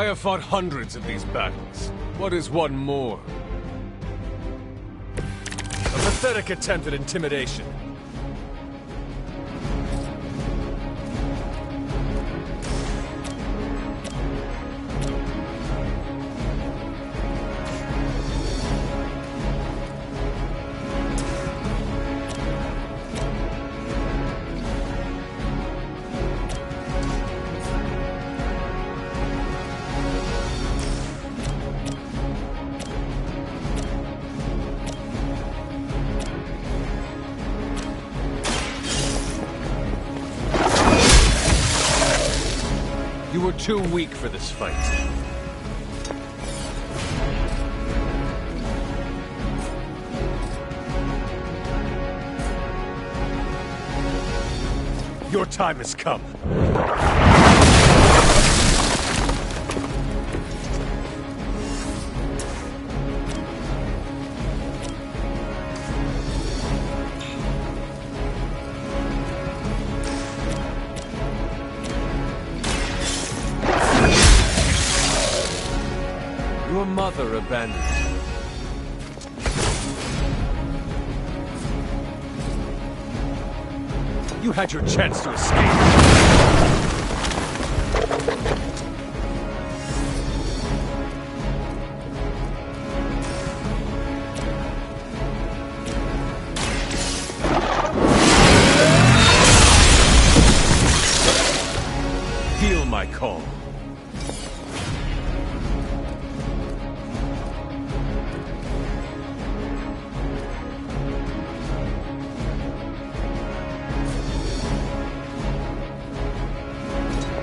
I have fought hundreds of these battles. What is one more? A pathetic attempt at intimidation. You were too weak for this fight. Your time has come. Your mother abandoned you. You had your chance to escape. Feel my call.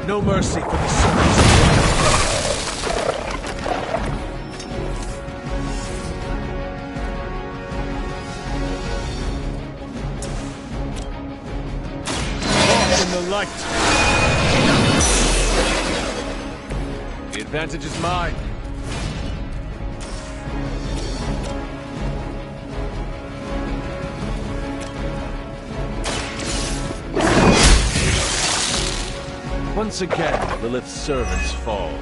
No mercy for the servants. Walk in the light. The advantage is mine. Once again, Lilith's servants fall.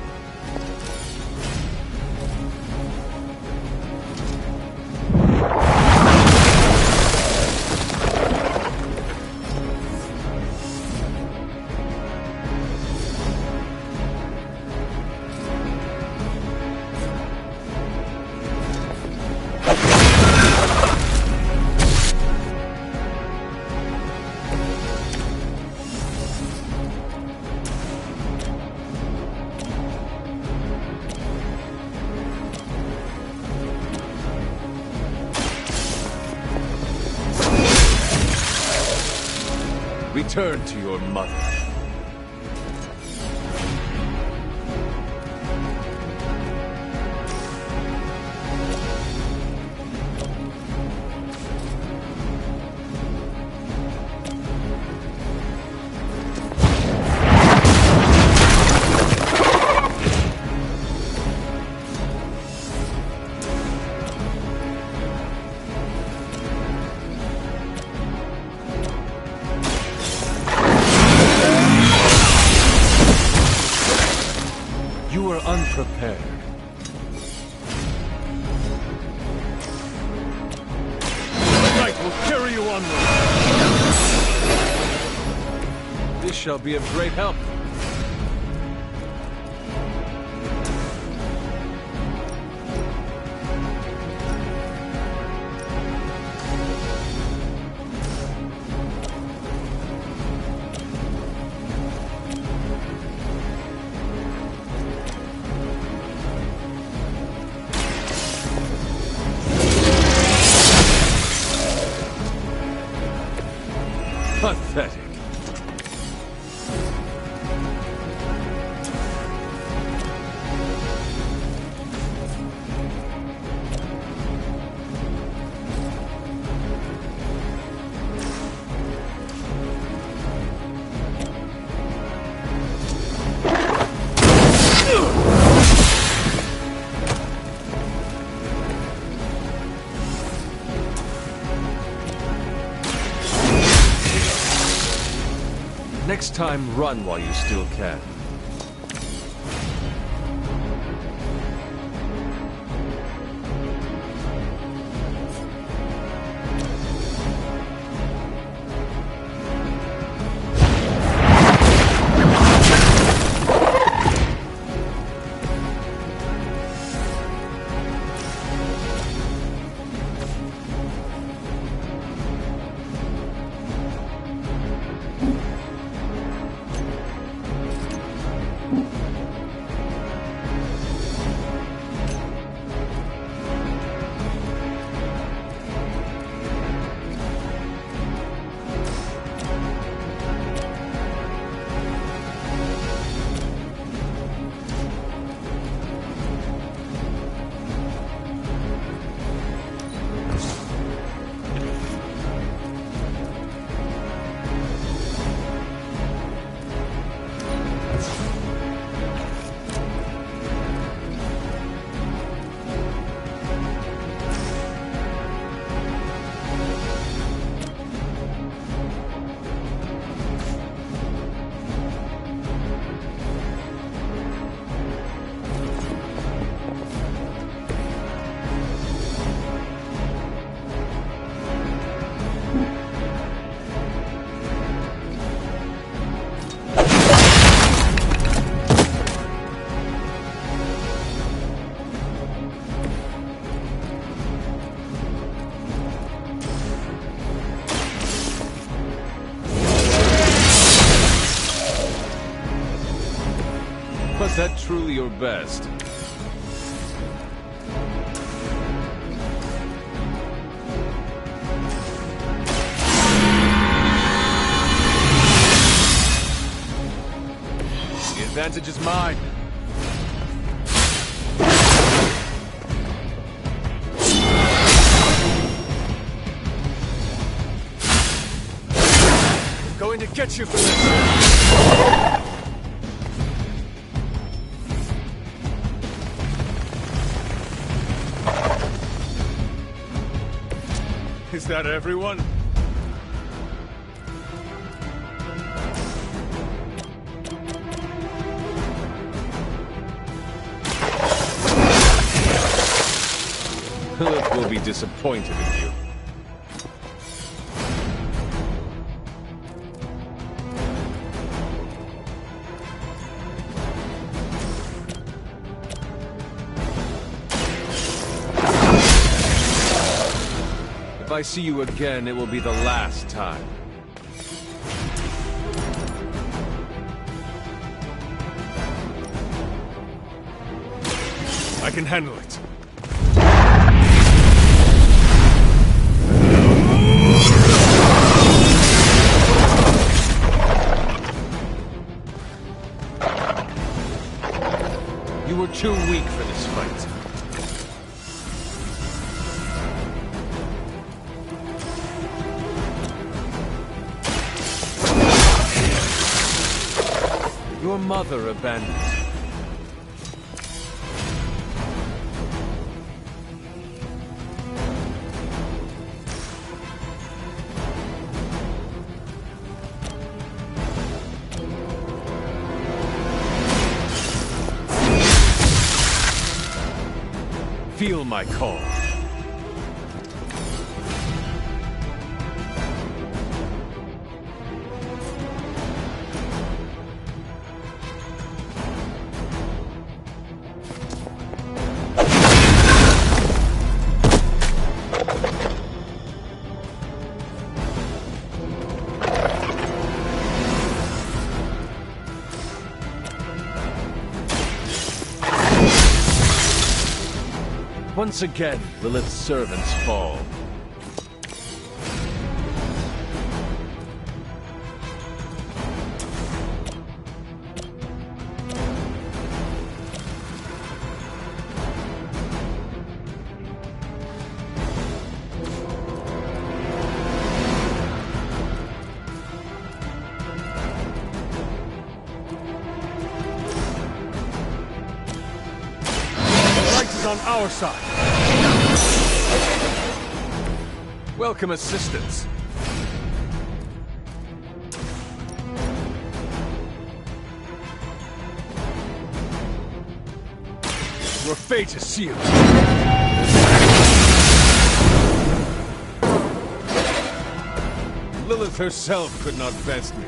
Return to your mother. Unprepared. The light will carry you onward. This shall be of great help. Pathetic. Next time, run while you still can. Was that truly your best? The advantage is mine. I'm going to get you for this. Is that everyone? Lilith will be disappointed in you. If I see you again, it will be the last time. I can handle it. You were too weak for this fight. Your mother abandoned you. Feel my call. Once again, Lilith's servants fall. On our side. Welcome assistance. Your fate is sealed. Lilith herself could not best me.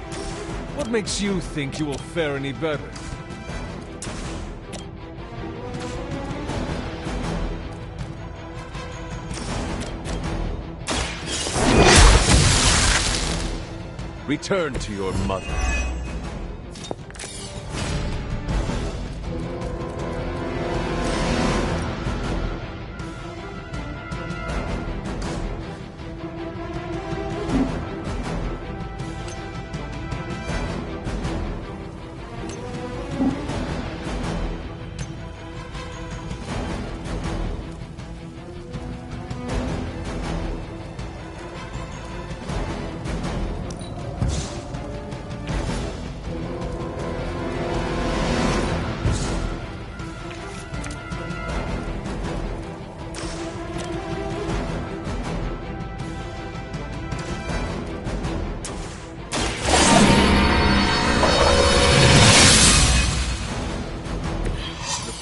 What makes you think you will fare any better? Return to your mother.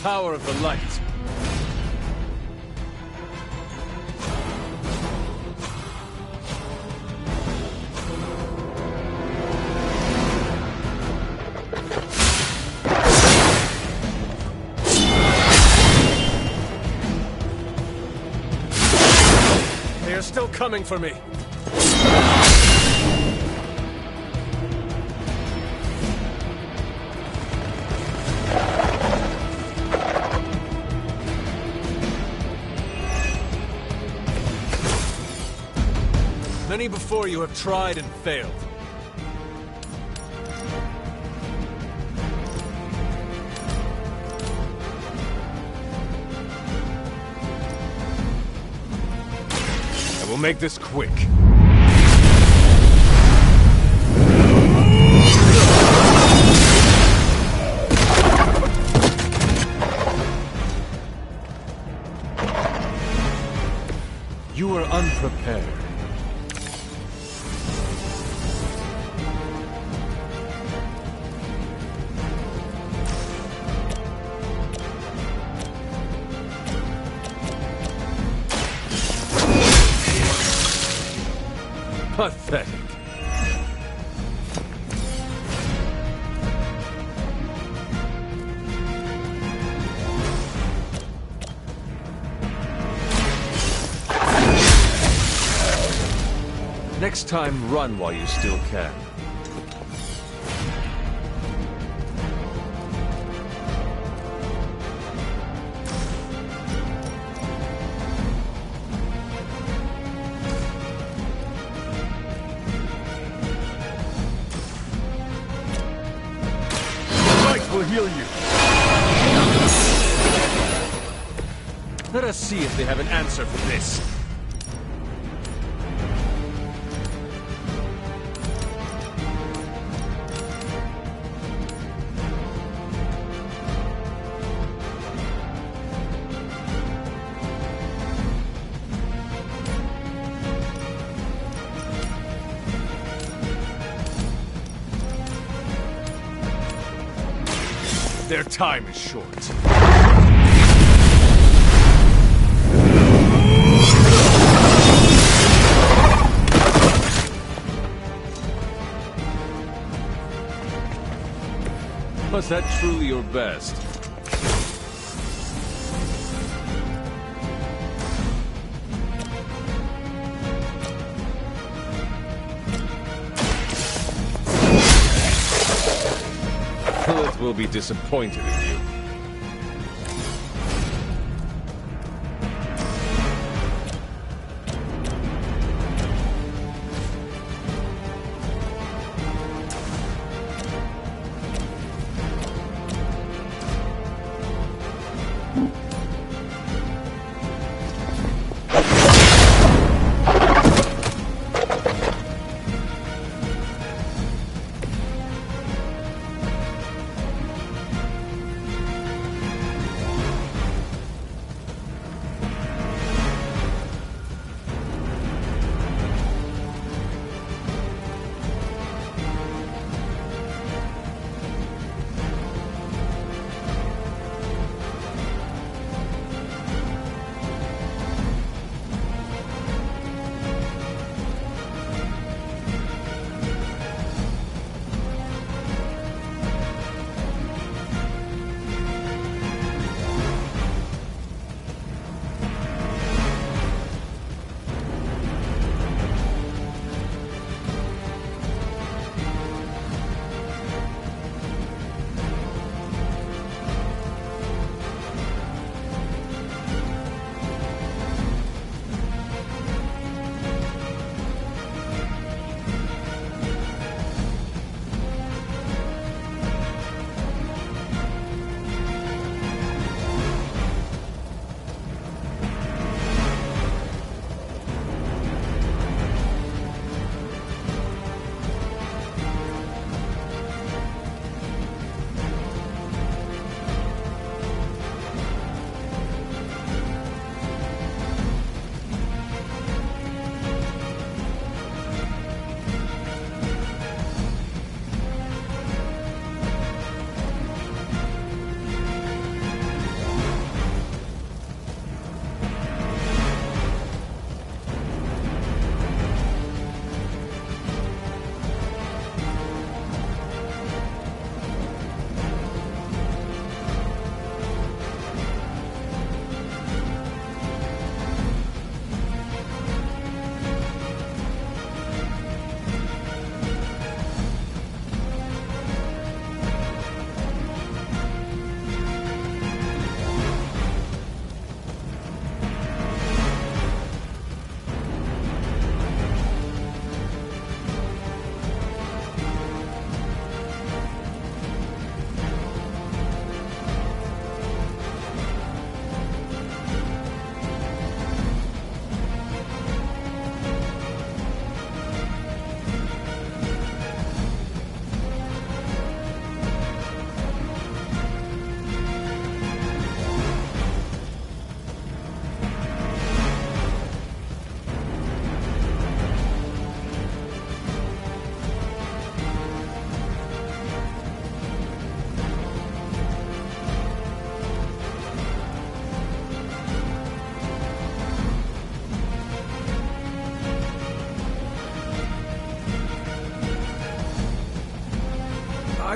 Power of the light. They are still coming for me. Many before you have tried and failed. I will make this quick. You were unprepared. Pathetic. Next time, run while you still can. Will heal you. Let us see if they have an answer for this. Their time is short. Was that truly your best? Lilith will be disappointed in you.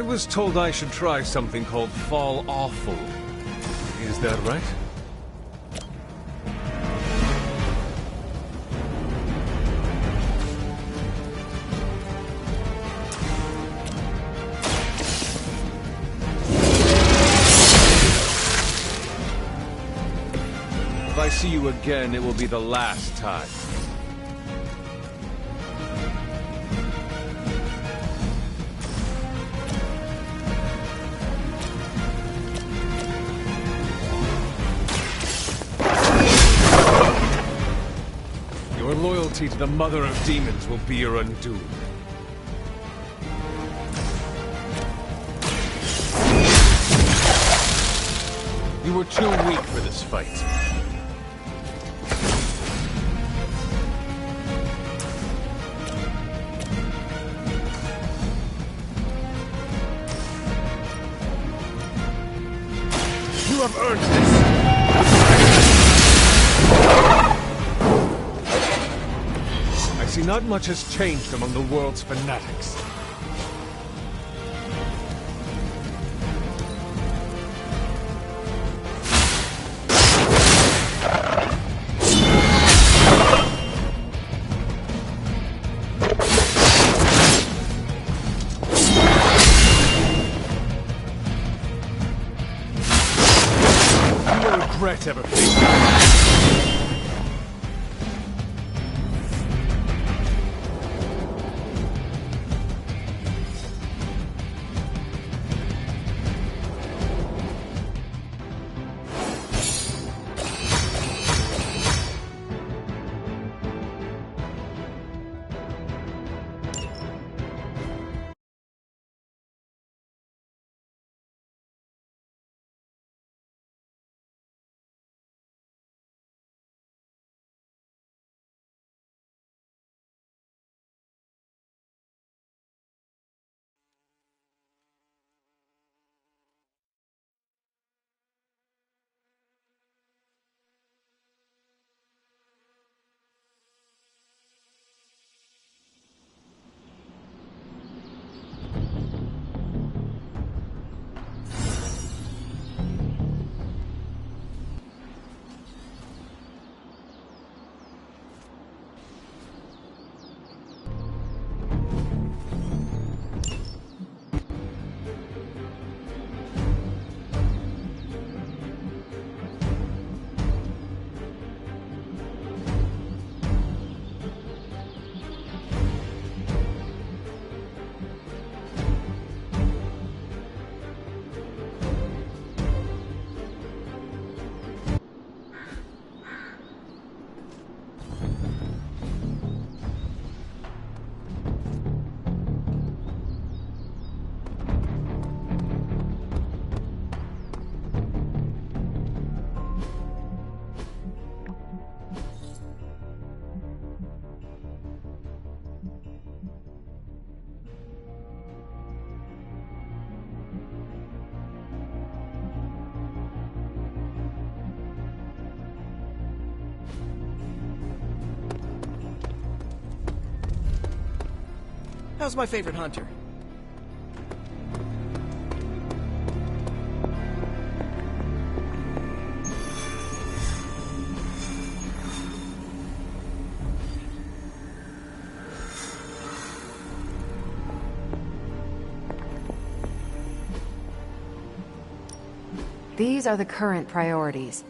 I was told I should try something called Fall Awful. Is that right? If I see you again, it will be the last time. Your loyalty to the Mother of Demons will be your undoing. You were too weak for this fight. You have earned this! I see not much has changed among the world's fanatics. Regret ever facing. How's my favorite hunter? These are the current priorities.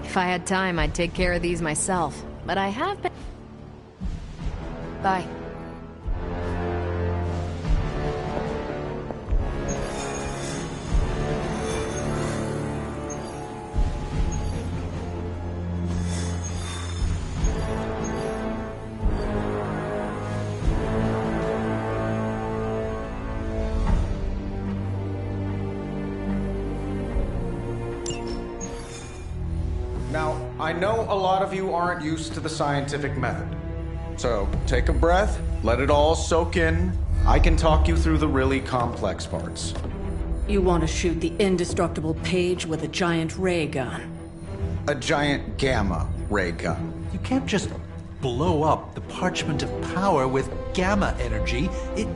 If I had time, I'd take care of these myself, but I have been... Bye. Now, I know a lot of you aren't used to the scientific method. So, take a breath, let it all soak in. I can talk you through the really complex parts. You want to shoot the indestructible Page with a giant ray gun. A giant gamma ray gun. You can't just blow up the parchment of power with gamma energy, it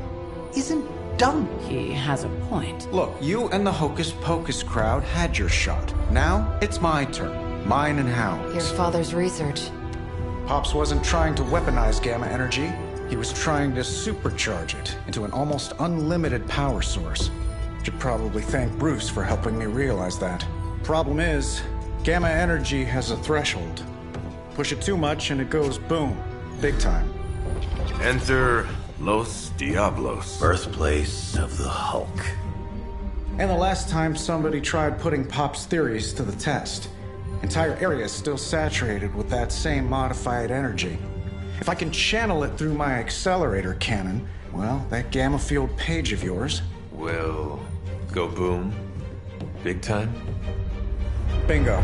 isn't done. He has a point. Look, you and the Hocus Pocus crowd had your shot. Now, it's my turn. Mine and Howard's. Your father's research. Pops wasn't trying to weaponize gamma energy. He was trying to supercharge it into an almost unlimited power source. Should probably thank Bruce for helping me realize that. Problem is, gamma energy has a threshold. Push it too much and it goes boom. Big time. Enter Los Diablos. Birthplace of the Hulk. And the last time somebody tried putting Pop's theories to the test, entire area is still saturated with that same modified energy. If I can channel it through my accelerator cannon, well, that gamma field page of yours will go boom. Big time? Bingo.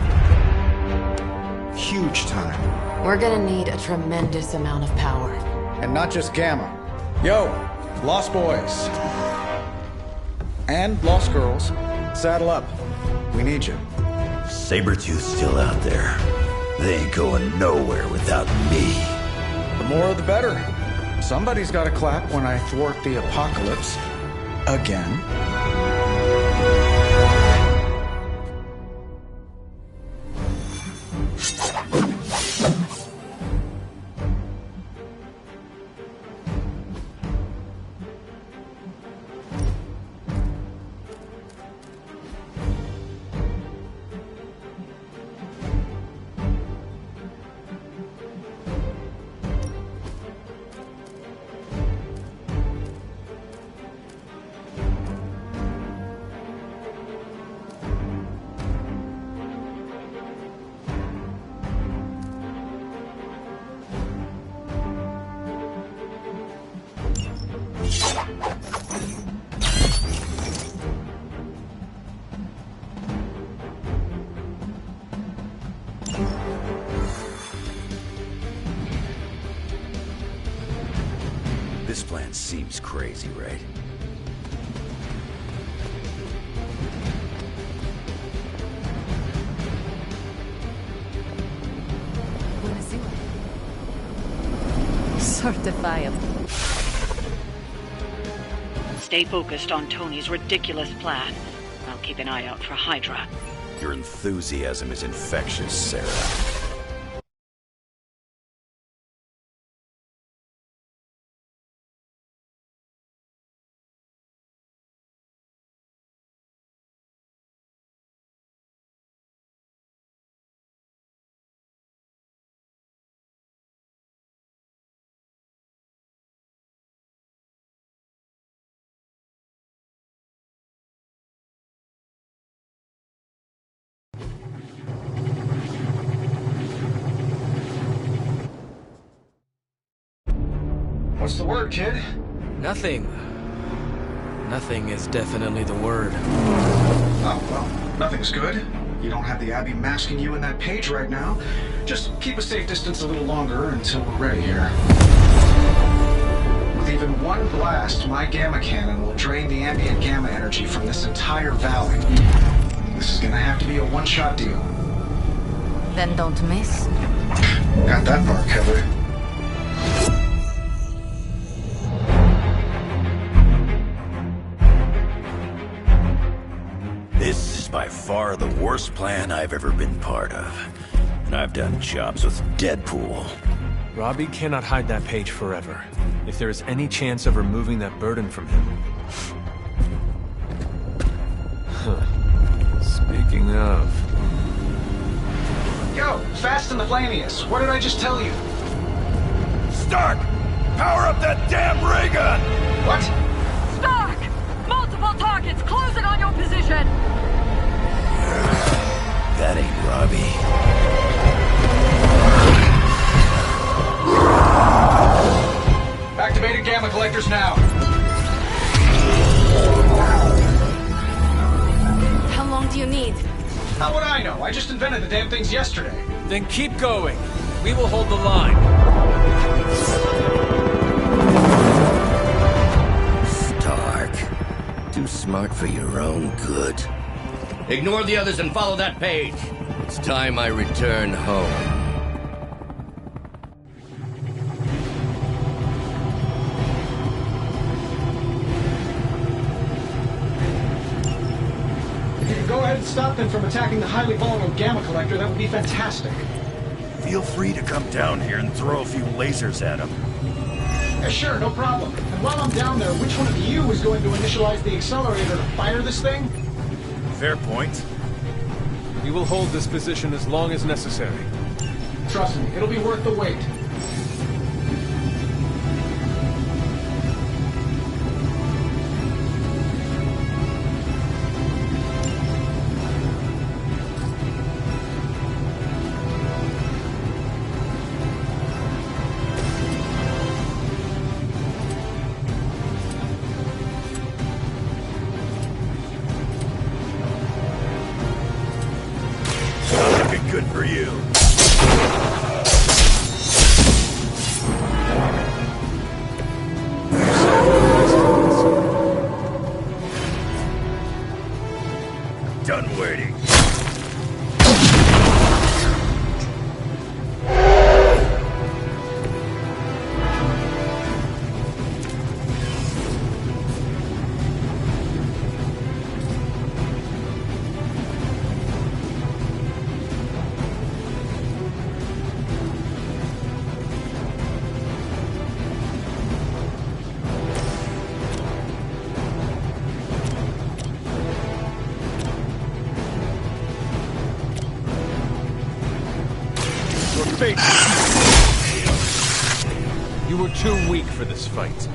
Huge time. We're gonna need a tremendous amount of power. And not just gamma. Yo, Lost Boys. And Lost Girls, saddle up. We need you. Sabretooth's still out there. They ain't going nowhere without me. The more the better. Somebody's gotta clap when I thwart the apocalypse. Again. This plan seems crazy, right? Certifiable. Stay focused on Tony's ridiculous plan. I'll keep an eye out for Hydra. Your enthusiasm is infectious, Sarah. What's the word, kid? Nothing. Nothing is definitely the word. Oh, well, nothing's good. You don't have the Abbey masking you in that page right now. Just keep a safe distance a little longer until we're ready here. With even one blast, my gamma cannon will drain the ambient gamma energy from this entire valley. This is gonna have to be a one-shot deal. Then don't miss. Got that part covered. This is by far the worst plan I've ever been part of. And I've done jobs with Deadpool. Robbie cannot hide that page forever. If there is any chance of removing that burden from him... Speaking of... Yo, Fast and the Flamius, what did I just tell you? Stark! Power up that damn ray gun! What? Stark! Multiple targets closing on your position! That ain't Robbie. Activated gamma collectors now. How long do you need? How would I know? I just invented the damn things yesterday. Then keep going. We will hold the line. Stark. Too smart for your own good. Ignore the others and follow that page. It's time I return home. stop them from attacking the highly vulnerable Gamma Collector, that would be fantastic. Feel free to come down here and throw a few lasers at him. Yeah, sure, no problem. And while I'm down there, which one of you is going to initialize the accelerator to fire this thing? Fair point. We will hold this position as long as necessary. Trust me, it'll be worth the wait. Good for you. Done waiting. You were too weak for this fight.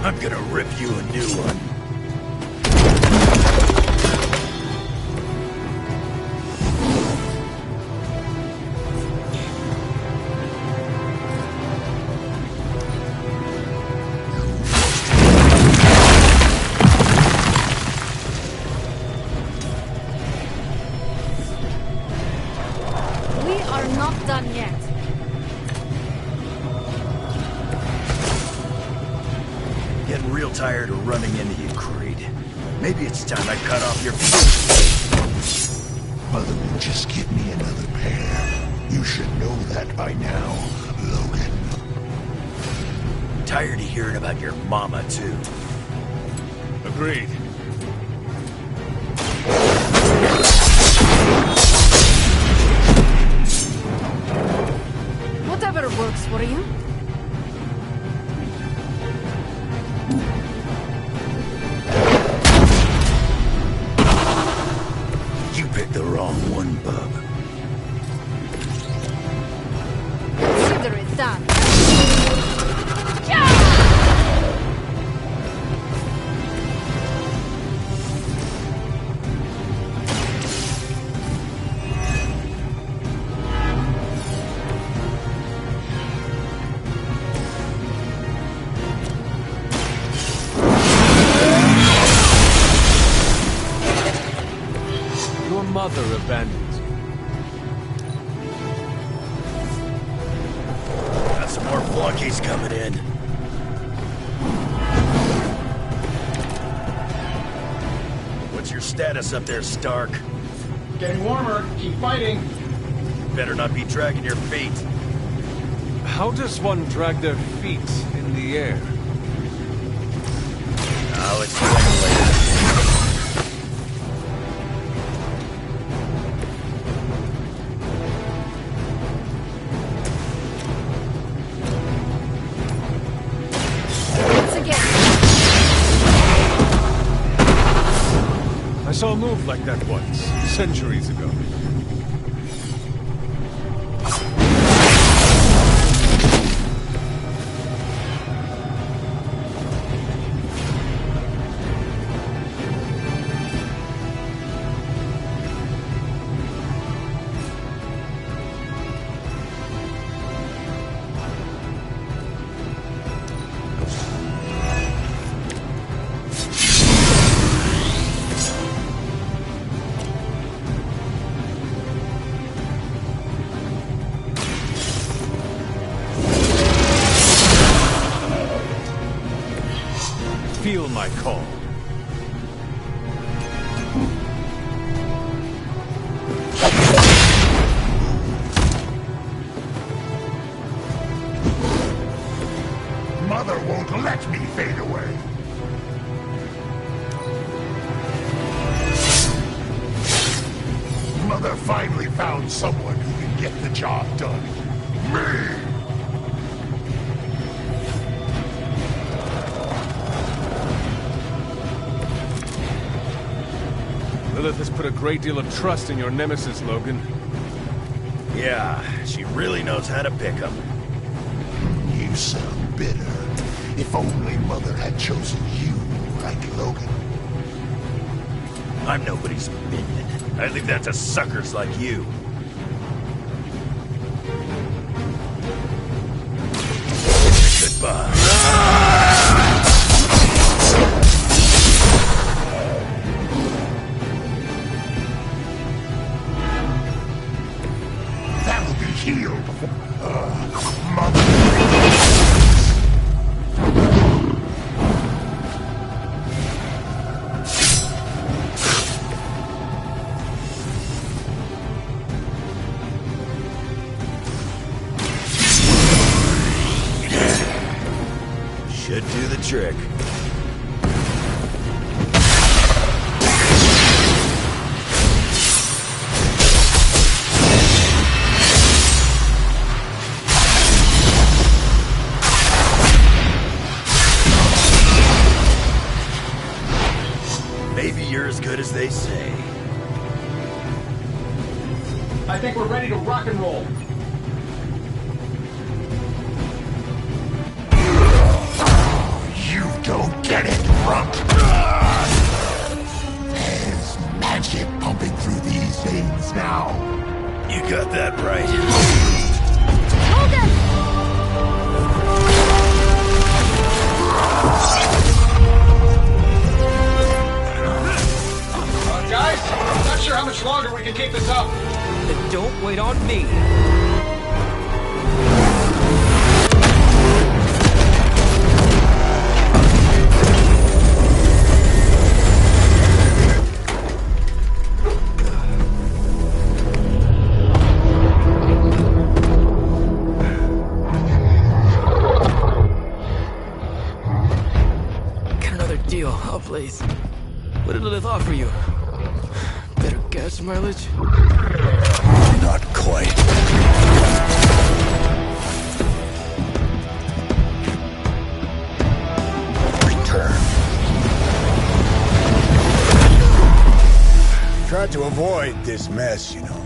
I'm gonna rip you a new one. We are not done yet. Getting real tired of running into you, Creed. Maybe it's time I cut off your... Mother will just give me another pair. You should know that by now, Logan. Tired of hearing about your mama, too. Agreed. Whatever works for you. mother abandons you. Got some more flunkies coming in. What's your status up there, Stark? Getting warmer. Keep fighting. Better not be dragging your feet. How does one drag their feet in the air? I'll explain later. Once again. I saw a move like that once, centuries ago. Feel my call. Mother won't let me fade away. Mother finally found someone who can get the job done. Me! Lilith has put a great deal of trust in your nemesis, Logan. Yeah, she really knows how to pick 'em. You sound bitter. If only Mother had chosen you, like Logan. I'm nobody's minion. I leave that to suckers like you. Goodbye. That'll be healed. Mother. Should do the trick. Maybe you're as good as they say. I think we're ready to rock and roll. You don't get it, Rump. There's magic pumping through these veins now. You got that right. Hold it! Guys, I'm not sure how much longer we can keep this up. Then don't wait on me. Got another deal. I'll place. What did Lilith offer you? Better gas mileage? Not quite. Return. Tried to avoid this mess, you know.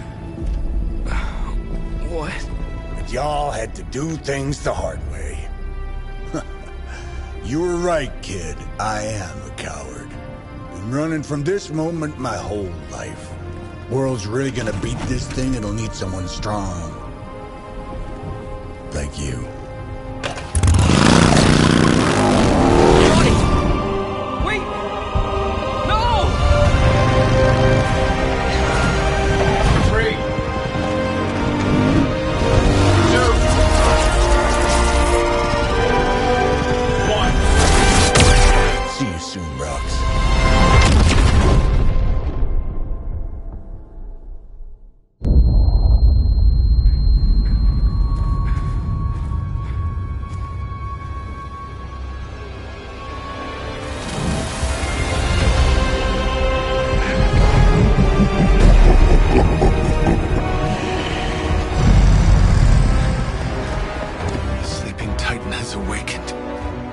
What? But y'all had to do things the hard way. You were right, kid. I am a coward. Been running from this moment my whole life. World's really gonna beat this thing, it'll need someone strong. Like you. Wait! No!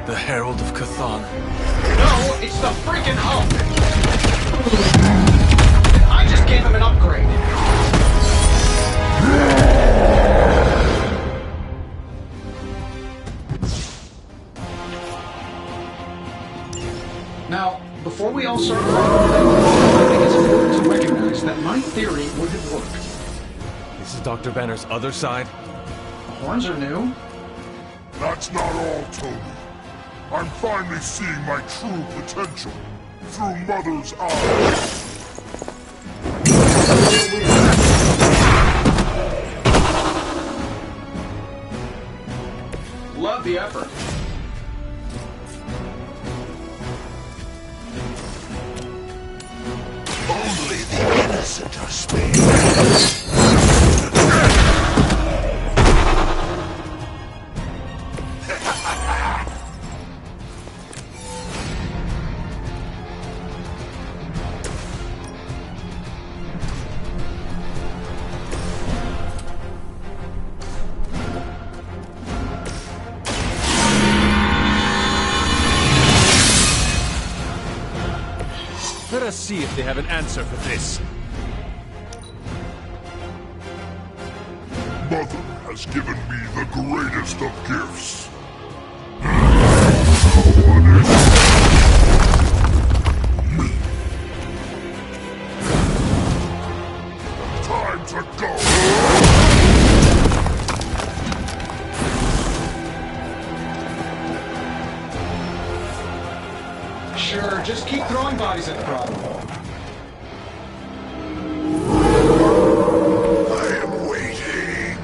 The Herald of Cthulhu. No, it's the freaking Hulk! I just gave him an upgrade. Now, before we all start fighting, I think it's important to recognize that my theory would have worked. This is Dr. Banner's other side? The horns are new. That's not all, Tony. I'm finally seeing my true potential through Mother's eyes. Love the effort. Only the innocent are spared. Let us see if they have an answer for this. Mother has given me the greatest of gifts. Me. Time to go. Sure, just keep throwing bodies at the problem. I am waiting.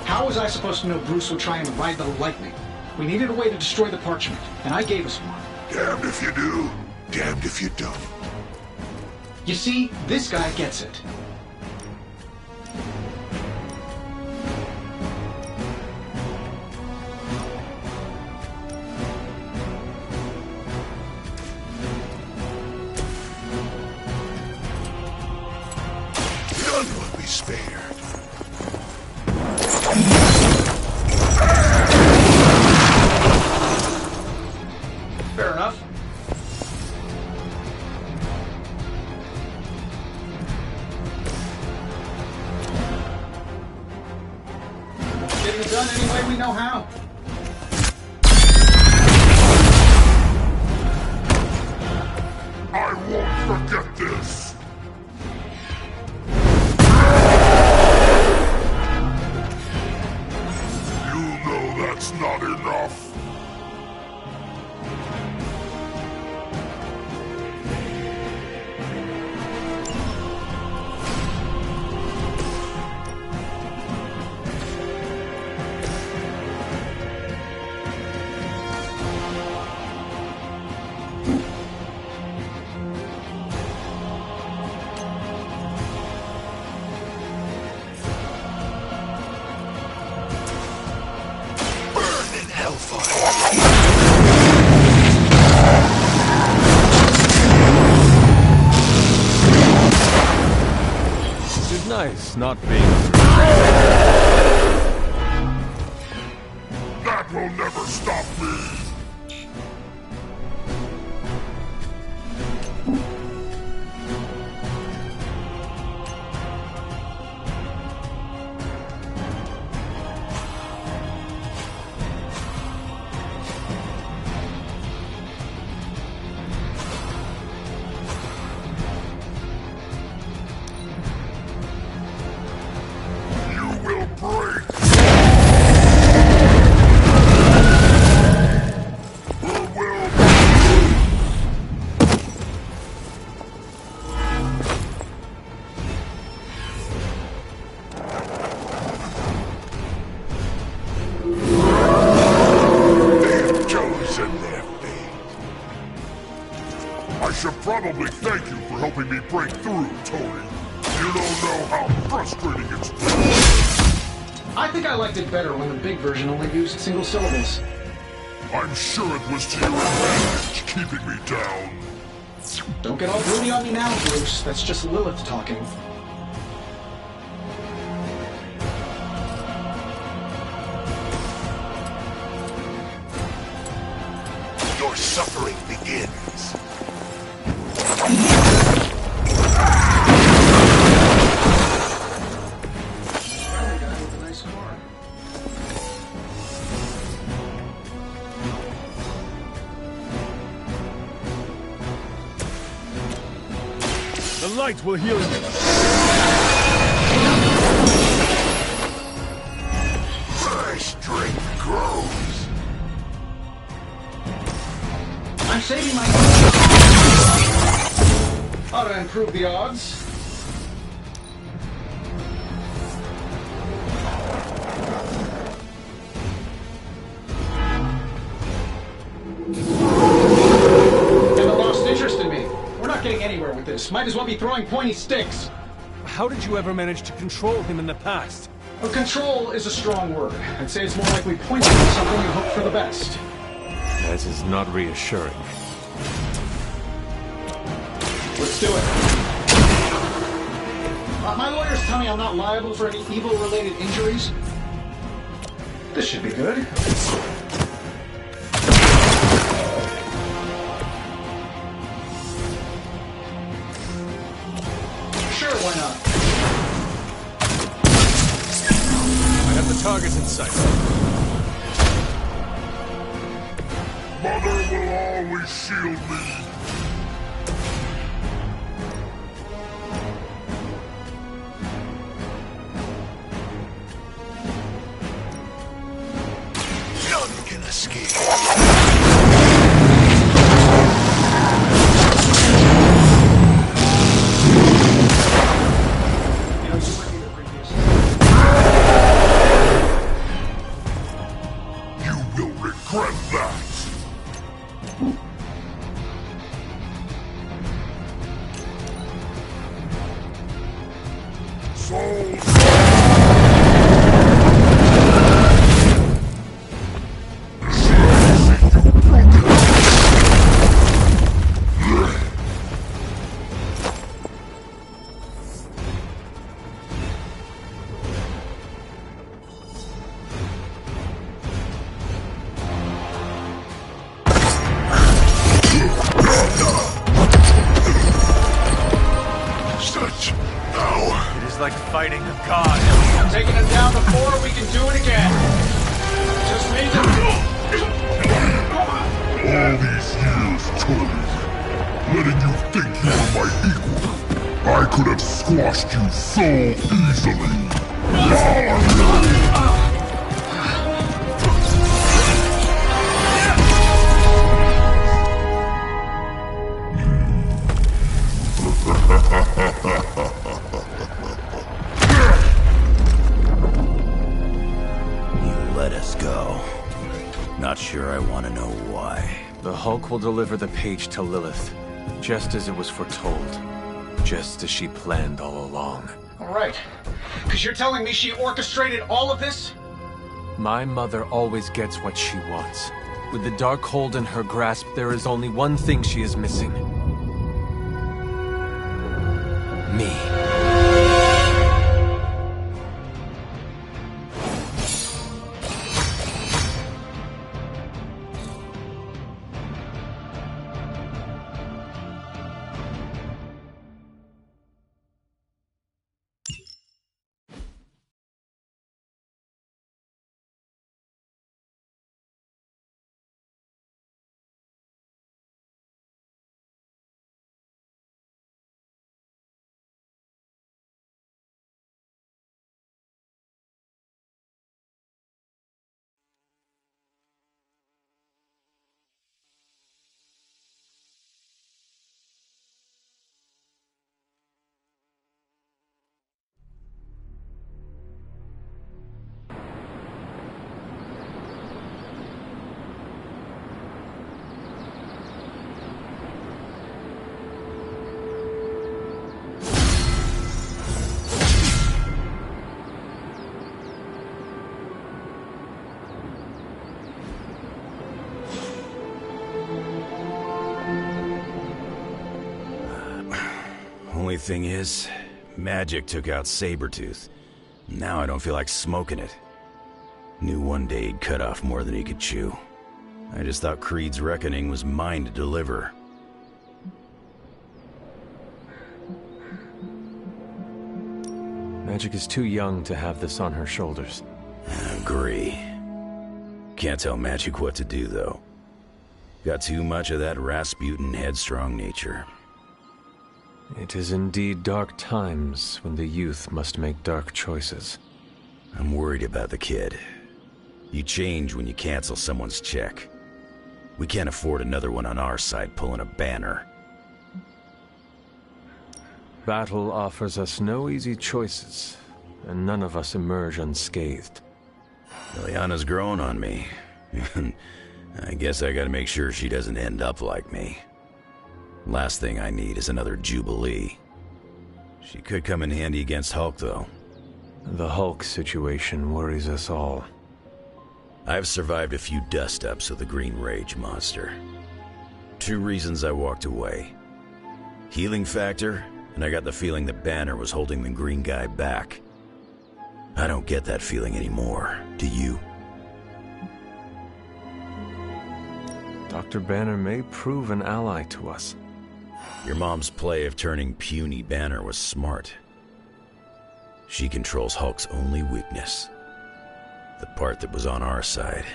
How was I supposed to know Bruce would try and ride the lightning? We needed a way to destroy the parchment, and I gave us one. Damned if you do, damned if you don't. You see, this guy gets it. None will be spared. Fair enough. Getting it done any way we know how. I won't forget this. You know that's not enough. Burn in hellfire. It is nice not being... That will never stop me. You will break. Or will they have chosen their fate. I should probably thank you for helping me break through, Tony. You don't know how frustrating it's been. I think I liked it better when the big version only used single syllables. I'm sure it was to your advantage keeping me down. Don't get all broody on me now, Bruce. That's just Lilith talking. suffering begins. The light will heal you. My strength grows. I'm saving my... Ought to improve the odds. And I lost interest in me. We're not getting anywhere with this. Might as well be throwing pointy sticks. How did you ever manage to control him in the past? Well, control is a strong word. I'd say it's more like we pointed at something and hope for the best. That is not reassuring. Let's do it. My lawyers tell me I'm not liable for any evil-related injuries. This should be good. Sure, why not? I have the targets in sight. Mother will always shield me. None can escape. Fighting a god. I'm taking him down before we can do it again. Just need to... All these years, Tony, letting you think you were my equal, I could have squashed you so easily. Not sure I want to know why. The Hulk will deliver the page to Lilith, just as it was foretold. Just as she planned all along. All right. Because you're telling me she orchestrated all of this? My mother always gets what she wants. With the dark hold in her grasp, there is only one thing she is missing. Me. Only thing is, Magik took out Sabretooth. Now I don't feel like smoking it. Knew one day he'd cut off more than he could chew. I just thought Creed's reckoning was mine to deliver. Magik is too young to have this on her shoulders. Agree. Can't tell Magik what to do, though. Got too much of that Rasputin headstrong nature. It is indeed dark times when the youth must make dark choices. I'm worried about the kid. You change when you cancel someone's check. We can't afford another one on our side pulling a banner. Battle offers us no easy choices, and none of us emerge unscathed. Liliana's growing on me. I guess I gotta make sure she doesn't end up like me. Last thing I need is another Jubilee. She could come in handy against Hulk, though. The Hulk situation worries us all. I've survived a few dust-ups of the Green Rage monster. 2 reasons I walked away. Healing factor, and I got the feeling the Banner was holding the green guy back. I don't get that feeling anymore, do you? Dr. Banner may prove an ally to us. Your mom's play of turning puny Banner was smart. She controls Hulk's only weakness. The part that was on our side.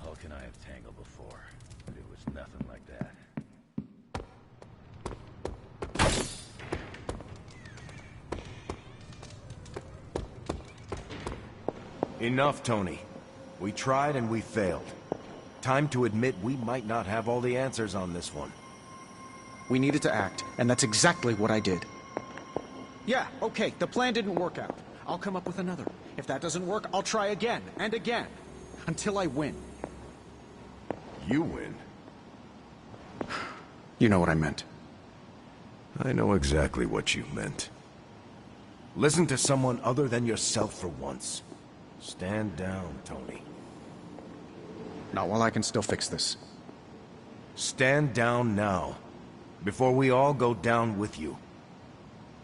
Hulk and I have tangled before, but it was nothing like that. Enough, Tony. We tried and we failed. Time to admit we might not have all the answers on this one. We needed to act, and that's exactly what I did. Yeah, okay, the plan didn't work out. I'll come up with another. If that doesn't work, I'll try again and again. Until I win. You win? You know what I meant. I know exactly what you meant. Listen to someone other than yourself for once. Stand down, Tony. Not while I can still fix this. Stand down now, before we all go down with you.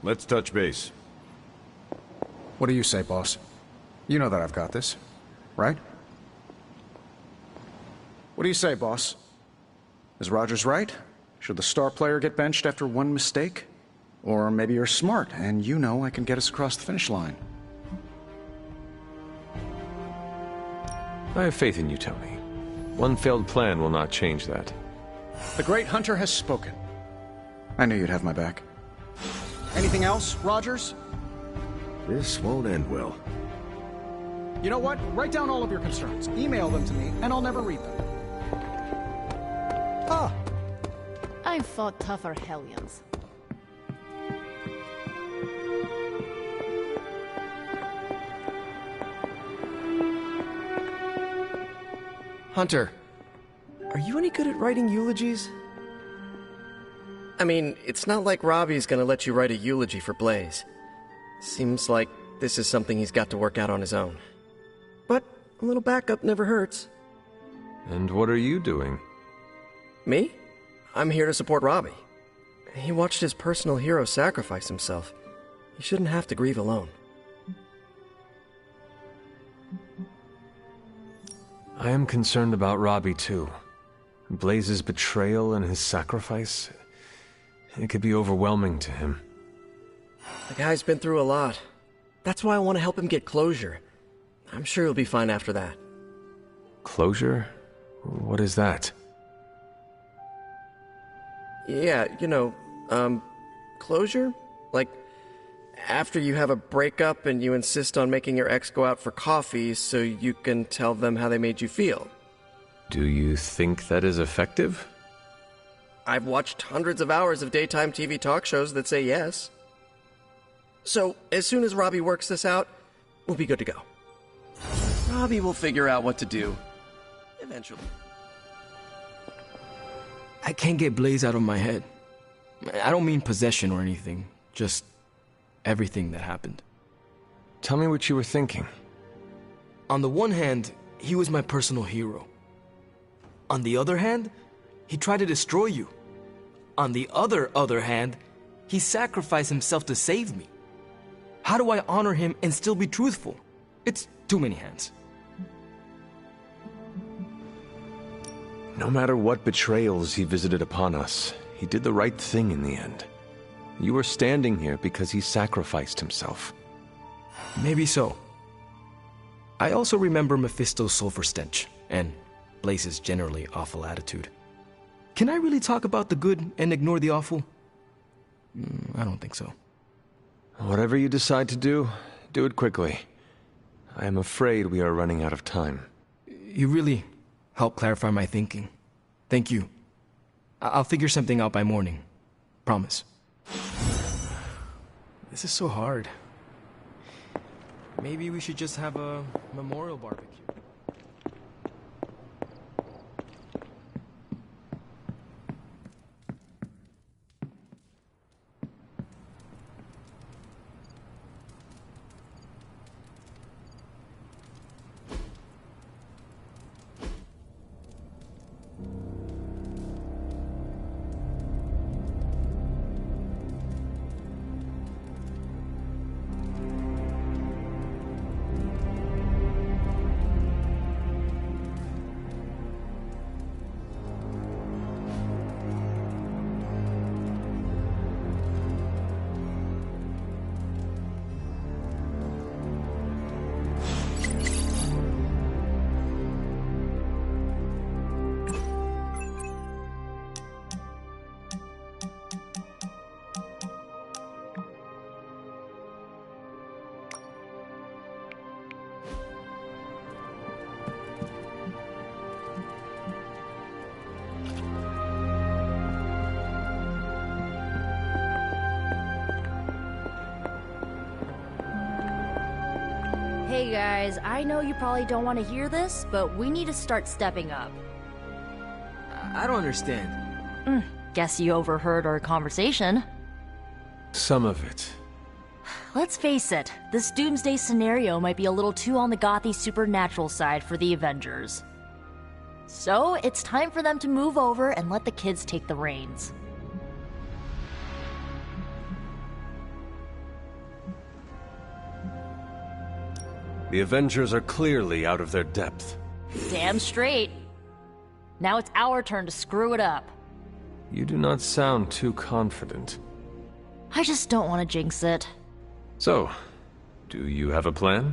Let's touch base. What do you say, boss? You know that I've got this, right? What do you say, boss? Is Rogers right? Should the star player get benched after one mistake? Or maybe you're smart, and you know I can get us across the finish line. I have faith in you, Tony. One failed plan will not change that. The great hunter has spoken. I knew you'd have my back. Anything else, Rogers? This won't end well. You know what? Write down all of your concerns. Email them to me, and I'll never read them. Ah! I've fought tougher hellions. Hunter, are you any good at writing eulogies? I mean, it's not like Robbie's gonna let you write a eulogy for Blaze. Seems like this is something he's got to work out on his own. But a little backup never hurts. And what are you doing? Me? I'm here to support Robbie. He watched his personal hero sacrifice himself. He shouldn't have to grieve alone. I am concerned about Robbie, too. Blaze's betrayal and his sacrifice, it could be overwhelming to him. The guy's been through a lot. That's why I want to help him get closure. I'm sure he'll be fine after that. Closure? What is that? Yeah, closure? Like, after you have a breakup and you insist on making your ex go out for coffee so you can tell them how they made you feel. Do you think that is effective? I've watched hundreds of hours of daytime TV talk shows that say yes. So, as soon as Robbie works this out, we'll be good to go. Robbie will figure out what to do. Eventually. I can't get Blaze out of my head. I don't mean possession or anything, just everything that happened. Tell me what you were thinking. On the one hand, he was my personal hero. On the other hand, he tried to destroy you. On the other hand, he sacrificed himself to save me. How do I honor him and still be truthful? It's too many hands. No matter what betrayals he visited upon us, he did the right thing in the end. You are standing here because he sacrificed himself. Maybe so. I also remember Mephisto's sulfur stench, and Blaze's generally awful attitude. Can I really talk about the good and ignore the awful? I don't think so. Whatever you decide to do it quickly. I am afraid we are running out of time. You really helped clarify my thinking. Thank you. I'll figure something out by morning. Promise. This is so hard. Maybe we should just have a memorial barbecue. Hey guys, I know you probably don't want to hear this, but we need to start stepping up. I don't understand. Guess you overheard our conversation. Some of it. Let's face it, this doomsday scenario might be a little too on the gothy supernatural side for the Avengers. So, it's time for them to move over and let the kids take the reins. The Avengers are clearly out of their depth. Damn straight. Now it's our turn to screw it up. You do not sound too confident. I just don't want to jinx it. So, do you have a plan?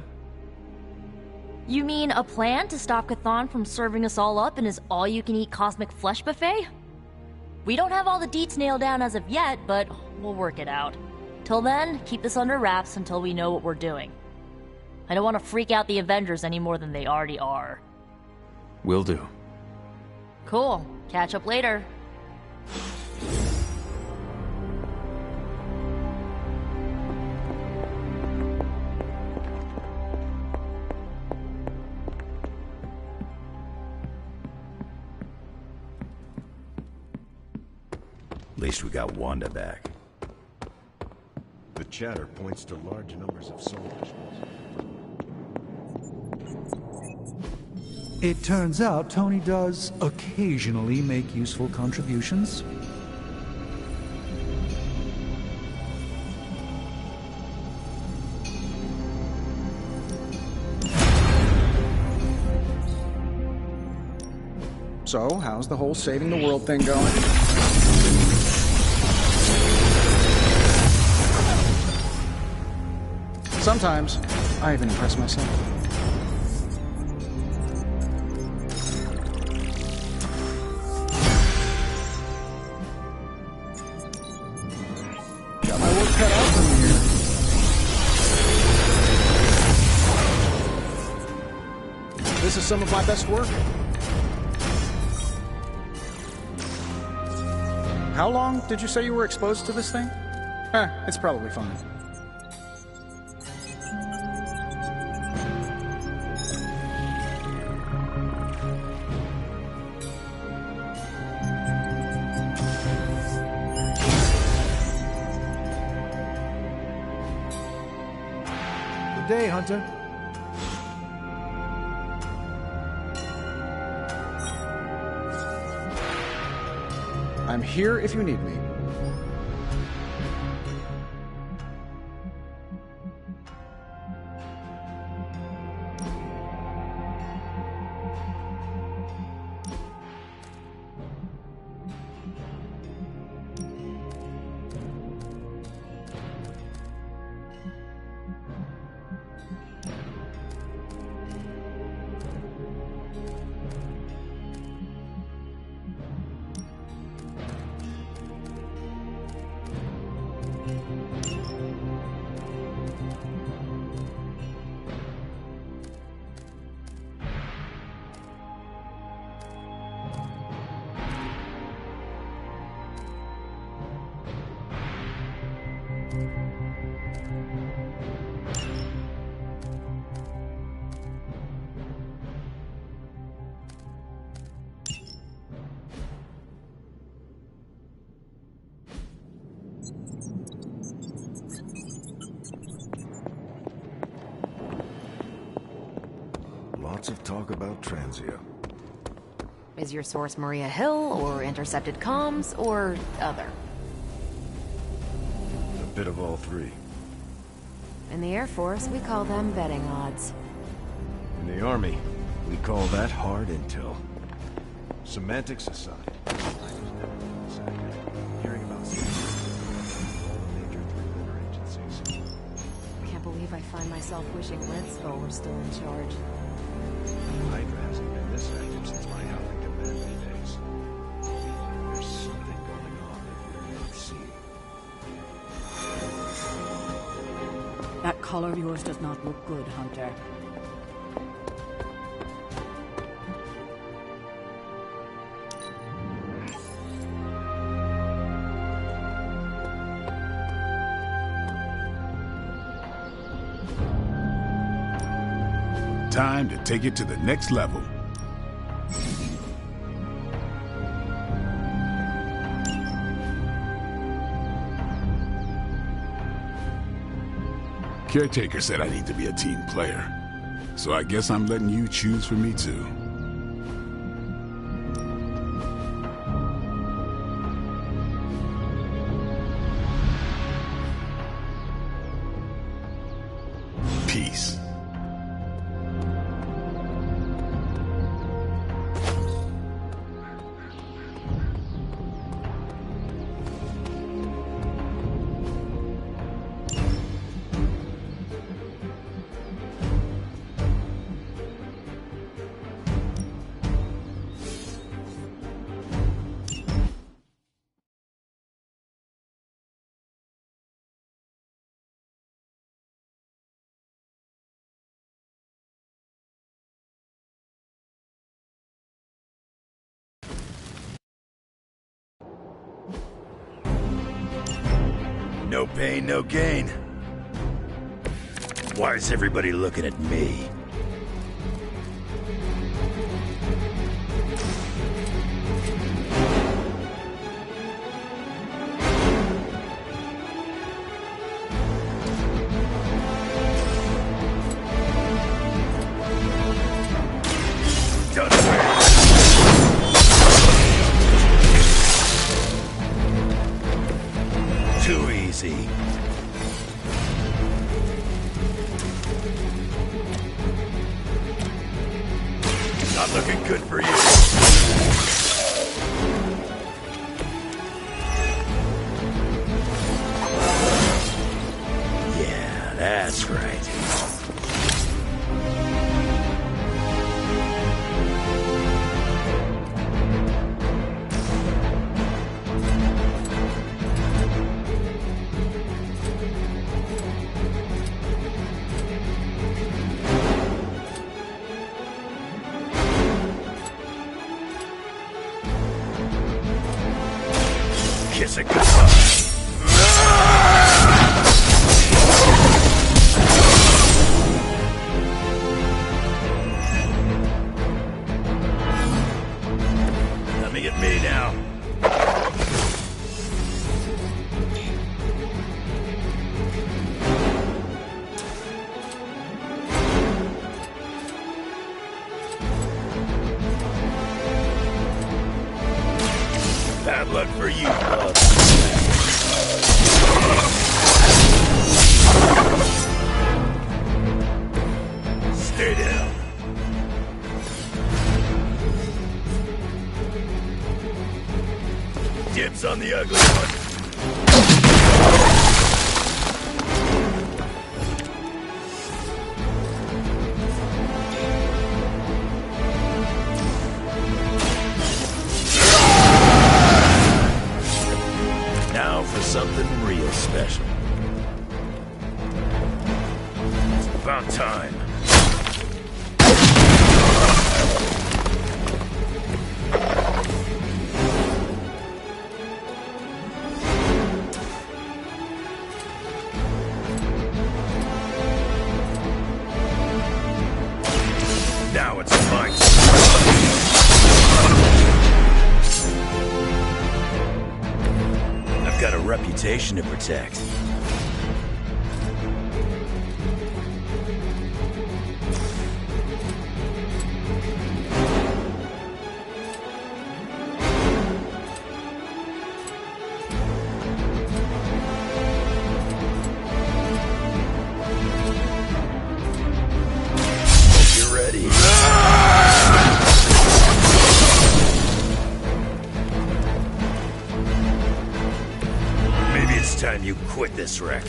You mean a plan to stop Chthon from serving us all up in his all-you-can-eat cosmic flesh buffet? We don't have all the deets nailed down as of yet, but we'll work it out. Till then, keep this under wraps until we know what we're doing. I don't want to freak out the Avengers any more than they already are. Will do. Cool. Catch up later. At least we got Wanda back. The chatter points to large numbers of soldiers. It turns out Tony does occasionally make useful contributions. So, how's the whole saving the world thing going? Sometimes, I even impress myself. Got my work cut out for me here. This is some of my best work. How long did you say you were exposed to this thing? It's probably fine. Good day, Hunter. I'm here if you need me. Lots of talk about T.H.R.E.A.T. Is your source Maria Hill, or intercepted comms, or other? A bit of all three. In the Air Force, we call them betting odds. In the Army, we call that hard intel. Semantics aside, I was never hearing about all the major three-letter agencies. Can't believe I find myself wishing Red Skull were still in charge. Hydra hasn't been this active since my Howling Command days. There's something going on that we can't see. That collar of yours does not look good, Hunter. Time to take it to the next level. Caretaker said I need to be a team player, so I guess I'm letting you choose for me too. Peace. No pain, no gain. Why is everybody looking at me? Too easy. Not looking good for you. Yeah, that's right. Kiss it goodbye. Coming at me now. Bad luck for you. the ugly one. Now for something real special. It's about time. Now it's mine. I've got a reputation to protect. Time you quit this wreck.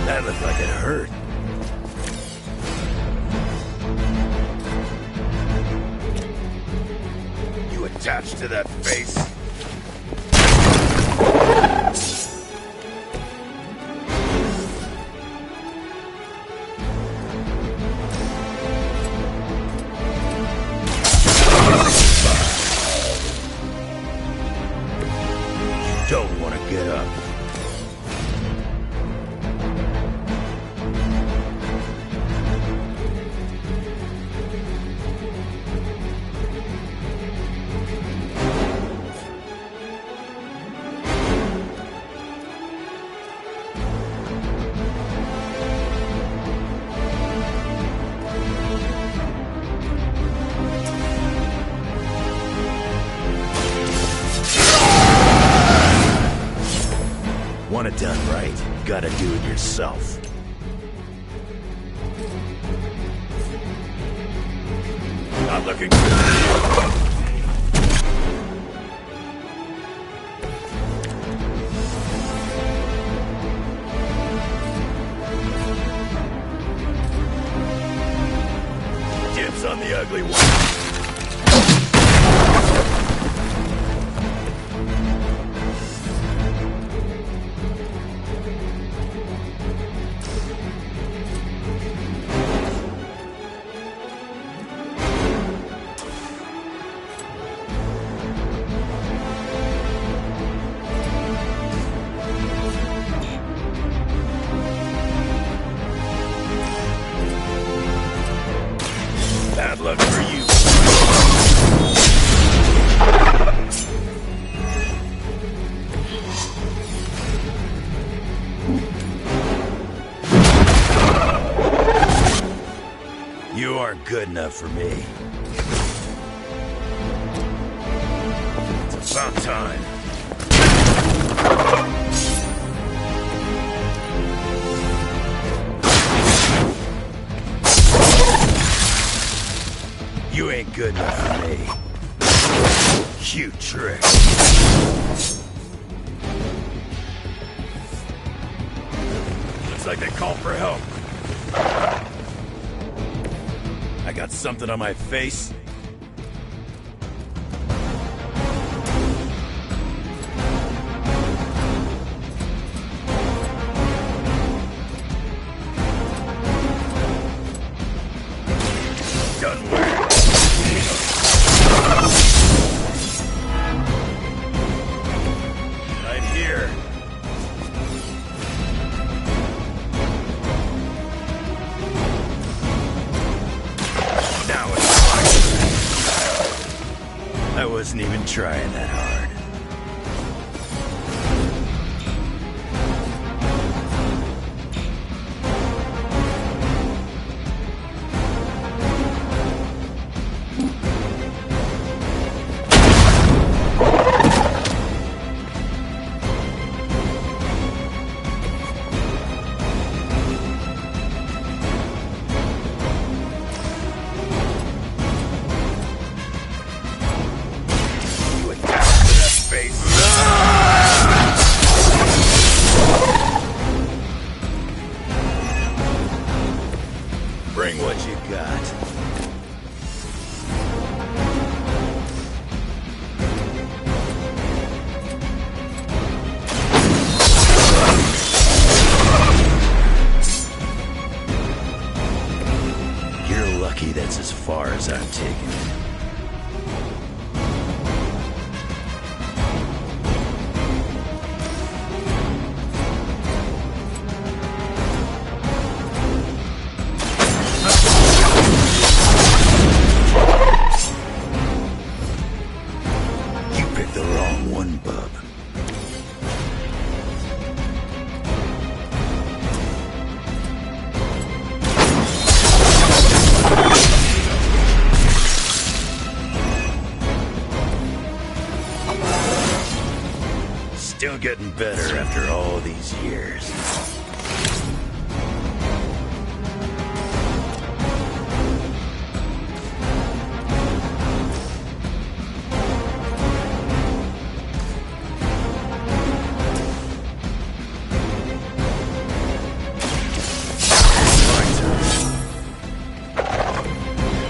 That looked like it hurt. You attached to that face? Don't want to get up. Want it done right, you gotta do it yourself. Not looking good. Dibs on the ugly one. Bad luck for you. You aren't good enough for me. It's about time. You ain't good enough for me. You trick. Looks like they called for help. I got something on my face. Done with. Right here. Now it's fine. I wasn't even trying that hard. bub. Still getting better after all these years.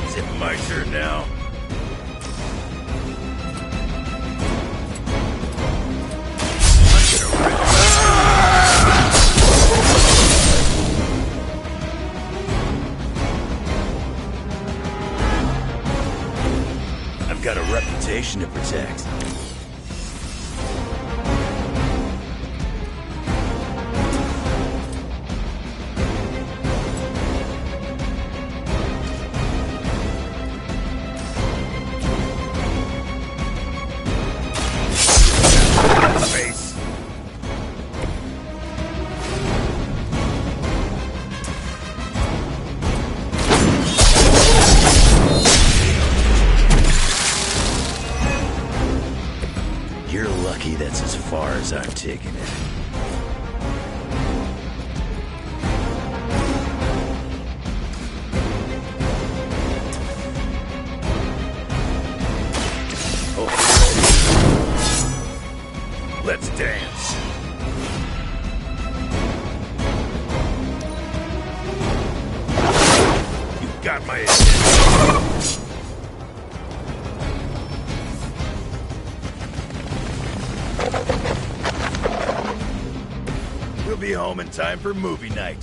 Is it my turn now? I've got a reputation to protect. Face. You're lucky that's as far as I'm taking it. Oh, let's dance. You got my attention. We'll be home in time for movie night.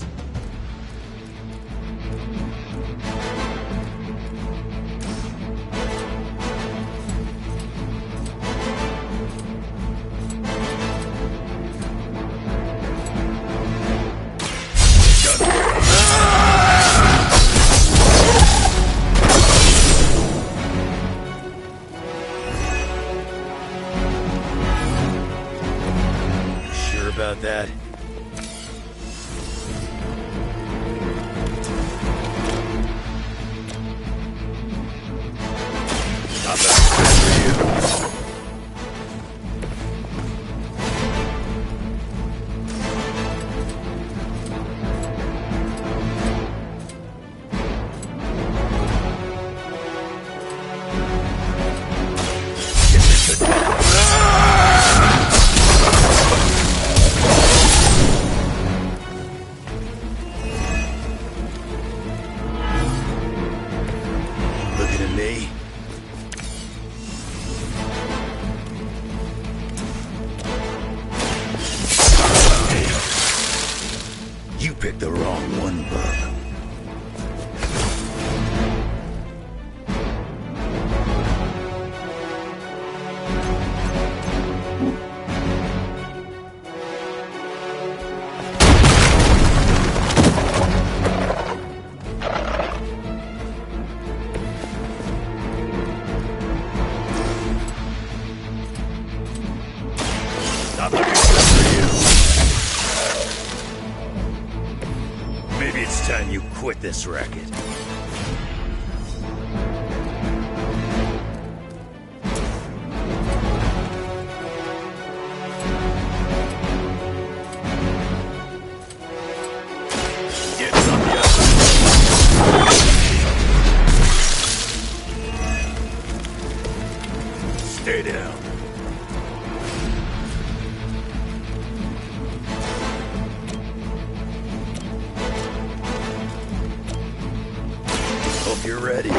You sure about that? Looking at me? You picked the wrong one, bub. Stop looking for you. Maybe it's time you quit this racket. Get some Stay down. Hope you're ready.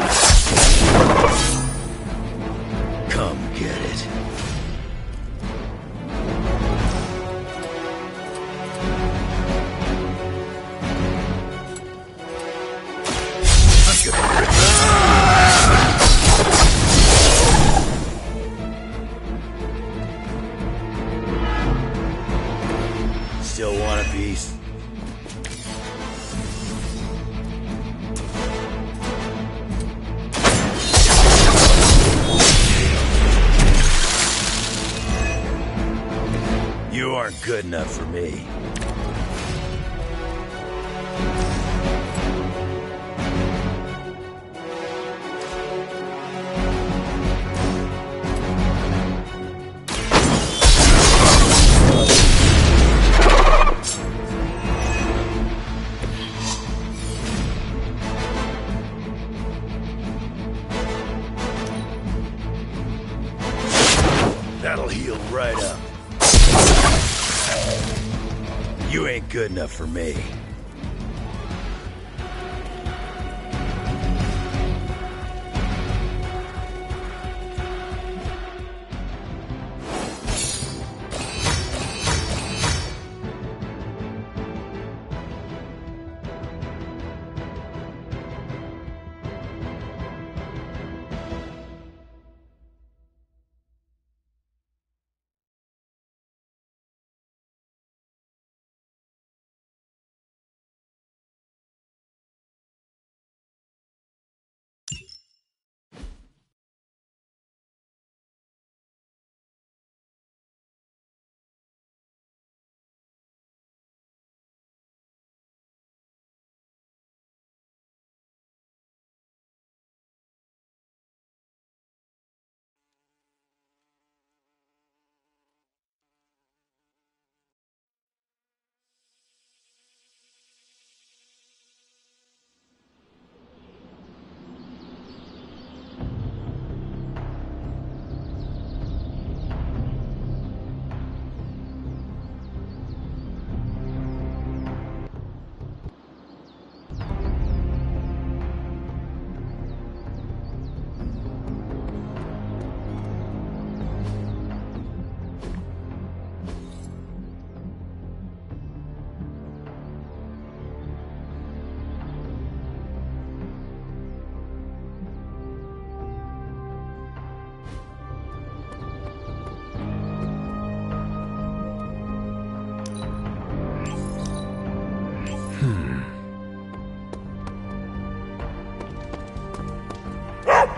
Come get it. I'm gonna rip Still want a piece? You aren't good enough for me. That'll heal right up. You ain't good enough for me.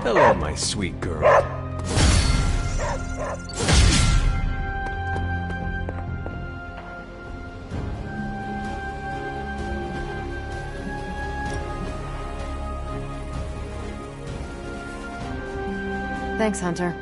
Hello, my sweet girl. Thanks, Hunter.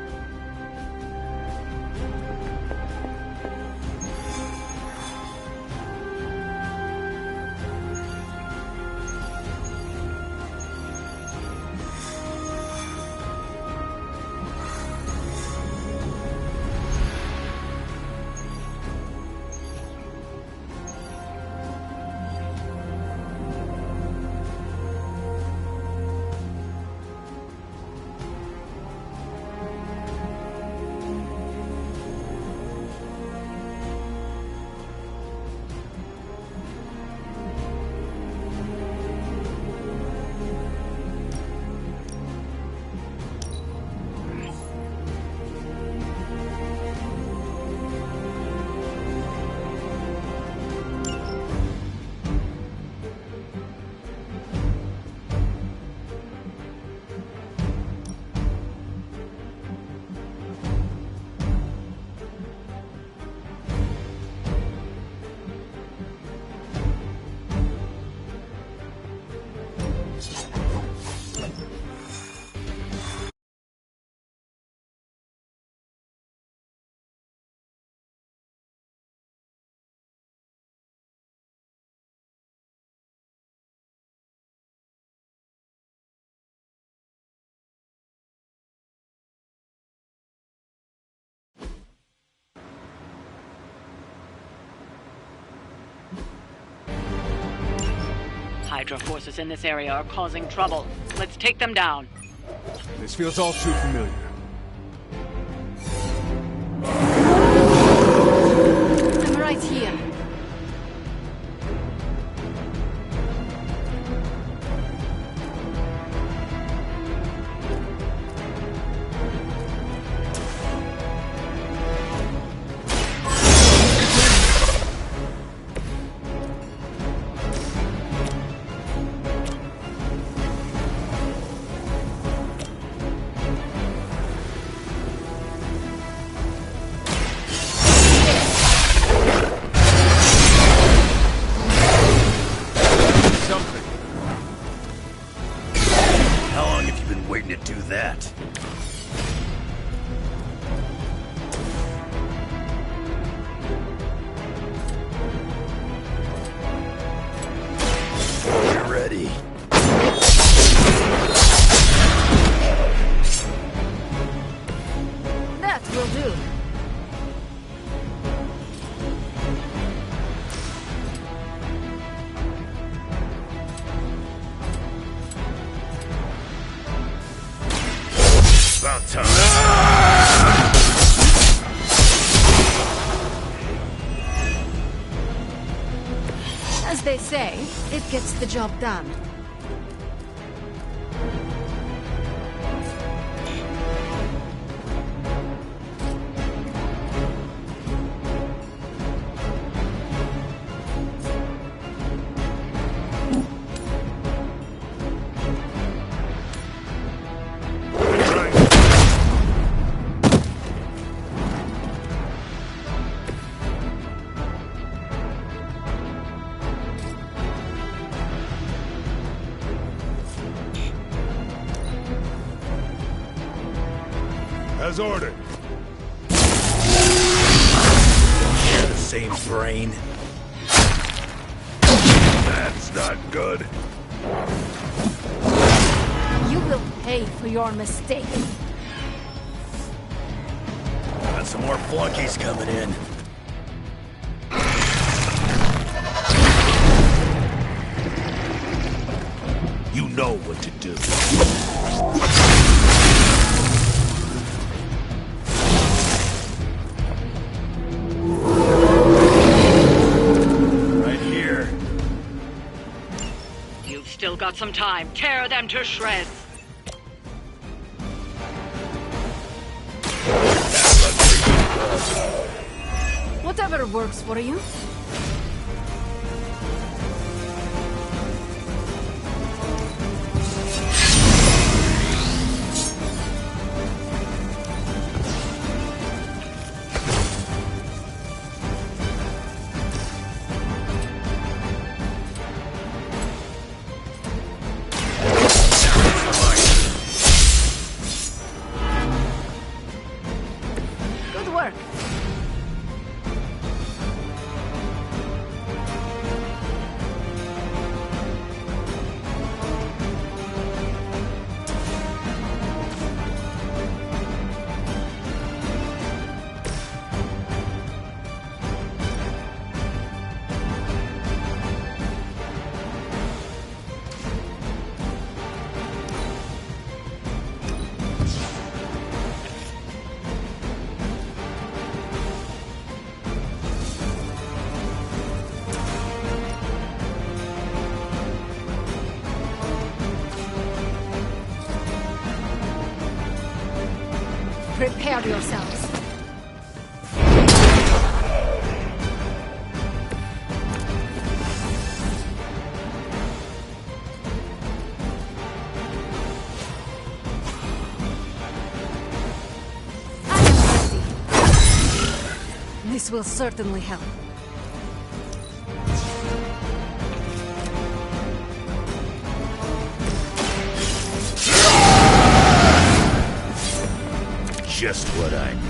Hydra forces in this area are causing trouble. Let's take them down. This feels all too familiar. I'm right here. As they say, it gets the job done. As ordered. Share the same brain. That's not good. You will pay for your mistake. Got some more flunkies coming in. You know what to do. Still got some time. Tear them to shreds. Whatever works for you. Prepare yourselves. I am ready. This will certainly help. Just what I need.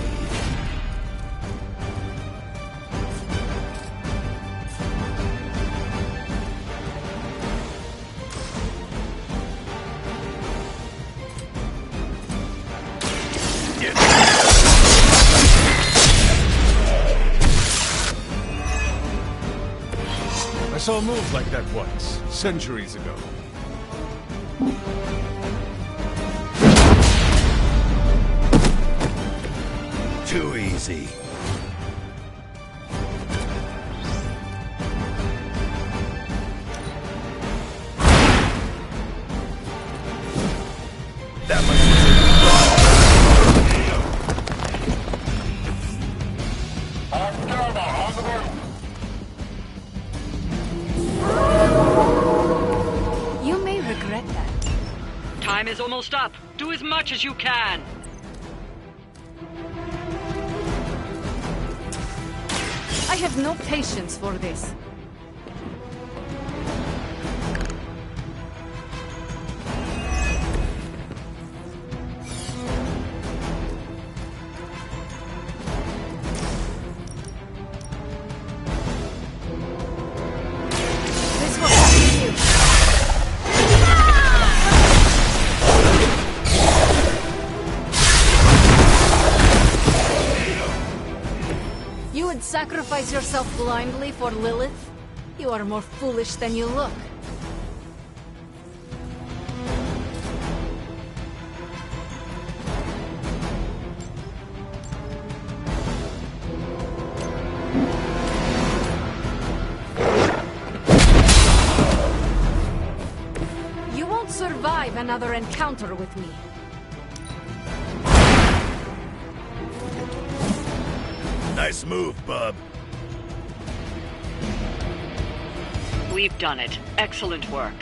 I saw a move like that once, centuries ago. Too easy. That much. You may regret that. Time is almost up. Do as much as you can. I have no patience for this. This will help you. You would sacrifice yourself blindly for Lilith? You are more foolish than you look. another encounter with me. Nice move, bub. We've done it. Excellent work.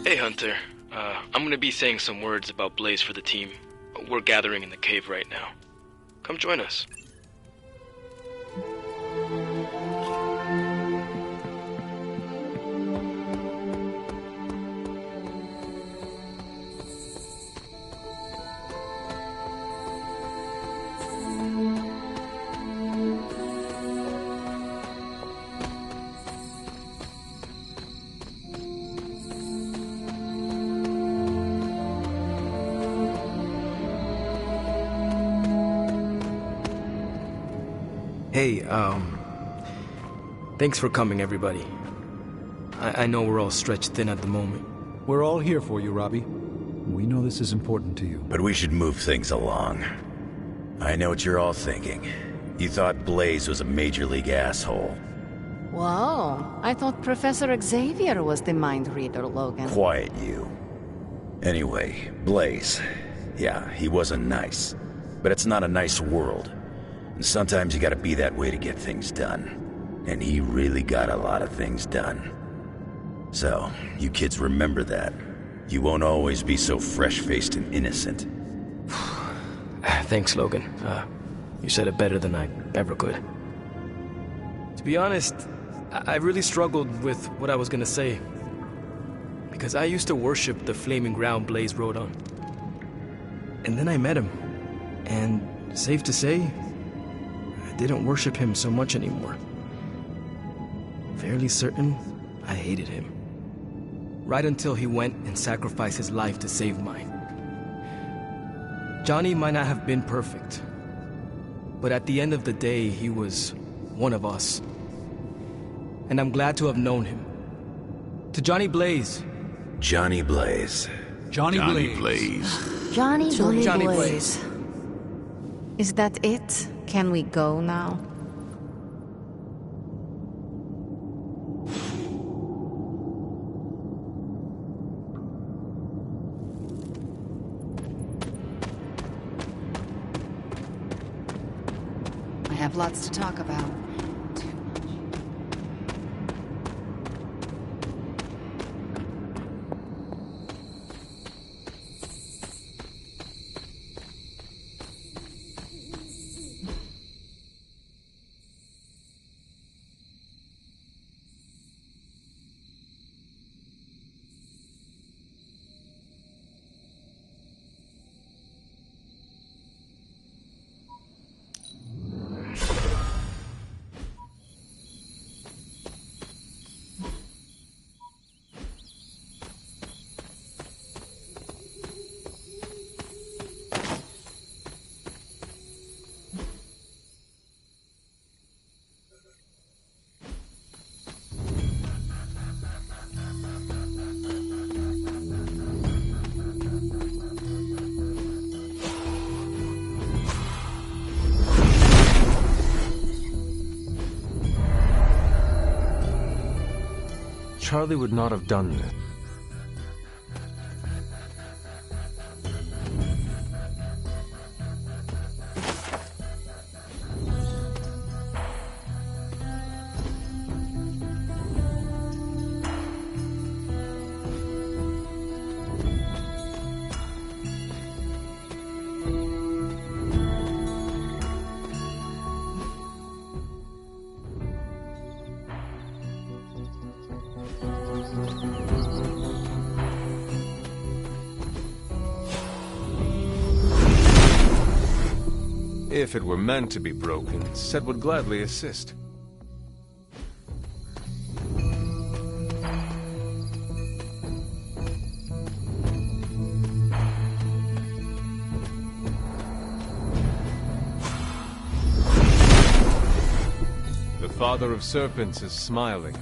Hey Hunter, I'm gonna be saying some words about Blaze for the team. We're gathering in the cave right now. Come join us. Hey, thanks for coming, everybody. I know we're all stretched thin at the moment. We're all here for you, Robbie. We know this is important to you. But we should move things along. I know what you're all thinking. You thought Blaze was a major league asshole. Whoa, I thought Professor Xavier was the mind reader, Logan. Quiet you. Anyway, Blaze. Yeah, he wasn't nice. But it's not a nice world. And sometimes you gotta be that way to get things done. And he really got a lot of things done. So, you kids remember that. You won't always be so fresh-faced and innocent. Thanks, Logan. You said it better than I ever could. To be honest, I really struggled with what I was gonna say. Because I used to worship the flaming ground Blaze rode on. And then I met him. And safe to say, I didn't worship him so much anymore. Fairly certain I hated him. Right until he went and sacrificed his life to save mine. Johnny might not have been perfect, but at the end of the day, he was one of us. And I'm glad to have known him. To Johnny Blaze. Johnny Blaze. Johnny Blaze. Johnny Blaze. Johnny Blaze. Is that it? Can we go now? I have lots to talk about. Charlie would not have done this. If it were meant to be broken, Set would gladly assist. The Father of Serpents is smiling.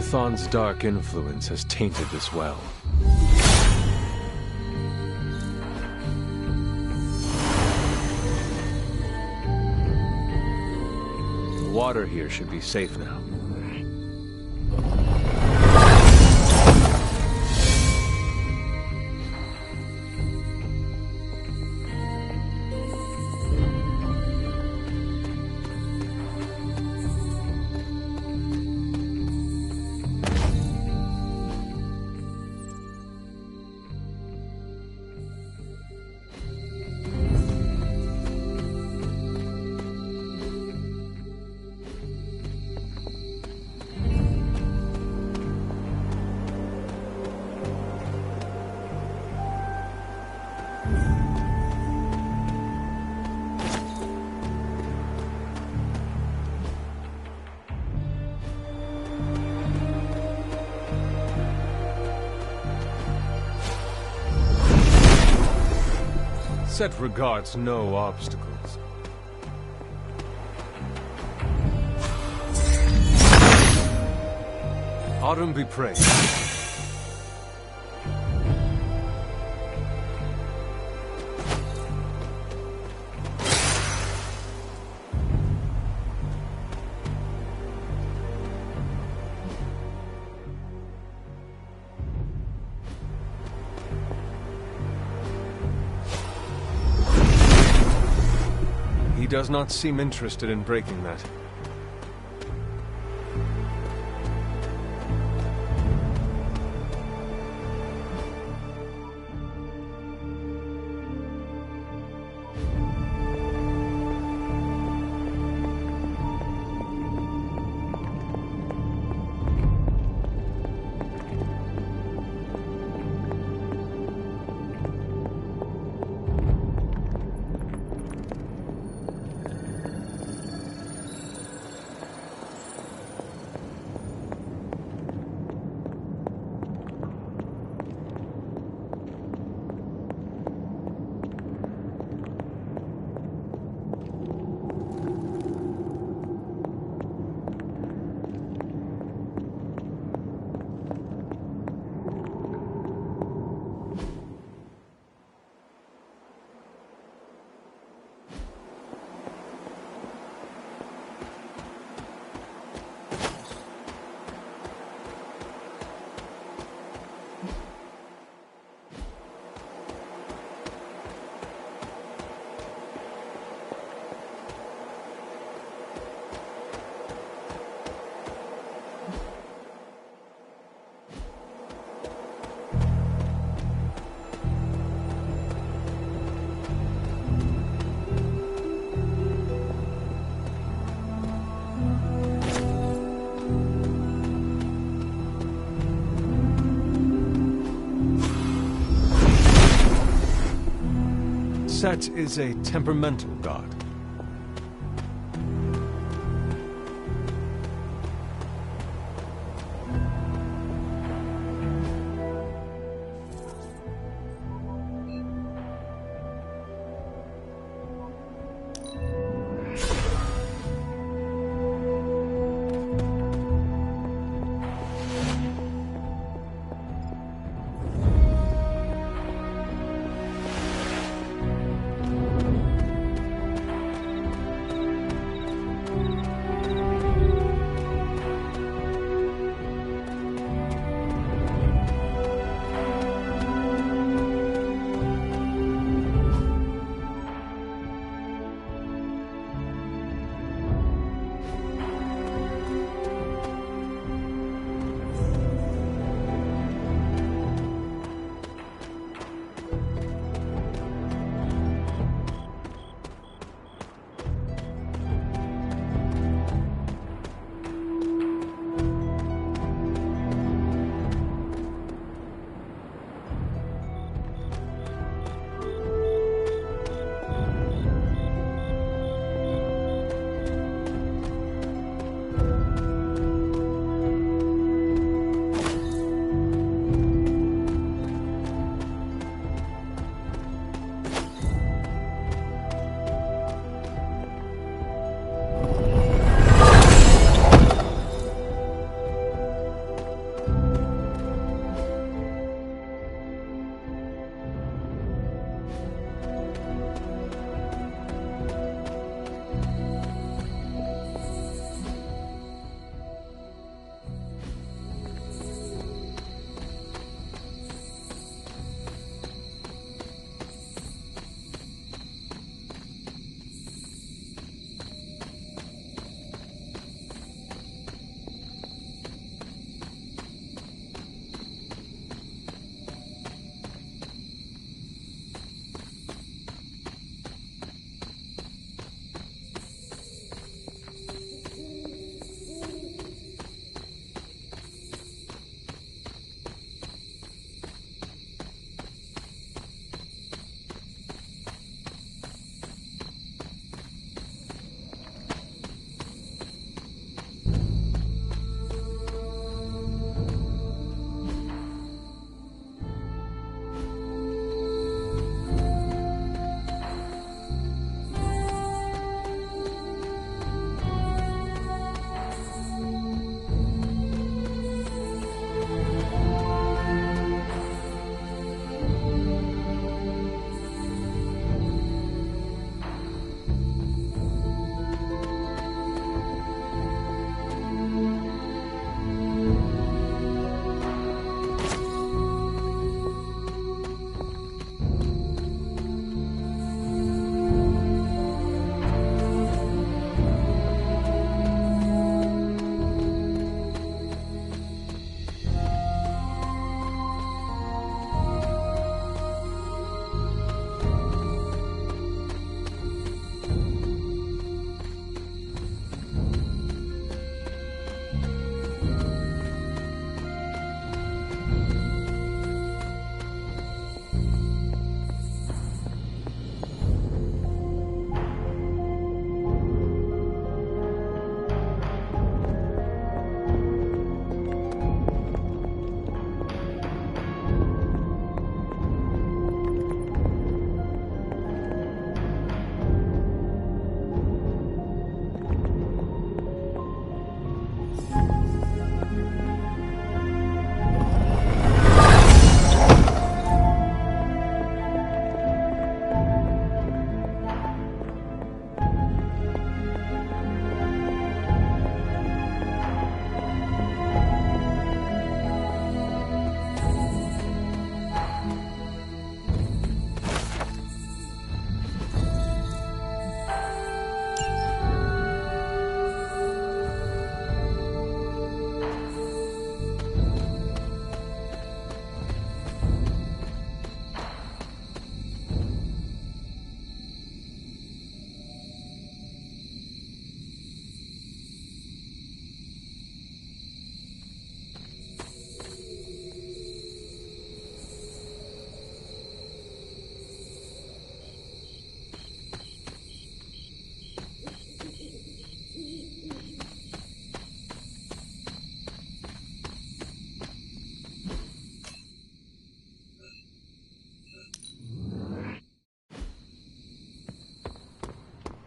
Chthon's dark influence has tainted this well. The water here should be safe now. Set regards no obstacles. Autumn be praised. He does not seem interested in breaking that. Set is a temperamental god.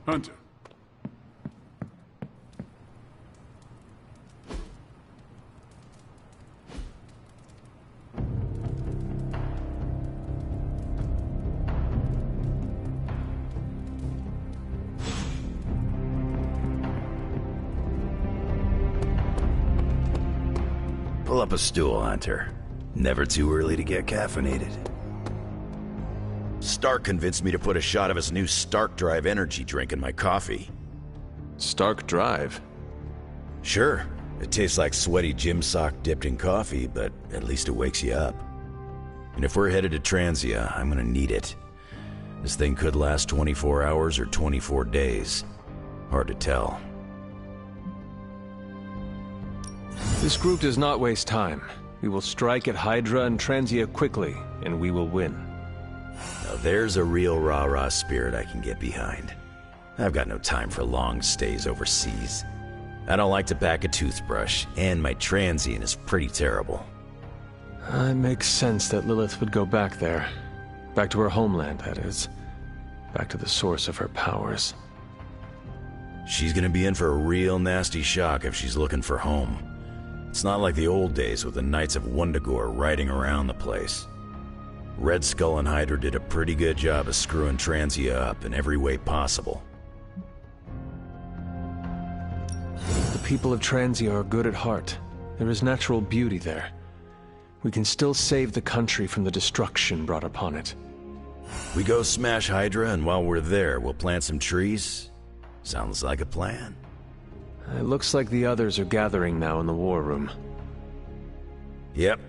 Hunter. Pull up a stool, Hunter. Never too early to get caffeinated. Stark convinced me to put a shot of his new Stark Drive energy drink in my coffee. Stark Drive? Sure. It tastes like sweaty gym sock dipped in coffee, but at least it wakes you up. And if we're headed to T.R.E.A.T, I'm gonna need it. This thing could last 24 hours or 24 days. Hard to tell. This group does not waste time. We will strike at Hydra and T.R.E.A.T quickly, and we will win. Now there's a real rah-rah spirit I can get behind. I've got no time for long stays overseas. I don't like to pack a toothbrush, and my transient is pretty terrible. It makes sense that Lilith would go back there. Back to her homeland, that is. Back to the source of her powers. She's gonna be in for a real nasty shock if she's looking for home. It's not like the old days with the Knights of Wundagore riding around the place. Red Skull and Hydra did a pretty good job of screwing T.R.E.A.T up in every way possible. The people of T.R.E.A.T are good at heart. There is natural beauty there. We can still save the country from the destruction brought upon it. We go smash Hydra, and while we're there, we'll plant some trees? Sounds like a plan. It looks like the others are gathering now in the war room. Yep,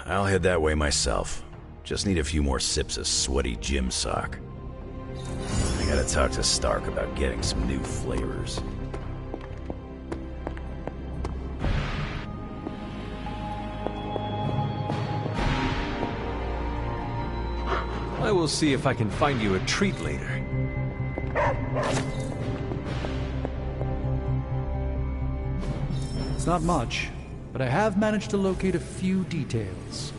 I'll head that way myself. Just need a few more sips of sweaty gym sock. I gotta talk to Stark about getting some new flavors. I will see if I can find you a treat later. It's not much, but I have managed to locate a few details.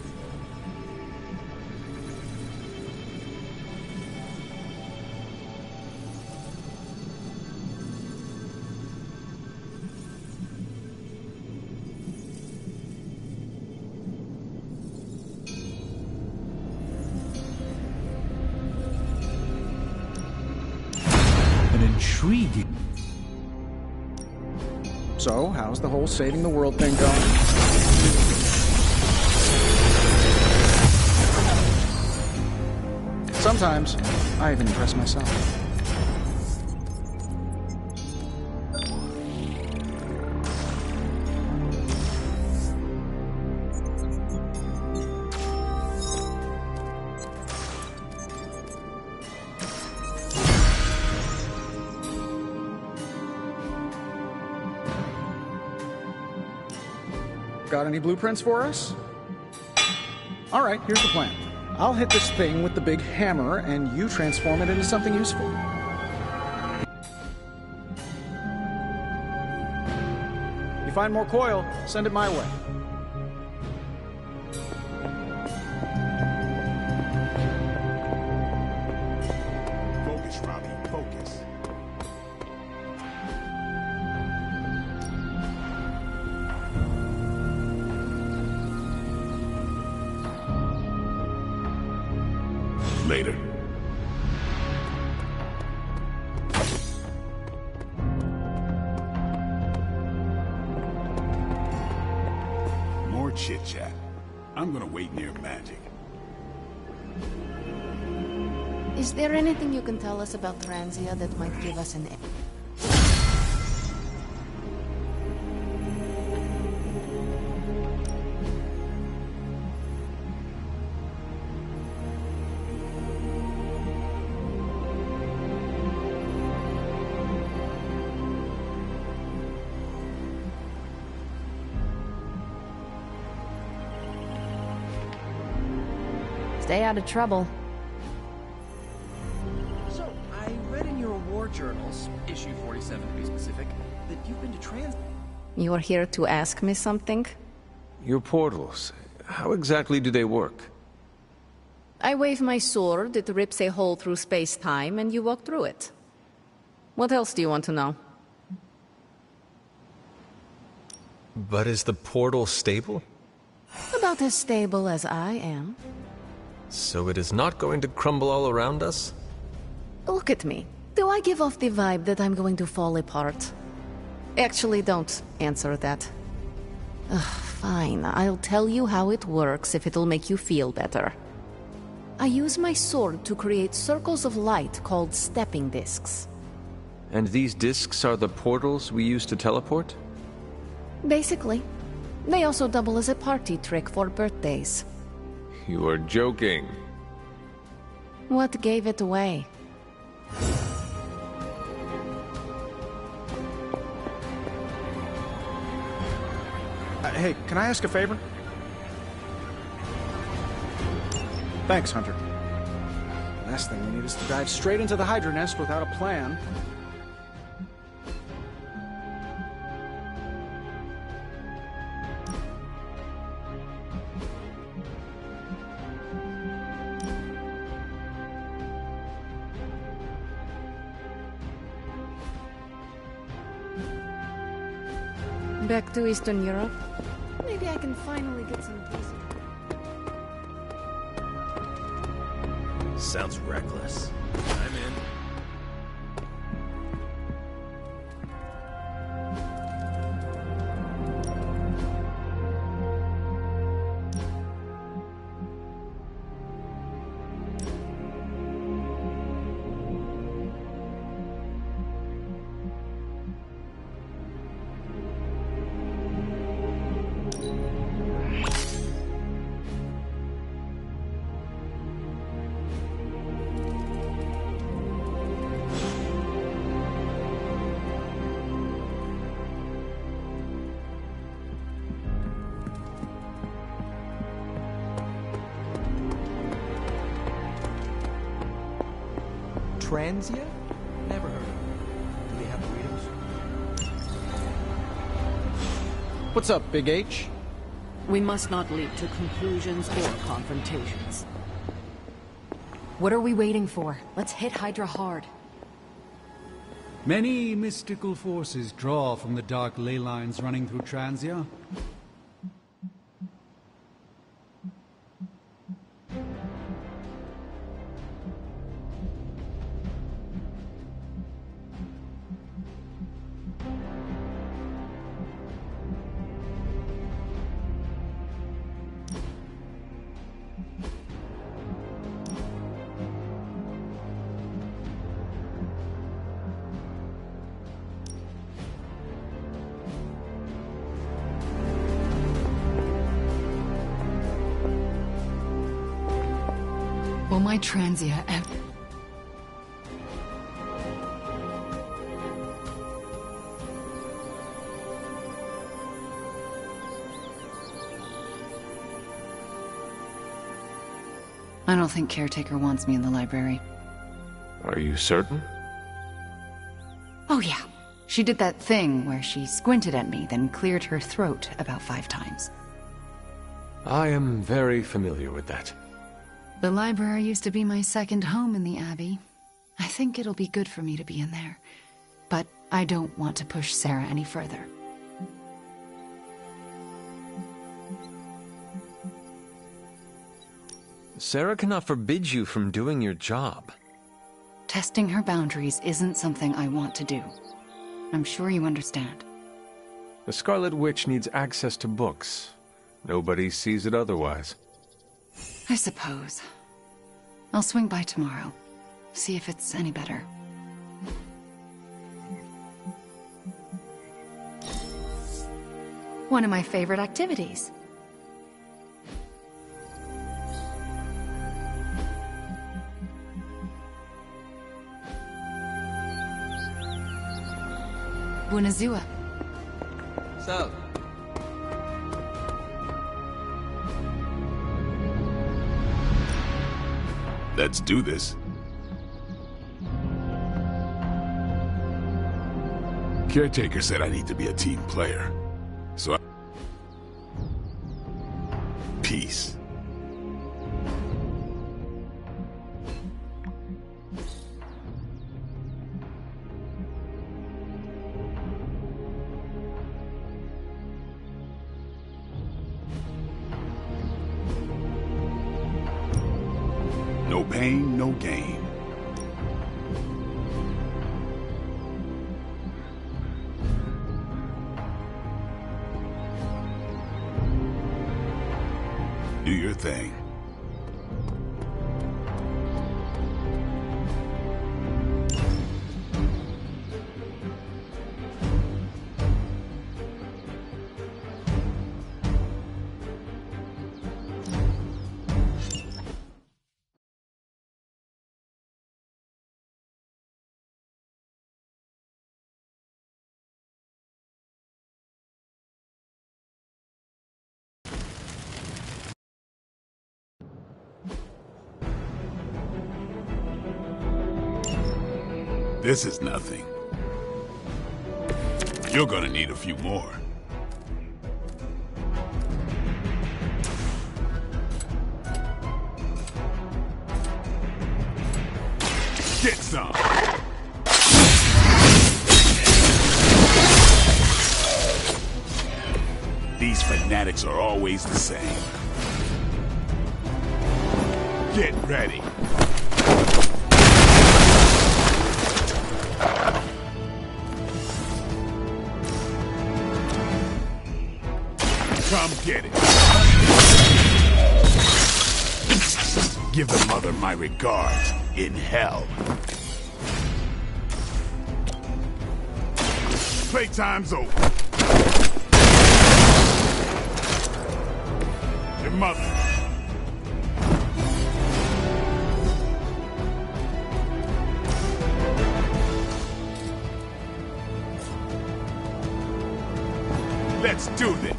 An intriguing. So, how's the whole saving the world thing going? Sometimes, I even impress myself. Got any blueprints for us? All right, here's the plan. I'll hit this thing with the big hammer, and you transform it into something useful. You find more coil, send it my way. Focus, Robbie, focus. Later. More chit-chat. I'm gonna wait near Magik. Is there anything you can tell us about T.R.E.A.T that might give us an... Stay out of trouble. So, I read in your war journals, issue 47 to be specific, that you've been to T.R.E.A.T. You are here to ask me something? Your portals, how exactly do they work? I wave my sword, it rips a hole through space-time, and you walk through it. What else do you want to know? But is the portal stable? About as stable as I am. So it is not going to crumble all around us? Look at me. Do I give off the vibe that I'm going to fall apart? Actually, don't answer that. Fine, I'll tell you how it works if it'll make you feel better. I use my sword to create circles of light called stepping discs. And these discs are the portals we use to teleport? Basically. They also double as a party trick for birthdays. You are joking. What gave it away? Hey, can I ask a favor? Thanks, Hunter. Last thing we need is to dive straight into the Hydra nest without a plan. Back to Eastern Europe? Maybe I can finally get some peace. Sounds reckless. I'm in. T.H.R.E.A.T? Never heard of them. Do they have burritos? What's up, Big H? We must not leap to conclusions or confrontations. What are we waiting for? Let's hit Hydra hard. Many mystical forces draw from the dark ley lines running through T.H.R.E.A.T. Will my T.H.R.E.A.T ever... I don't think Caretaker wants me in the library. Are you certain? Oh yeah. She did that thing where she squinted at me, then cleared her throat about 5 times. I am very familiar with that. The library used to be my second home in the Abbey. I think it'll be good for me to be in there. But I don't want to push Sarah any further. Sarah cannot forbid you from doing your job. Testing her boundaries isn't something I want to do. I'm sure you understand. The Scarlet Witch needs access to books. Nobody sees it otherwise. I suppose. I'll swing by tomorrow. See if it's any better. One of my favorite activities. Buonazua. So, let's do this. Caretaker said I need to be a team player. So peace. No pain, no gain. Do your thing. This is nothing. You're gonna need a few more. Get some! These fanatics are always the same. Get ready! Come get it. Give the mother my regards in hell. Playtime's over. Your mother. Let's do this.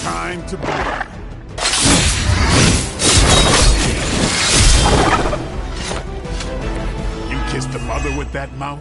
Time to burn. You kissed the mother with that mouth?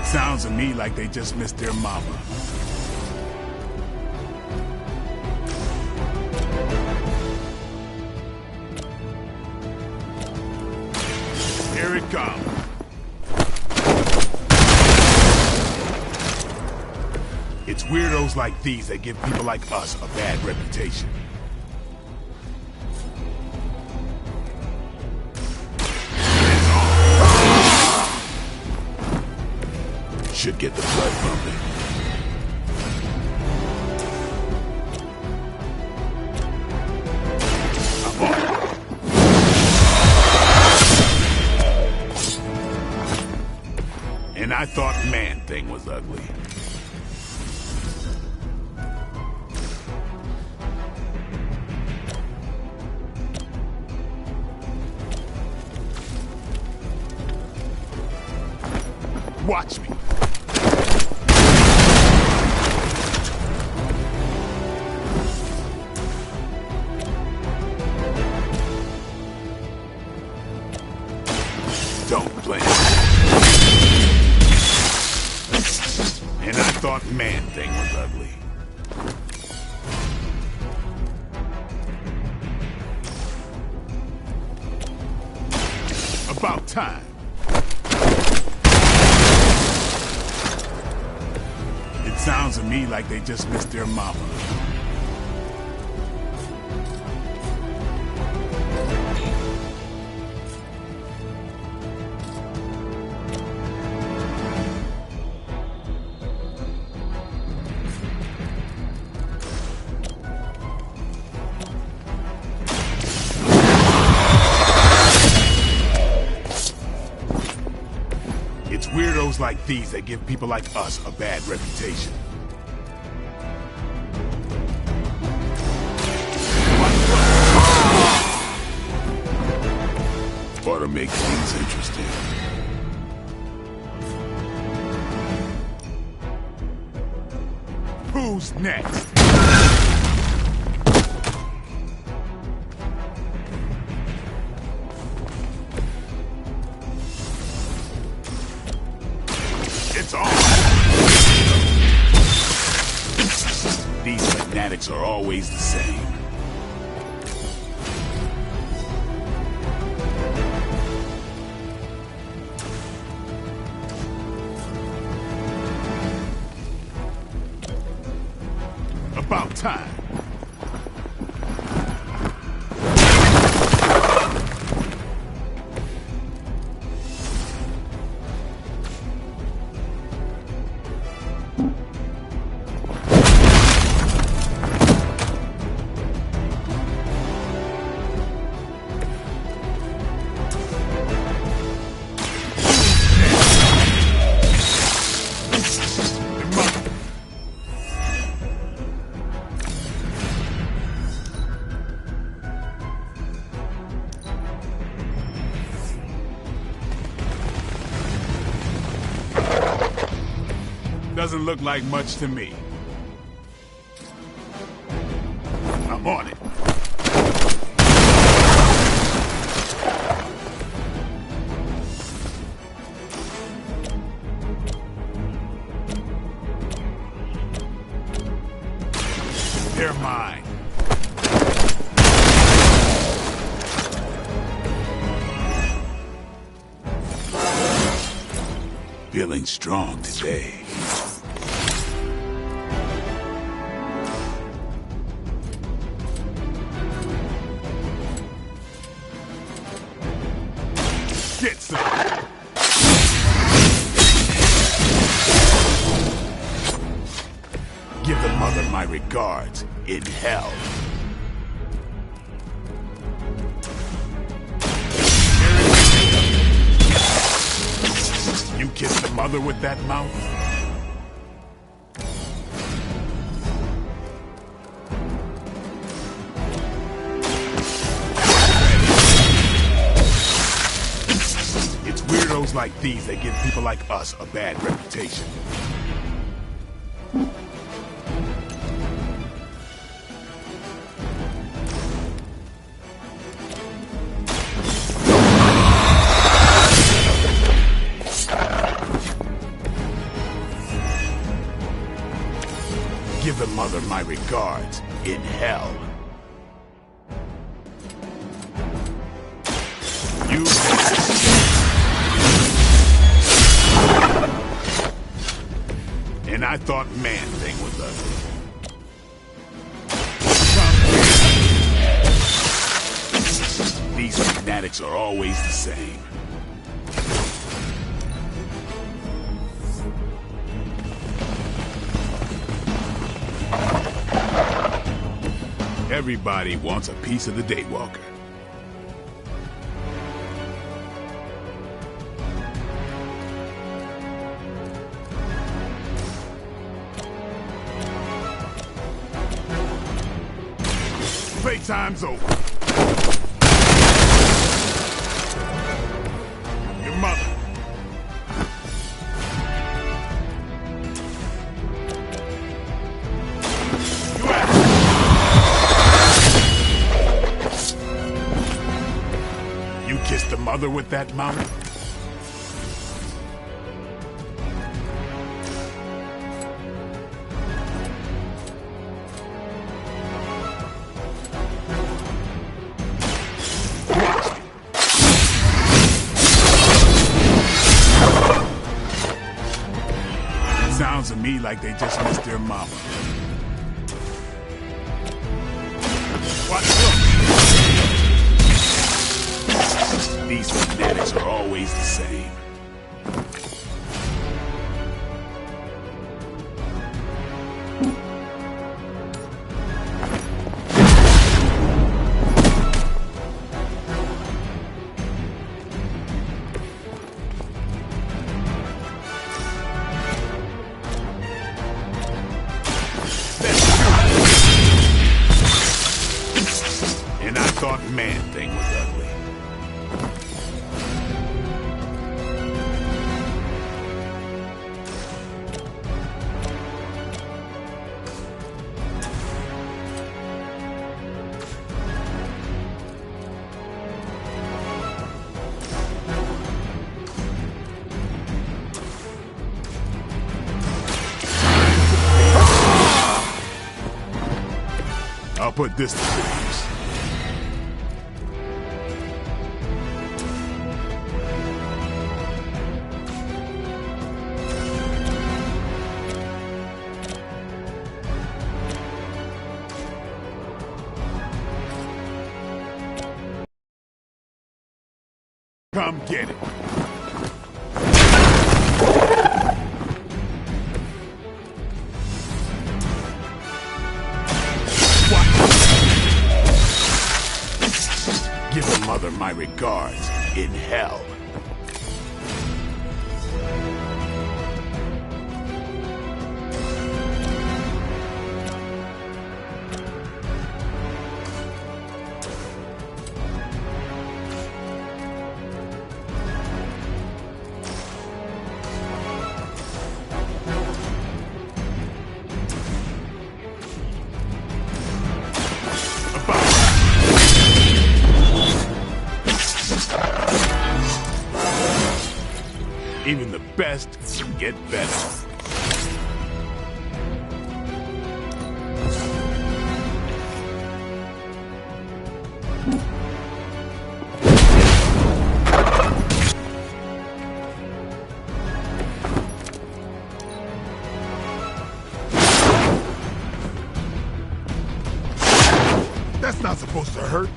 Sounds to me like they just missed their mama. Here it comes. It's weirdos like these that give people like us a bad reputation. Should get the blood pumping. And I thought Man-Thing was ugly. Watch me. Don't blame me. And I thought Man-Thing was ugly. About time. It sounds to me like they just missed their mama. It's weirdos like these that give people like us a bad reputation. Ought to make things interesting. Who's next? It's on! These fanatics are always the same. About time. Doesn't look like much to me. I'm on it. They're mine. Feeling strong today. Get some. Give the mother my regards in hell. You kiss the mother with that mouth? Like these that give people like us a bad reputation. Give the mother my regards in hell. You and I thought Man-Thing was ugly. These fanatics are always the same. Everybody wants a piece of the Daywalker. Playtime's over. Your mother. You asked. You kissed the mother with that mouth? Sounds to me like they just missed their mama. Watch out! These fanatics are always the same. Man-Thing was ugly. put this to good use. Come get it. Give the mother my regards in hell. Even the best get better. That's not supposed to hurt.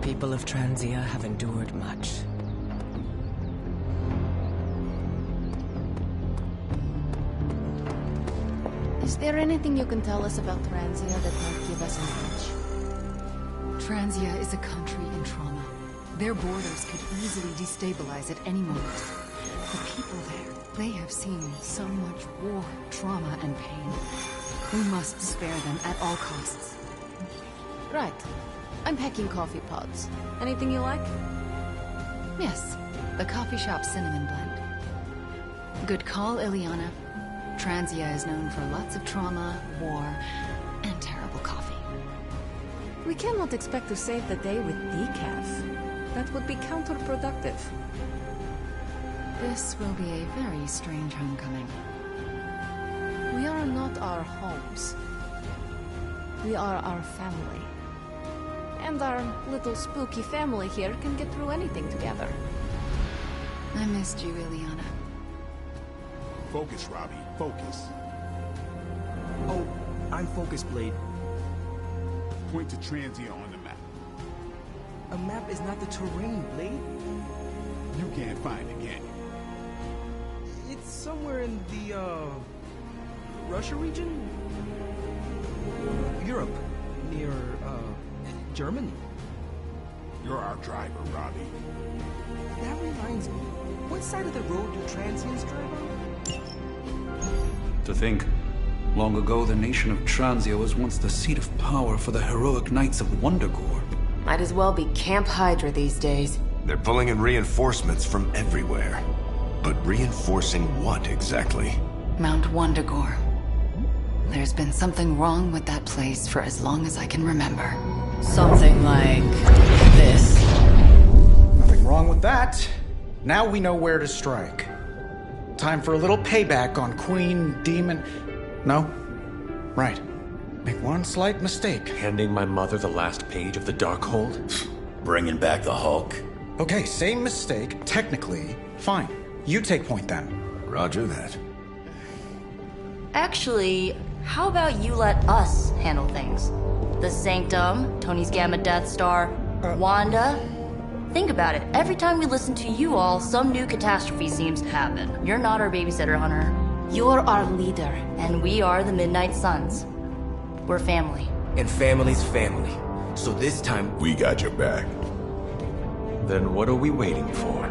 People of T.R.E.A.T have endured much. Is there anything you can tell us about T.R.E.A.T that might give us an edge? T.R.E.A.T is a country in trauma. Their borders could easily destabilize at any moment. The people there, they have seen so much war, trauma, and pain. We must spare them at all costs. Right. I'm packing coffee pods. Anything you like? Yes, the coffee shop cinnamon blend. Good call, Ileana. T.R.E.A.T is known for lots of trauma, war, and terrible coffee. We cannot expect to save the day with decaf. That would be counterproductive. This will be a very strange homecoming. We are not our homes. We are our family. And our little spooky family here can get through anything together. I missed you, Ileana. Focus, Robbie. Focus. Oh, I'm focused, Blade. Point to T.R.E.A.T on the map. A map is not the terrain, Blade. You can't find it, can you? It's somewhere in the, Russia region? Europe. Near, Germany. You're our driver, Robbie. That reminds me. What side of the road do transients drive on? To think, long ago the nation of T.R.E.A.T was once the seat of power for the heroic knights of Wundagore. Might as well be Camp Hydra these days. They're pulling in reinforcements from everywhere. But reinforcing what exactly? Mount Wundagore. There's been something wrong with that place for as long as I can remember. Something like this. Nothing wrong with that. Now we know where to strike. Time for a little payback on Queen, Demon... No? Right. Make one slight mistake. Handing my mother the last page of the Darkhold? Bringing back the Hulk? Okay, same mistake, technically. Fine. You take point then. Roger that. Actually, how about you let us handle things? The Sanctum, Tony's Gamma Death Star, Wanda. Think about it. Every time we listen to you all, some new catastrophe seems to happen. You're not our babysitter, Hunter. You're our leader. And we are the Midnight Suns. We're family. And family's family. So this time... We got your back. Then what are we waiting for?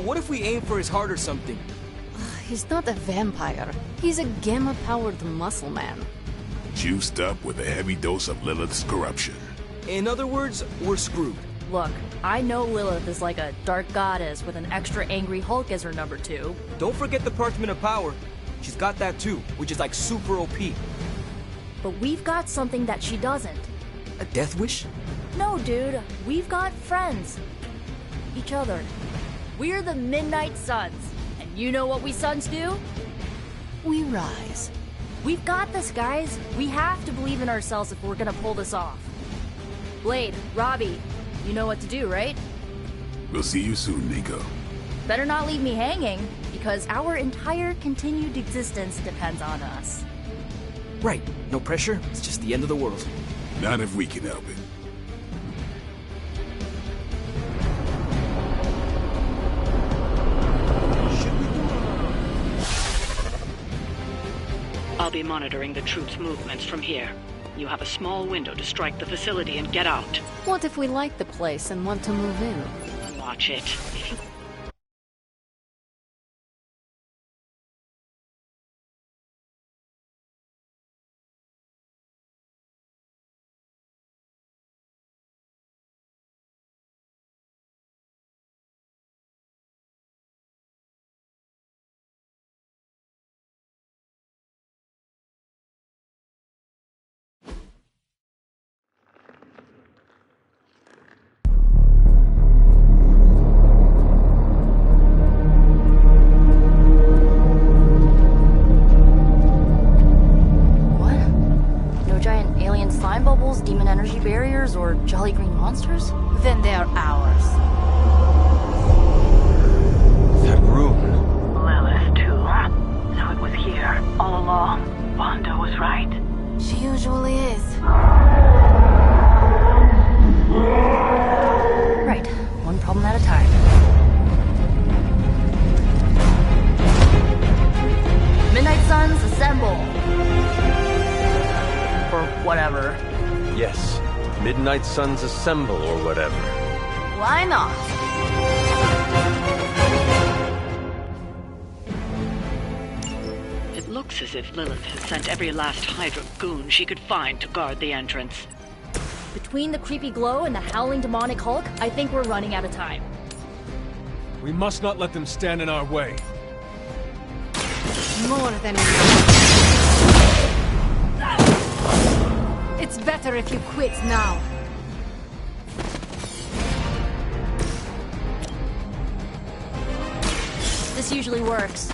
What if we aim for his heart or something? He's not a vampire. He's a gamma-powered muscle man. Juiced up with a heavy dose of Lilith's corruption. In other words, we're screwed. Look, I know Lilith is like a dark goddess with an extra angry Hulk as her number 2. Don't forget the Parchment of Power. She's got that too, which is like super OP. But we've got something that she doesn't. A death wish? No, dude. We've got friends. Each other. We're the Midnight Suns. And you know what we Suns do? We rise. We've got this, guys. We have to believe in ourselves if we're gonna pull this off. Blade, Robbie, you know what to do, right? We'll see you soon, Nico. Better not leave me hanging, because our entire continued existence depends on us. Right. No pressure. It's just the end of the world. Not if we can help it. I'll be monitoring the troops' movements from here. You have a small window to strike the facility and get out. What if we like the place and want to move in? Watch it. Demon energy barriers or jolly green monsters? Then they are ours. That room. Lilith, too. So it was here, all along. Wanda was right. She usually is. Right. One problem at a time. Midnight Suns, assemble! Or whatever. Yes. Midnight Suns assemble or whatever. Why not? It looks as if Lilith has sent every last Hydra goon she could find to guard the entrance. Between the creepy glow and the howling demonic Hulk, I think we're running out of time. We must not let them stand in our way. More than It's better if you quit now. This usually works.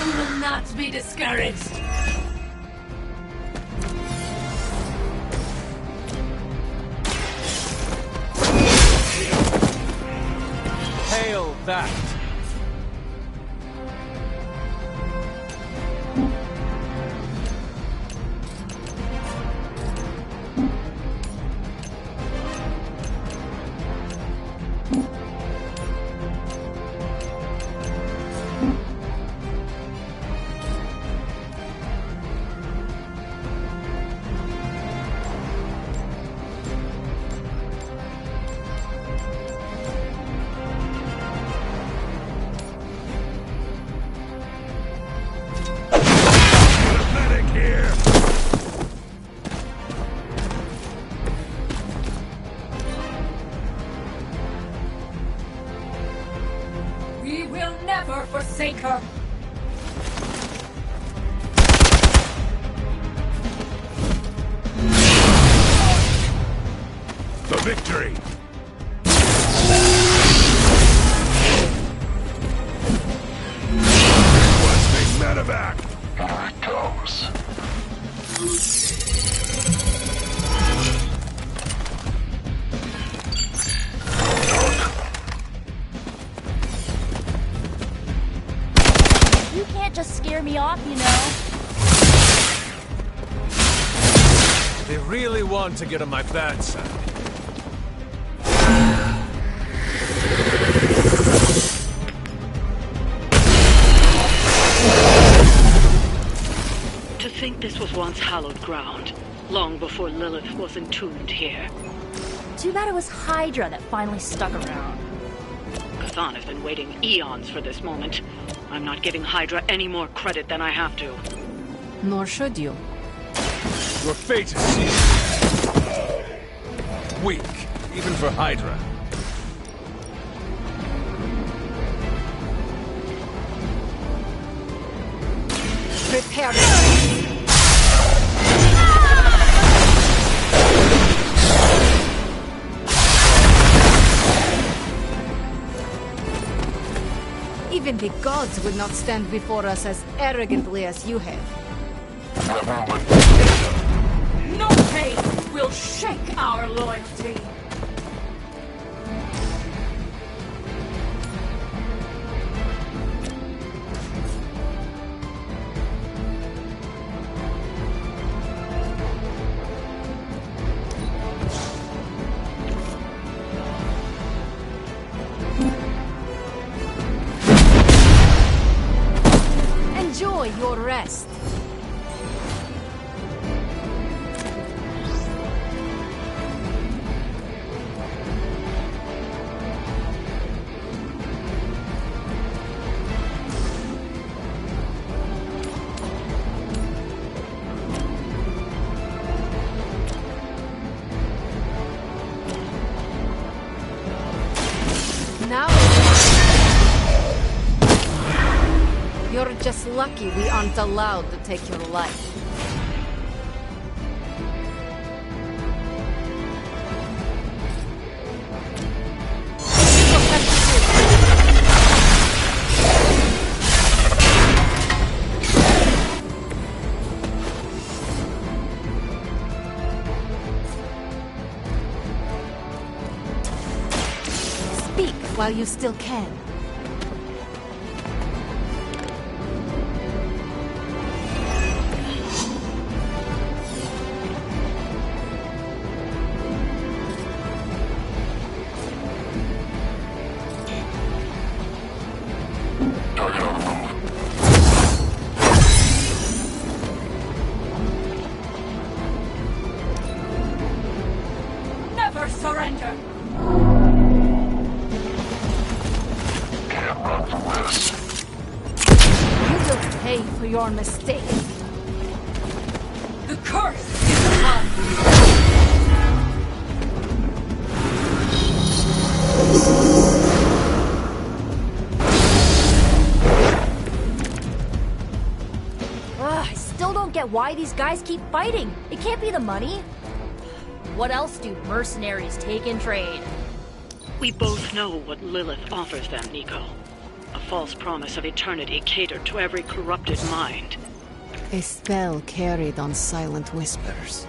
We will not be discouraged. Hail that! We will never forsake her. The victory! Requesting medevac! Here it comes. You can't just scare me off, you know. They really want to get on my bad side. To think this was once hallowed ground, long before Lilith was entombed here. Too bad it was Hydra that finally stuck around. Chthon has been waiting eons for this moment. I'm not giving Hydra any more credit than I have to. Nor should you. Your fate is sealed. Weak, even for Hydra. Prepare. Even the gods would not stand before us as arrogantly as you have. No pain will shake our loyalty. Enjoy your rest. Now you're just lucky we aren't allowed to take your life. Speak while you still can. pay for your mistake. The curse is upon you. Ugh, I still don't get why these guys keep fighting. It can't be the money. What else do mercenaries take in trade? We both know what Lilith offers them, Nico. A false promise of eternity catered to every corrupted mind. A spell carried on silent whispers.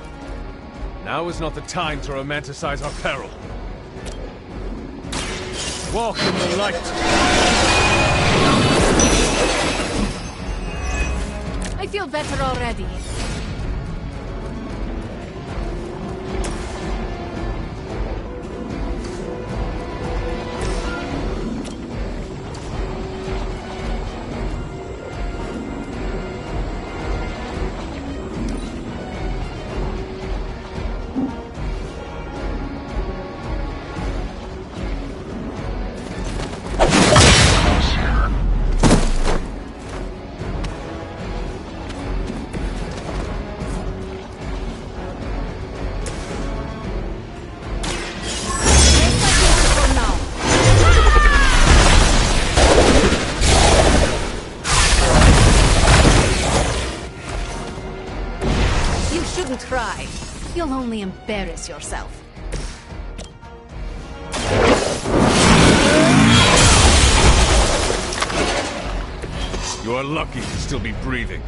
Now is not the time to romanticize our peril. Walk in the light. I feel better already. Try. You'll only embarrass yourself. You are lucky to still be breathing.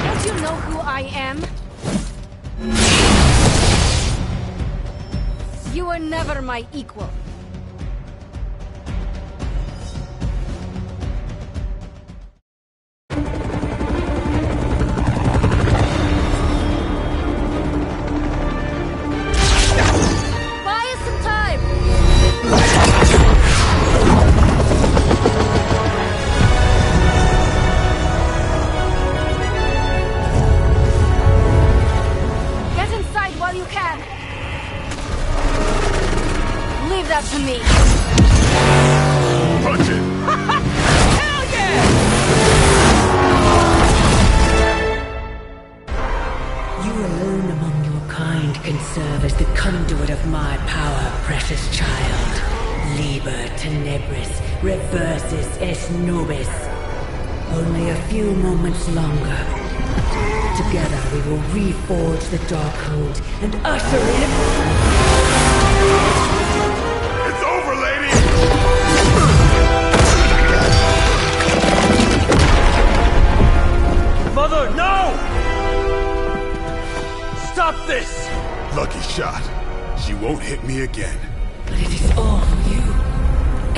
Don't you know who I am? You were never my equal. Buy us some time! Get inside while you can. Leave that to me. Punch it! Hell yeah! You alone among your kind can serve as the conduit of my power, precious child. Liber tenebris, reversus est nobis. Only a few moments longer. Together we will reforge the Darkhold and usher in... It's over, lady! Mother, no! Stop this! Lucky shot. She won't hit me again. But it is all for you.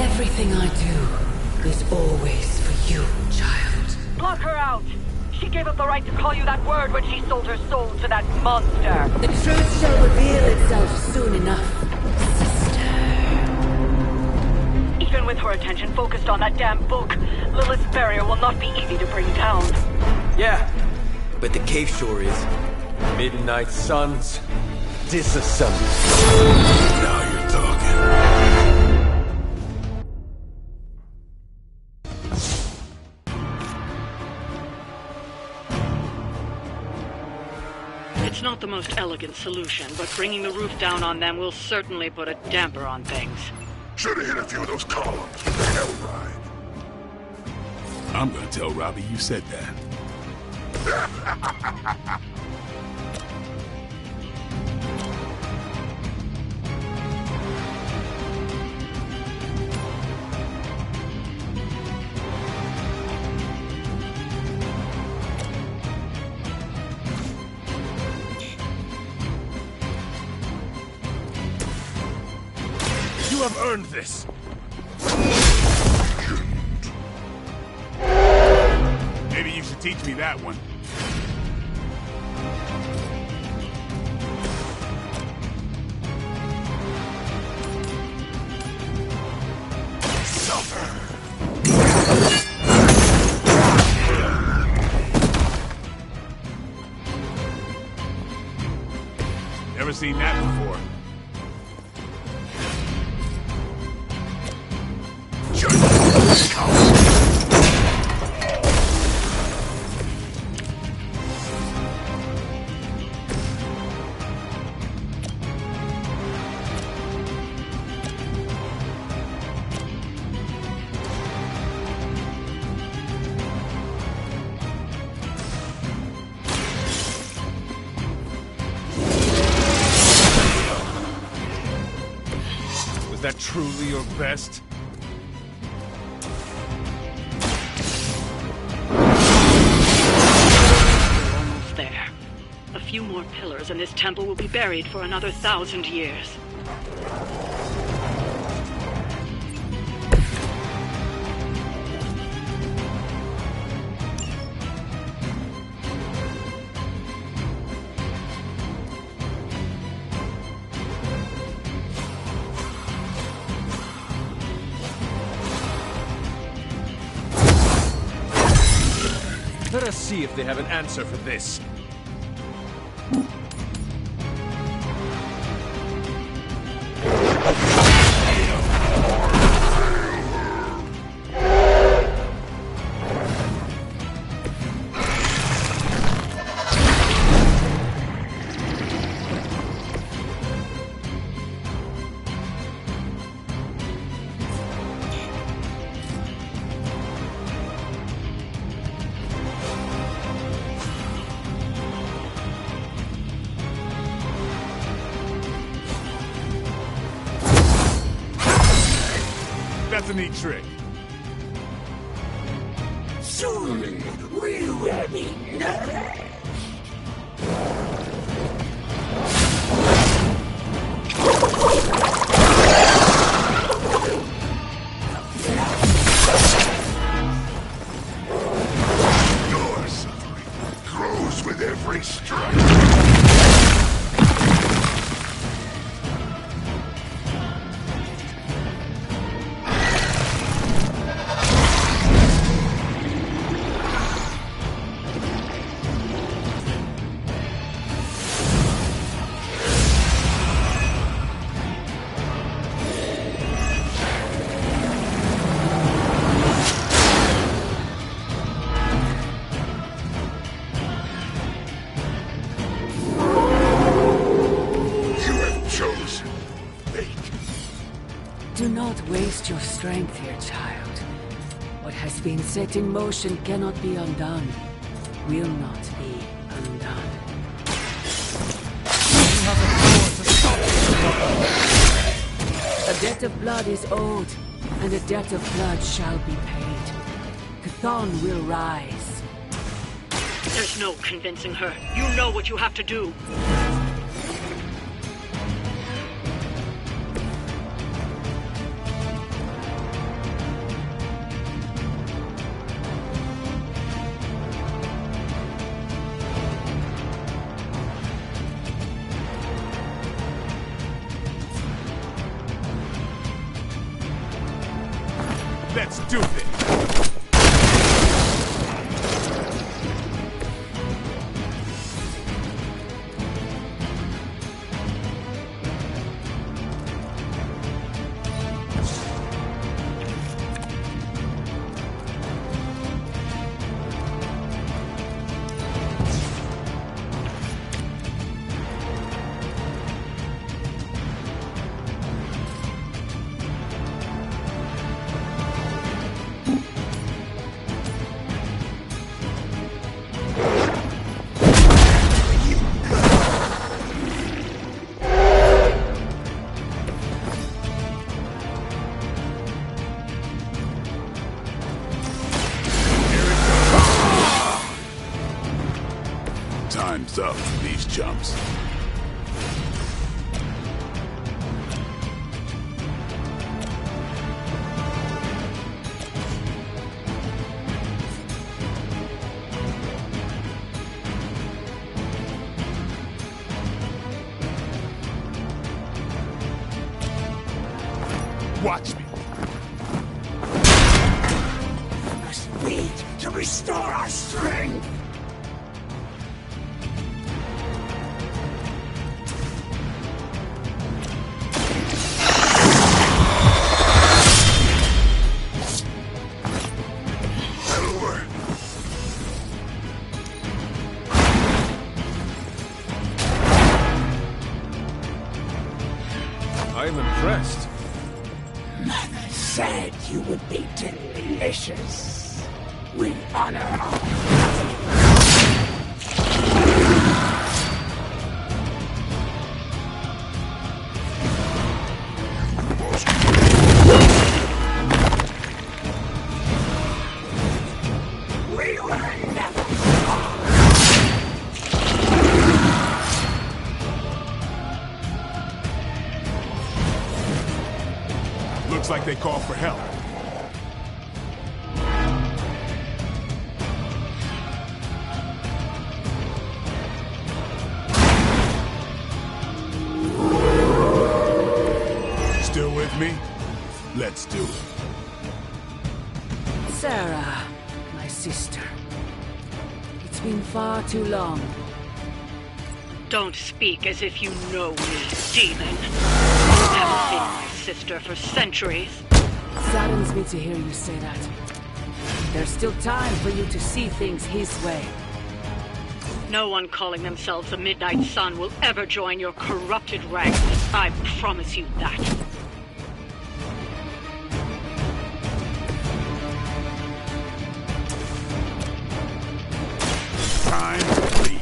Everything I do is always for you, child. Block her out! She gave up the right to call you that word when she sold her soul to that monster. The truth shall reveal itself soon enough, sister. Even with her attention focused on that damn book, Lilith's barrier will not be easy to bring down. Yeah, but the cave sure is. Midnight suns, disassemble. Now you're talking. It's not the most elegant solution, but bringing the roof down on them will certainly put a damper on things. Should have hit a few of those columns with the hell ride. I'm gonna tell Robbie you said that. You have earned this! Maybe you should teach me that one. Never seen that before. Was that truly your best? We're almost there. A few more pillars and this temple will be buried for another 1,000 years. Let us see if they have an answer for this. That's a neat trick. Soon we will be nourished. Your suffering grows with every strike. Do not waste your strength here, child. What has been set in motion cannot be undone. Will not be undone. A debt of blood is owed, and a debt of blood shall be paid. Chthon will rise. There's no convincing her. You know what you have to do. Let's do this! Time's up for these chumps. Watch me. We must meet to restore our strength. I'm impressed. Mother said you would be delicious. We honor our... Looks like they call for help. Still with me? Let's do it. Sarah, my sister. It's been far too long. Don't speak as if you know me, demon. You haven't been my sister for centuries. Saddens me to hear you say that. There's still time for you to see things his way. No one calling themselves a Midnight Sun will ever join your corrupted ranks. I promise you that. Time to leave.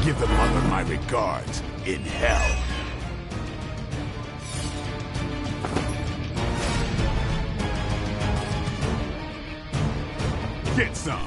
Give the mother my regards in hell. Get some.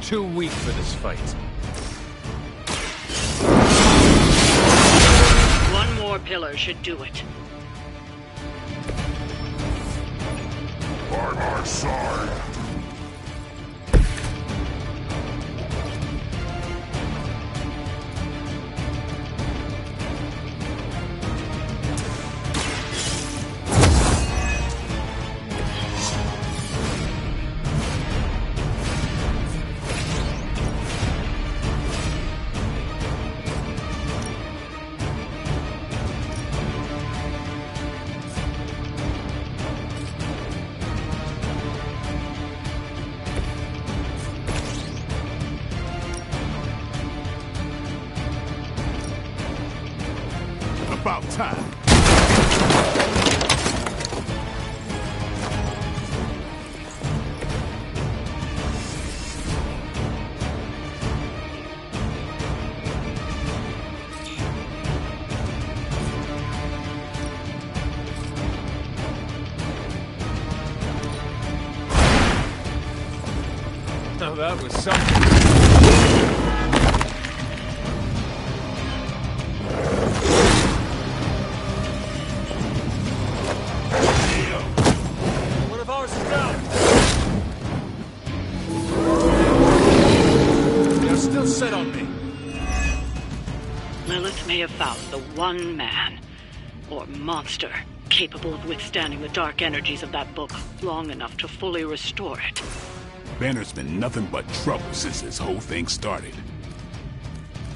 Too weak for this fight. One more pillar should do it. By my side. About time. Now that was something. Set on me. Lilith may have found the one man, or monster, capable of withstanding the dark energies of that book long enough to fully restore it. Banner's been nothing but trouble since this whole thing started.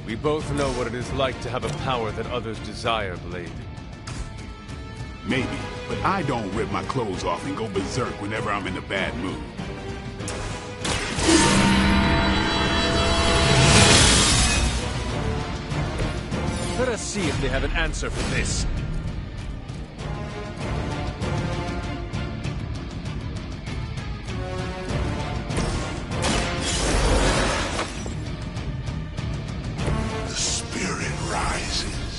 We both know what it is like to have a power that others desire, Blade. Maybe, but I don't rip my clothes off and go berserk whenever I'm in a bad mood. Let us see if they have an answer for this. The spirit rises.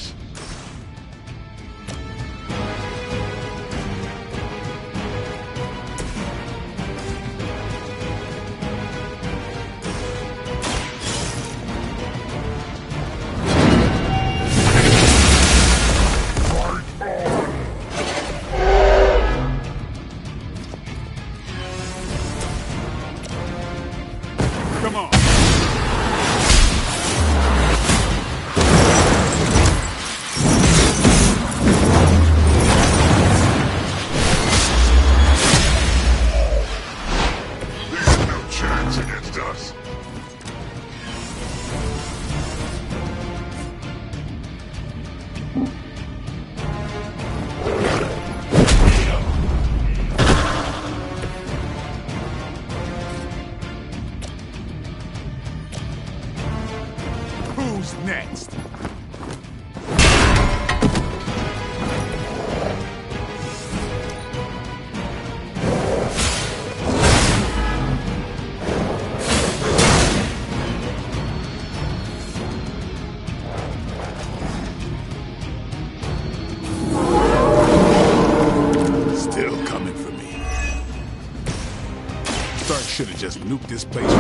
Who's next? Still coming for me. Stark should have just nuked this place.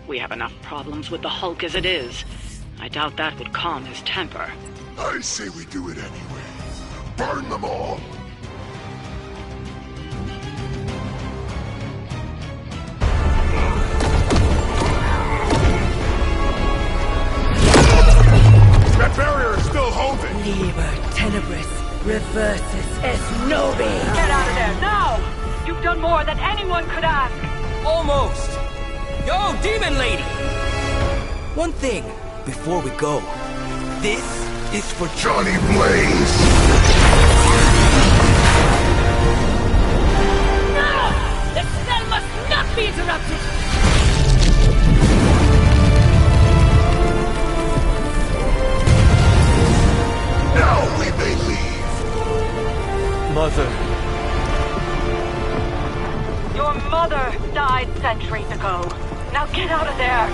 We have enough problems with the Hulk as it is. I doubt that would calm his temper. I say we do it anyway. Burn them all! That barrier is still holding! Liber tenebris reversus es nobi! Get out of there, now! You've done more than anyone could ask! Almost! Yo, Demon Lady! One thing, before we go. This is for Johnny Blaze! No! The spell must not be interrupted! Now we may leave! Mother. Your mother died centuries ago. Now get out of there!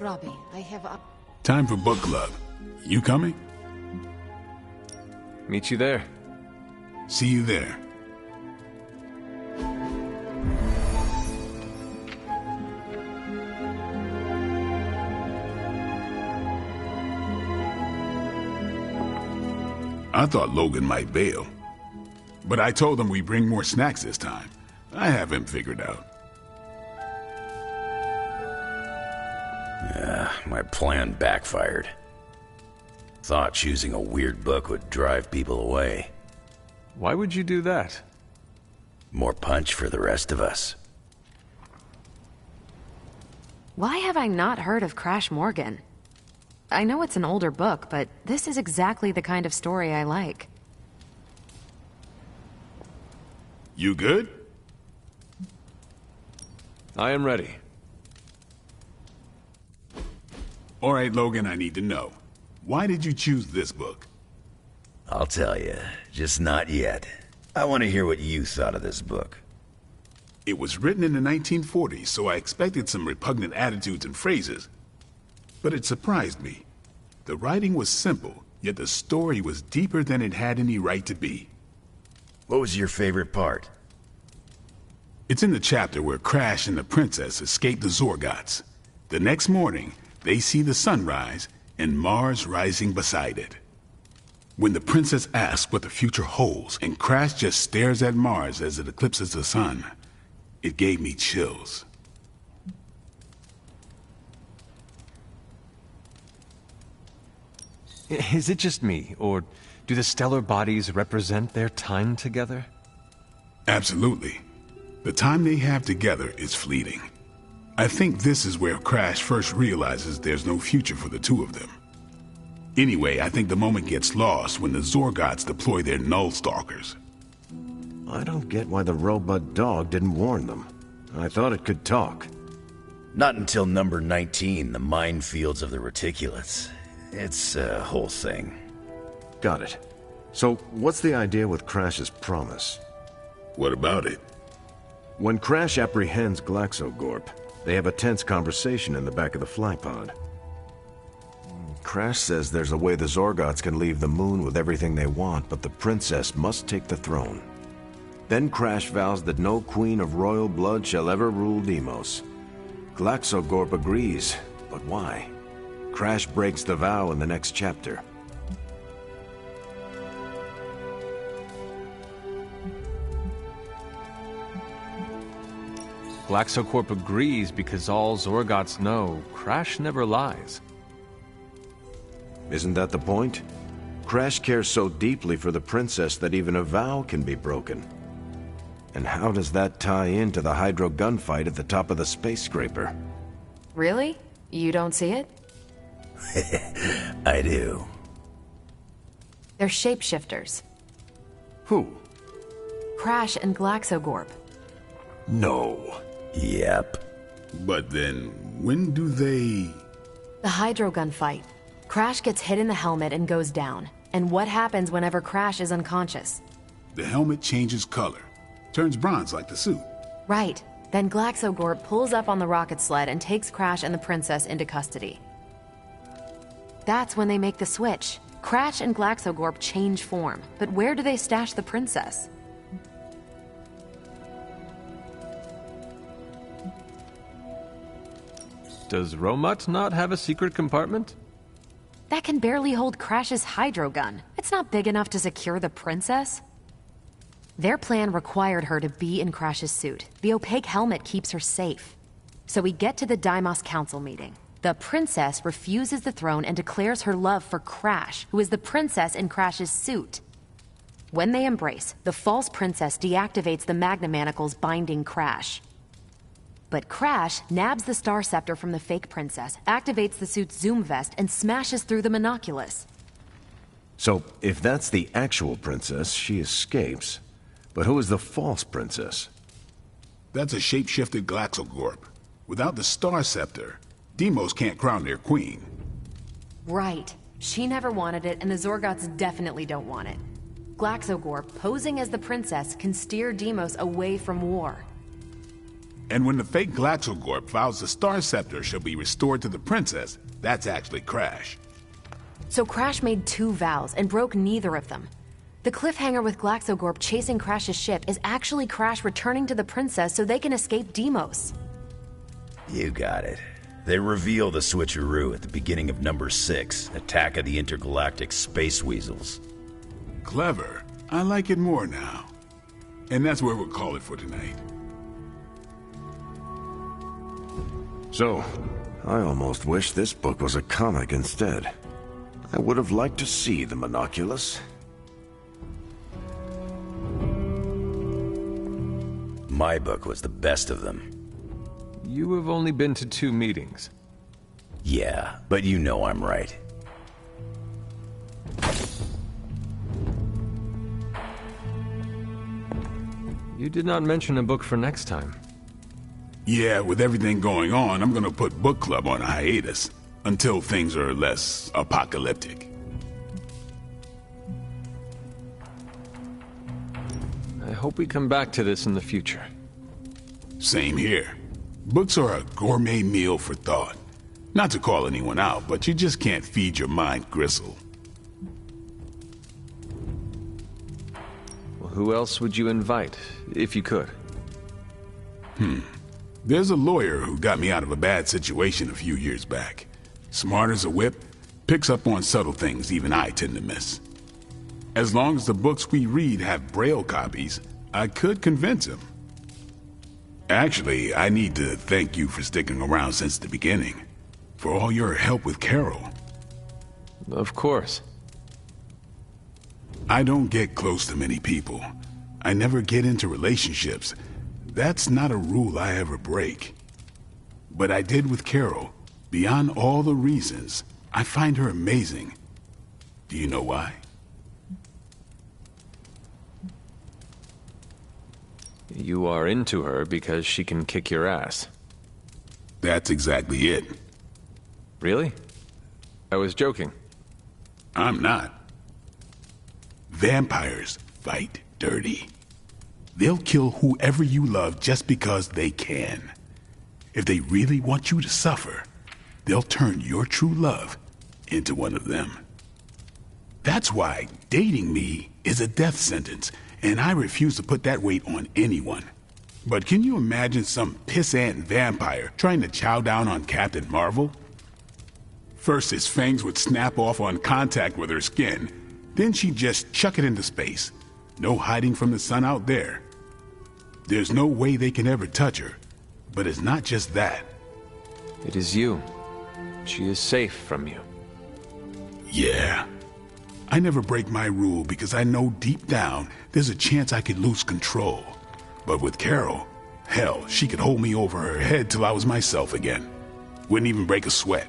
Robbie, I have up. Time for book club. You coming? Meet you there. See you there. I thought Logan might bail. But I told him we bring more snacks this time. I have him figured out. Yeah, my plan backfired. Thought choosing a weird book would drive people away. Why would you do that? More punch for the rest of us. Why have I not heard of Crash Morgan? I know it's an older book, but this is exactly the kind of story I like. You good? I am ready. All right, Logan, I need to know. Why did you choose this book? I'll tell you, just not yet. I want to hear what you thought of this book. It was written in the 1940s, so I expected some repugnant attitudes and phrases. But it surprised me. The writing was simple, yet the story was deeper than it had any right to be. What was your favorite part? It's in the chapter where Crash and the princess escape the Zorgots. The next morning, they see the sun rise and Mars rising beside it. When the princess asks what the future holds and Crash just stares at Mars as it eclipses the sun, it gave me chills. Is it just me, or do the stellar bodies represent their time together? Absolutely. The time they have together is fleeting. I think this is where Crash first realizes there's no future for the two of them. Anyway, I think the moment gets lost when the Zorgots deploy their Null Stalkers. I don't get why the robot dog didn't warn them. I thought it could talk. Not until number 19, the minefields of the reticulates. It's a whole thing. Got it. So, what's the idea with Crash's promise? What about it? When Crash apprehends Glaxogorp, they have a tense conversation in the back of the flypod. Crash says there's a way the Zorgots can leave the moon with everything they want, but the princess must take the throne. Then Crash vows that no queen of royal blood shall ever rule Deimos. Glaxogorp agrees, but why? Crash breaks the vow in the next chapter. Glaxocorp agrees because all Zorgots know Crash never lies. Isn't that the point? Crash cares so deeply for the princess that even a vow can be broken. And how does that tie into the Hydra gunfight at the top of the space scraper? Really? You don't see it? I do. They're shapeshifters. Who? Crash and Glaxogorp. No. Yep. But then, when do they... The Hydro gunfight. Crash gets hit in the helmet and goes down. And what happens whenever Crash is unconscious? The helmet changes color. Turns bronze like the suit. Right. Then Glaxogorp pulls up on the rocket sled and takes Crash and the princess into custody. That's when they make the switch. Crash and Glaxogorp change form. But where do they stash the princess? Does Romut not have a secret compartment? That can barely hold Crash's hydro gun. It's not big enough to secure the princess. Their plan required her to be in Crash's suit. The opaque helmet keeps her safe. So we get to the Deimos Council meeting. The princess refuses the throne and declares her love for Crash, who is the princess in Crash's suit. When they embrace, the false princess deactivates the Magna Manacles binding Crash. But Crash nabs the Star Scepter from the fake princess, activates the suit's zoom vest, and smashes through the monoculus. So, if that's the actual princess, she escapes. But who is the false princess? That's a shape-shifted Glaxogorp. Without the Star Scepter, Deimos can't crown their queen. Right. She never wanted it, and the Zorgots definitely don't want it. Glaxogorp, posing as the princess, can steer Deimos away from war. And when the fake Glaxogorp vows the Star Scepter shall be restored to the princess, that's actually Crash. So Crash made two vows and broke neither of them. The cliffhanger with Glaxogorp chasing Crash's ship is actually Crash returning to the princess so they can escape Deimos. You got it. They reveal the switcheroo at the beginning of number 6, Attack of the Intergalactic Space Weasels. Clever. I like it more now. And that's where we'll call it for tonight. So, I almost wish this book was a comic instead. I would have liked to see the monoculus. My book was the best of them. You have only been to 2 meetings. Yeah, but you know I'm right. You did not mention a book for next time. Yeah, with everything going on, I'm gonna put book club on a hiatus. Until things are less apocalyptic. I hope we come back to this in the future. Same here. Books are a gourmet meal for thought. Not to call anyone out, but you just can't feed your mind gristle. Well, who else would you invite, if you could? There's a lawyer who got me out of a bad situation a few years back. Smart as a whip, picks up on subtle things even I tend to miss. As long as the books we read have Braille copies, I could convince him. Actually, I need to thank you for sticking around since the beginning. For all your help with Carol. Of course. I don't get close to many people. I never get into relationships. That's not a rule I ever break. But I did with Carol. Beyond all the reasons, I find her amazing. Do you know why? You are into her because she can kick your ass. That's exactly it. Really? I was joking. I'm not. Vampires fight dirty. They'll kill whoever you love just because they can. If they really want you to suffer, they'll turn your true love into one of them. That's why dating me is a death sentence, and I refuse to put that weight on anyone. But can you imagine some pissant vampire trying to chow down on Captain Marvel? First, his fangs would snap off on contact with her skin. Then she'd just chuck it into space. No hiding from the sun out there. There's no way they can ever touch her. But it's not just that. It is you. She is safe from you. Yeah. I never break my rule because I know deep down there's a chance I could lose control. But with Carol, hell, she could hold me over her head till I was myself again. Wouldn't even break a sweat.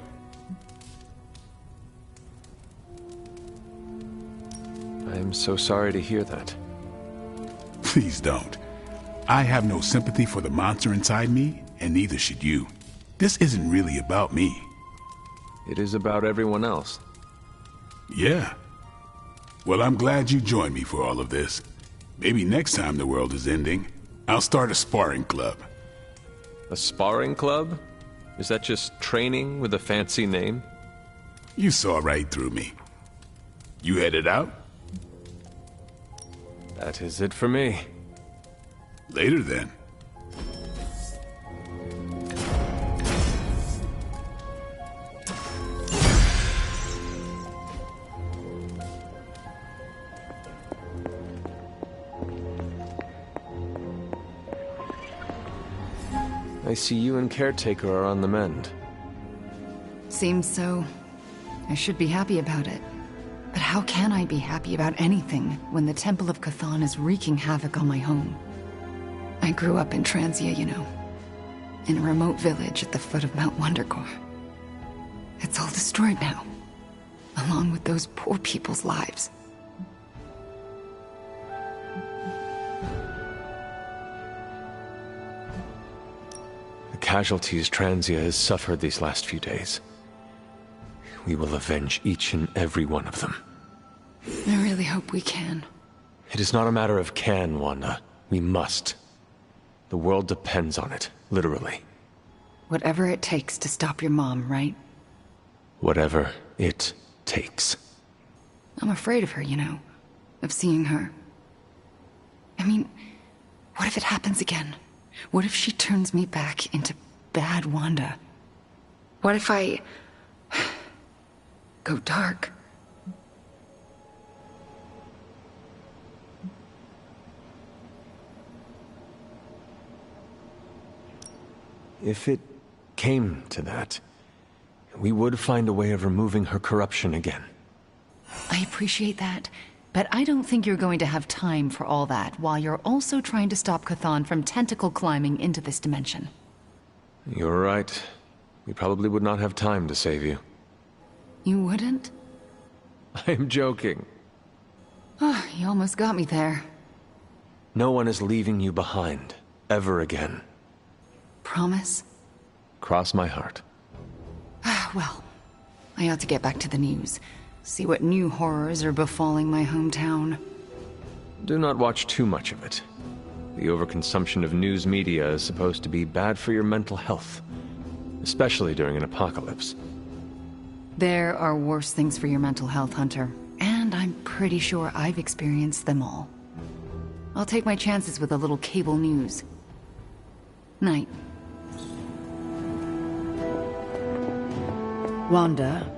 I'm so sorry to hear that. Please don't. I have no sympathy for the monster inside me, and neither should you. This isn't really about me. It is about everyone else. Yeah. Well, I'm glad you joined me for all of this. Maybe next time the world is ending, I'll start a sparring club. A sparring club? Is that just training with a fancy name? You saw right through me. You headed out? That is it for me. Later then. I see you and Caretaker are on the mend. Seems so. I should be happy about it. But how can I be happy about anything when the Temple of Chthon is wreaking havoc on my home? I grew up in T.R.E.A.T, you know. In a remote village at the foot of Mount Wondercore. It's all destroyed now. Along with those poor people's lives. The casualties T.R.E.A.T has suffered these last few days. We will avenge each and every one of them. I really hope we can. It is not a matter of can, Wanda. We must. The world depends on it, literally. Whatever it takes to stop your mom, right? Whatever it takes. I'm afraid of her, you know. Of seeing her. I mean, what if it happens again? What if she turns me back into bad Wanda? What if I go dark? If it came to that, we would find a way of removing her corruption again. I appreciate that, but I don't think you're going to have time for all that while you're also trying to stop Chthon from tentacle climbing into this dimension. You're right. We probably would not have time to save you. You wouldn't? I'm joking. Oh, you almost got me there. No one is leaving you behind, ever again. Promise? Cross my heart. Well, I ought to get back to the news. See what new horrors are befalling my hometown. Do not watch too much of it. The overconsumption of news media is supposed to be bad for your mental health, especially during an apocalypse. There are worse things for your mental health, Hunter. And I'm pretty sure I've experienced them all. I'll take my chances with a little cable news. Night. Wanda.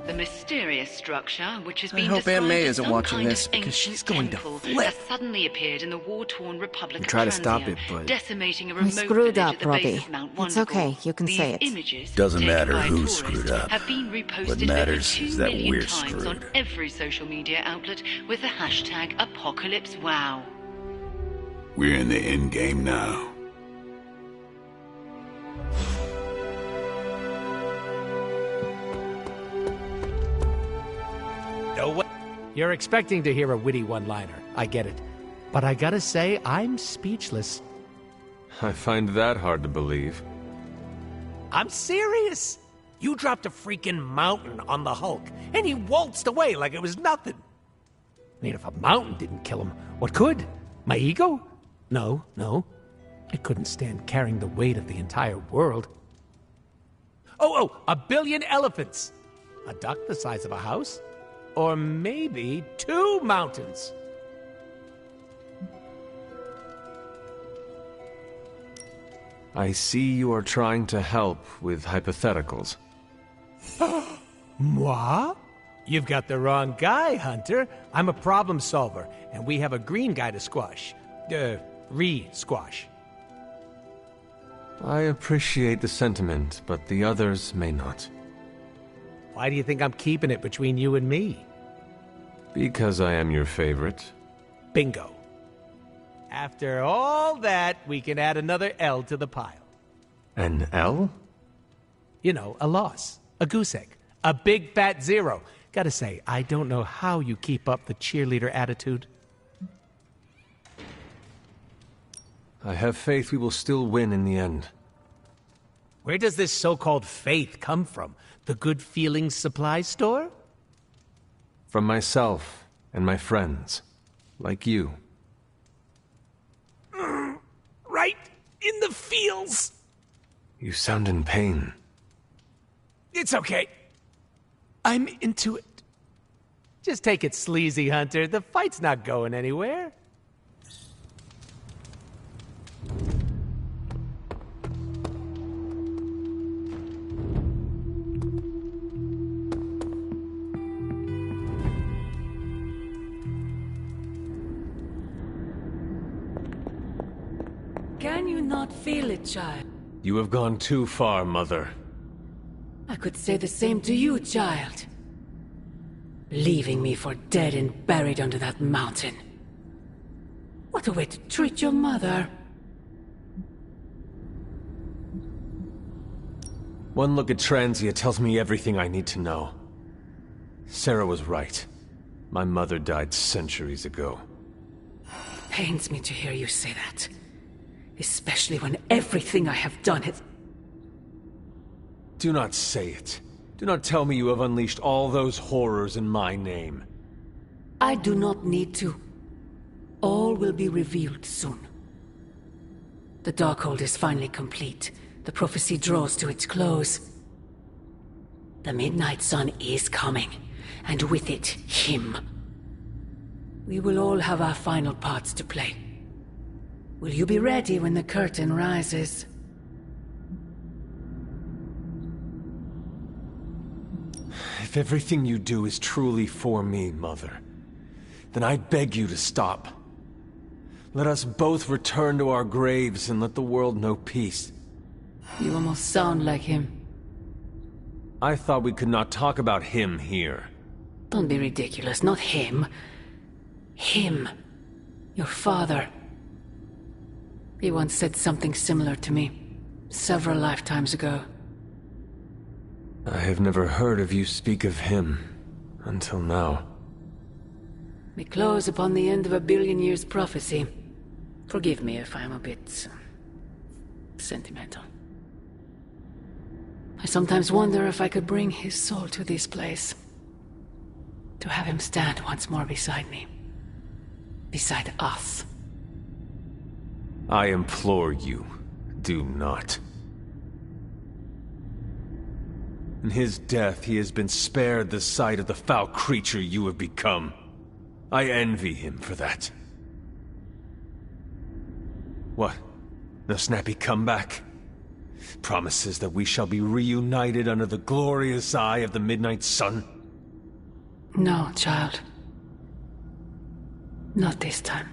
The mysterious structure, which has I been hope Aunt described May as isn't some watching kind this, of because ancient she's going to temple, flip. has suddenly appeared in the war-torn Republic I of try to Transia, stop it, but decimating a I remote screwed village up, at the Robbie. base of Mount It's Wondergore. okay, you can These say it. images, Doesn't taken matter by who tourists, screwed up. have been reposted What over matters 2 is that million we're times on screwed. every social media outlet with the hashtag #ApocalypseWow. We're in the end game now. No way. You're expecting to hear a witty one-liner. I get it. But I gotta say, I'm speechless. I find that hard to believe. I'm serious. You dropped a freaking mountain on the Hulk, and he waltzed away like it was nothing. I mean, if a mountain didn't kill him, what could? My ego? No. I couldn't stand carrying the weight of the entire world. Oh, 1 billion elephants. A duck the size of a house? Or maybe 2 mountains. I see you are trying to help with hypotheticals. Moi? You've got the wrong guy, Hunter. I'm a problem solver, and we have a green guy to squash. Re-squash. I appreciate the sentiment, but the others may not. Why do you think I'm keeping it between you and me? Because I am your favorite. Bingo. After all that, we can add another L to the pile. An L? You know, a loss. A goose egg. A big fat 0. Gotta say, I don't know how you keep up the cheerleader attitude. I have faith we will still win in the end. Where does this so-called faith come from? The Good Feelings supply store? From myself and my friends, like you. Right in the feels. You sound in pain. It's okay. I'm into it. Just take it sleazy, Hunter. The fight's not going anywhere. Can you not feel it, child? You have gone too far, Mother. I could say the same to you, child. Leaving me for dead and buried under that mountain. What a way to treat your mother. One look at T.H.R.E.A.T tells me everything I need to know. Sarah was right. My mother died centuries ago. Pains me to hear you say that. Especially when everything I have done has... Do not say it. Do not tell me you have unleashed all those horrors in my name. I do not need to. All will be revealed soon. The Darkhold is finally complete. The prophecy draws to its close. The Midnight Sun is coming, and with it, him. We will all have our final parts to play. Will you be ready when the curtain rises? If everything you do is truly for me, Mother, then I beg you to stop. Let us both return to our graves and let the world know peace. You almost sound like him. I thought we could not talk about him here. Don't be ridiculous, not him. Him. Your father. He once said something similar to me, several lifetimes ago. I have never heard of you speak of him, until now. We close upon the end of 1 billion years prophecy. Forgive me if I'm a bit... sentimental. I sometimes wonder if I could bring his soul to this place. To have him stand once more beside me. Beside us. I implore you, do not. In his death, he has been spared the sight of the foul creature you have become. I envy him for that. What? No snappy comeback? Promises that we shall be reunited under the glorious eye of the midnight sun? No, child. Not this time.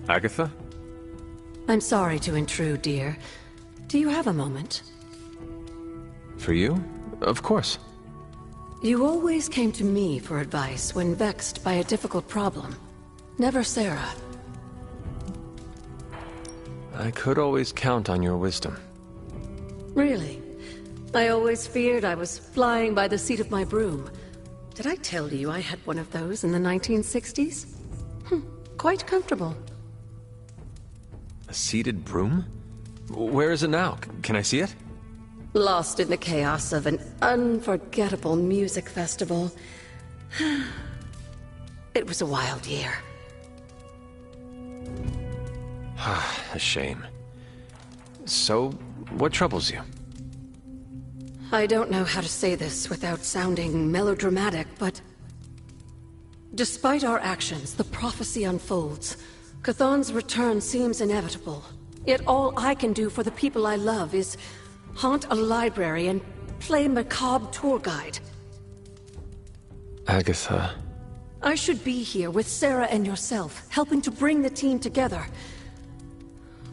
Agatha? I'm sorry to intrude, dear. Do you have a moment? For you? Of course. You always came to me for advice when vexed by a difficult problem. Never Sarah. I could always count on your wisdom. Really? I always feared I was flying by the seat of my broom. Did I tell you I had one of those in the 1960s? Quite comfortable. A seated broom? Where is it now? Can I see it? Lost in the chaos of an unforgettable music festival. It was a wild year. A shame. So, what troubles you? I don't know how to say this without sounding melodramatic, but... despite our actions, the prophecy unfolds. Chthon's return seems inevitable. Yet all I can do for the people I love is haunt a library and play macabre tour guide. Agatha... I should be here with Sarah and yourself, helping to bring the team together.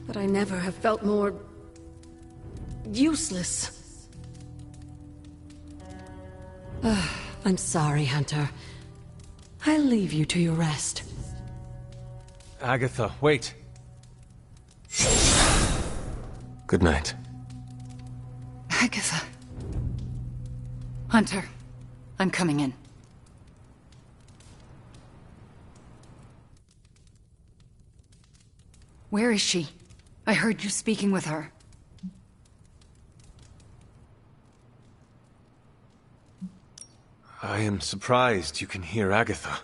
But I never have felt more... useless. I'm sorry, Hunter. I'll leave you to your rest. Agatha, wait. Good night. Agatha. Hunter, I'm coming in. Where is she? I heard you speaking with her. I am surprised you can hear Agatha.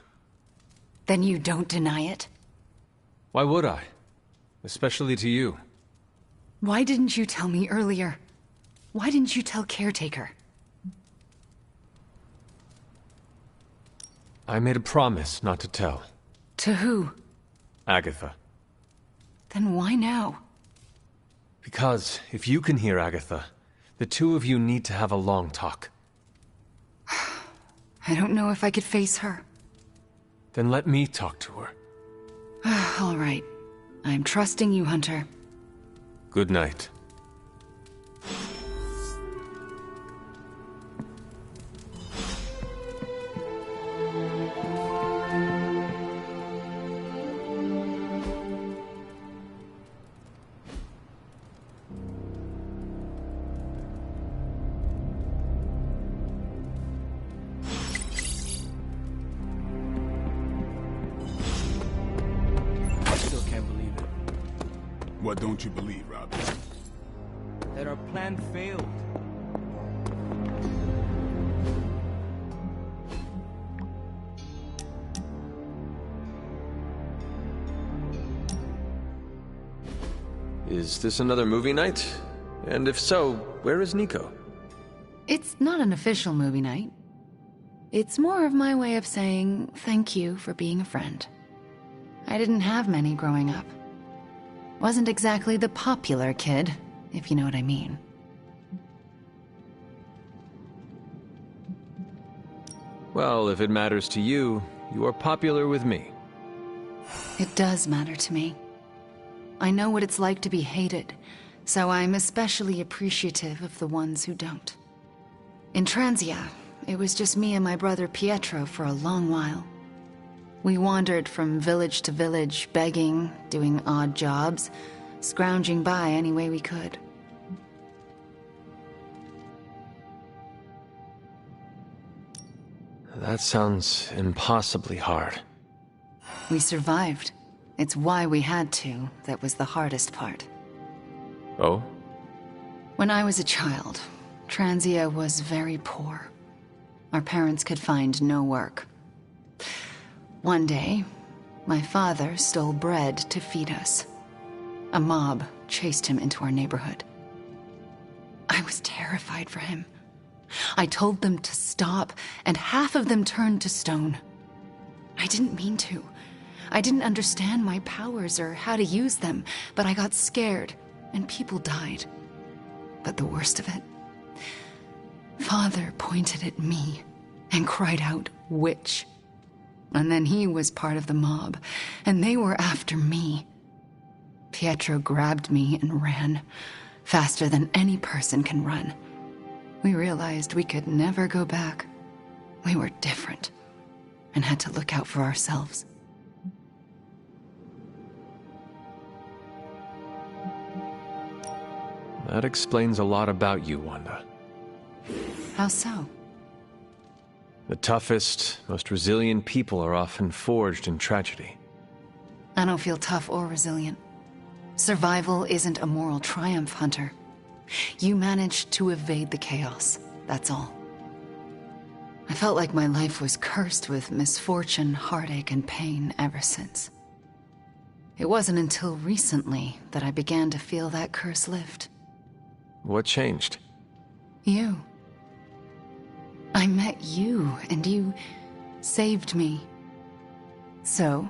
Then you don't deny it? Why would I? Especially to you. Why didn't you tell me earlier? Why didn't you tell Caretaker? I made a promise not to tell. To who? Agatha. Then why now? Because if you can hear Agatha, the two of you need to have a long talk. I don't know if I could face her. Then let me talk to her. All right. I'm trusting you, Hunter. Good night. What don't you believe, Robin? That our plan failed. Is this another movie night? And if so, where is Nico? It's not an official movie night. It's more of my way of saying thank you for being a friend. I didn't have many growing up. Wasn't exactly the popular kid, if you know what I mean. Well, if it matters to you, you are popular with me. It does matter to me. I know what it's like to be hated, so I'm especially appreciative of the ones who don't. In T.H.R.E.A.T, it was just me and my brother Pietro for a long while. We wandered from village to village, begging, doing odd jobs, scrounging by any way we could. That sounds impossibly hard. We survived. It's why we had to. That was the hardest part. Oh? When I was a child, T.H.R.E.A.T was very poor. Our parents could find no work. One day, my father stole bread to feed us. A mob chased him into our neighborhood. I was terrified for him. I told them to stop, and half of them turned to stone. I didn't mean to. I didn't understand my powers or how to use them, but I got scared, and people died. But the worst of it, Father pointed at me and cried out, "Witch." And then he was part of the mob, and they were after me. Pietro grabbed me and ran, faster than any person can run. We realized we could never go back. We were different, and had to look out for ourselves. That explains a lot about you, Wanda. How so? The toughest, most resilient people are often forged in tragedy. I don't feel tough or resilient. Survival isn't a moral triumph, Hunter. You managed to evade the chaos, that's all. I felt like my life was cursed with misfortune, heartache, and pain ever since. It wasn't until recently that I began to feel that curse lift. What changed? You. I met you, and you saved me. So,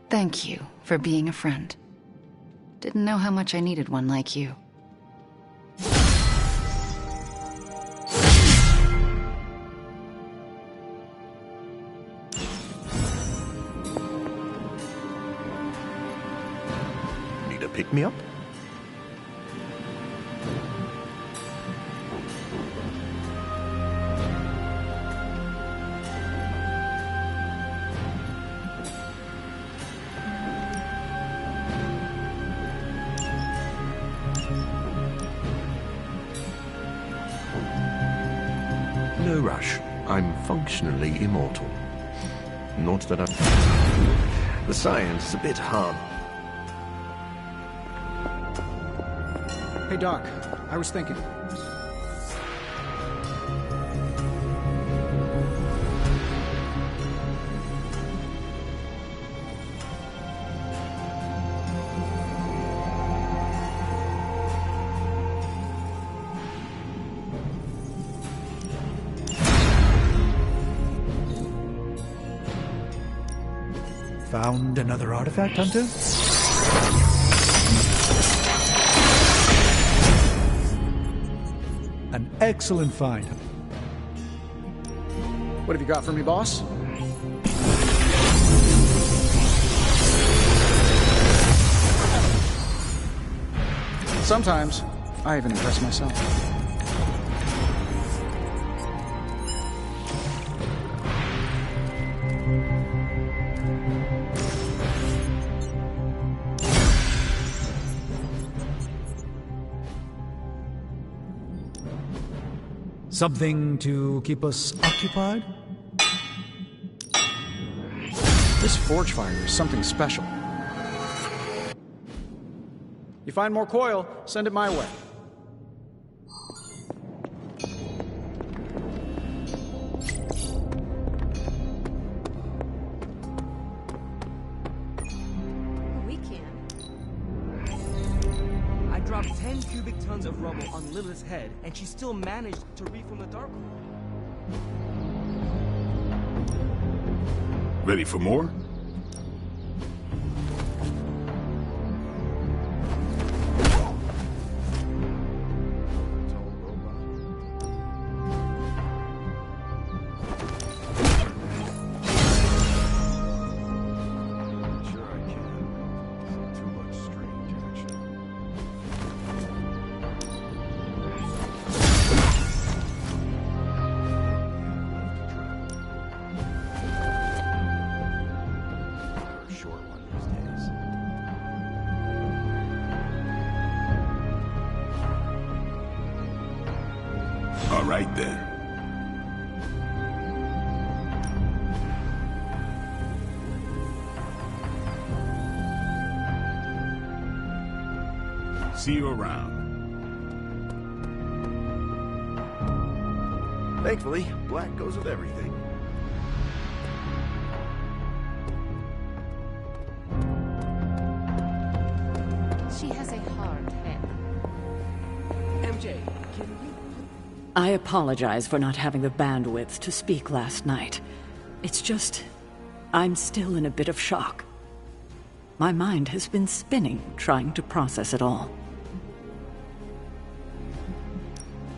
thank you for being a friend. Didn't know how much I needed one like you. Need a pick-me-up? No rush. I'm functionally immortal. Not that I'm... The science is a bit hard. Hey, Doc. I was thinking. Found another artifact, Hunter? An excellent find. What have you got for me, boss? Sometimes, I even impress myself. Something to keep us occupied? This forge fire is something special. You find more coil, send it my way. We can. I dropped 10 cubic tons of rubble on Lilith's head, and she still managed to reform the Darkhold. Ready for more? right then. See you around. Thankfully, black goes with everything. She has a hard head. MJ, can you... I apologize for not having the bandwidth to speak last night. It's just... I'm still in a bit of shock. My mind has been spinning, trying to process it all.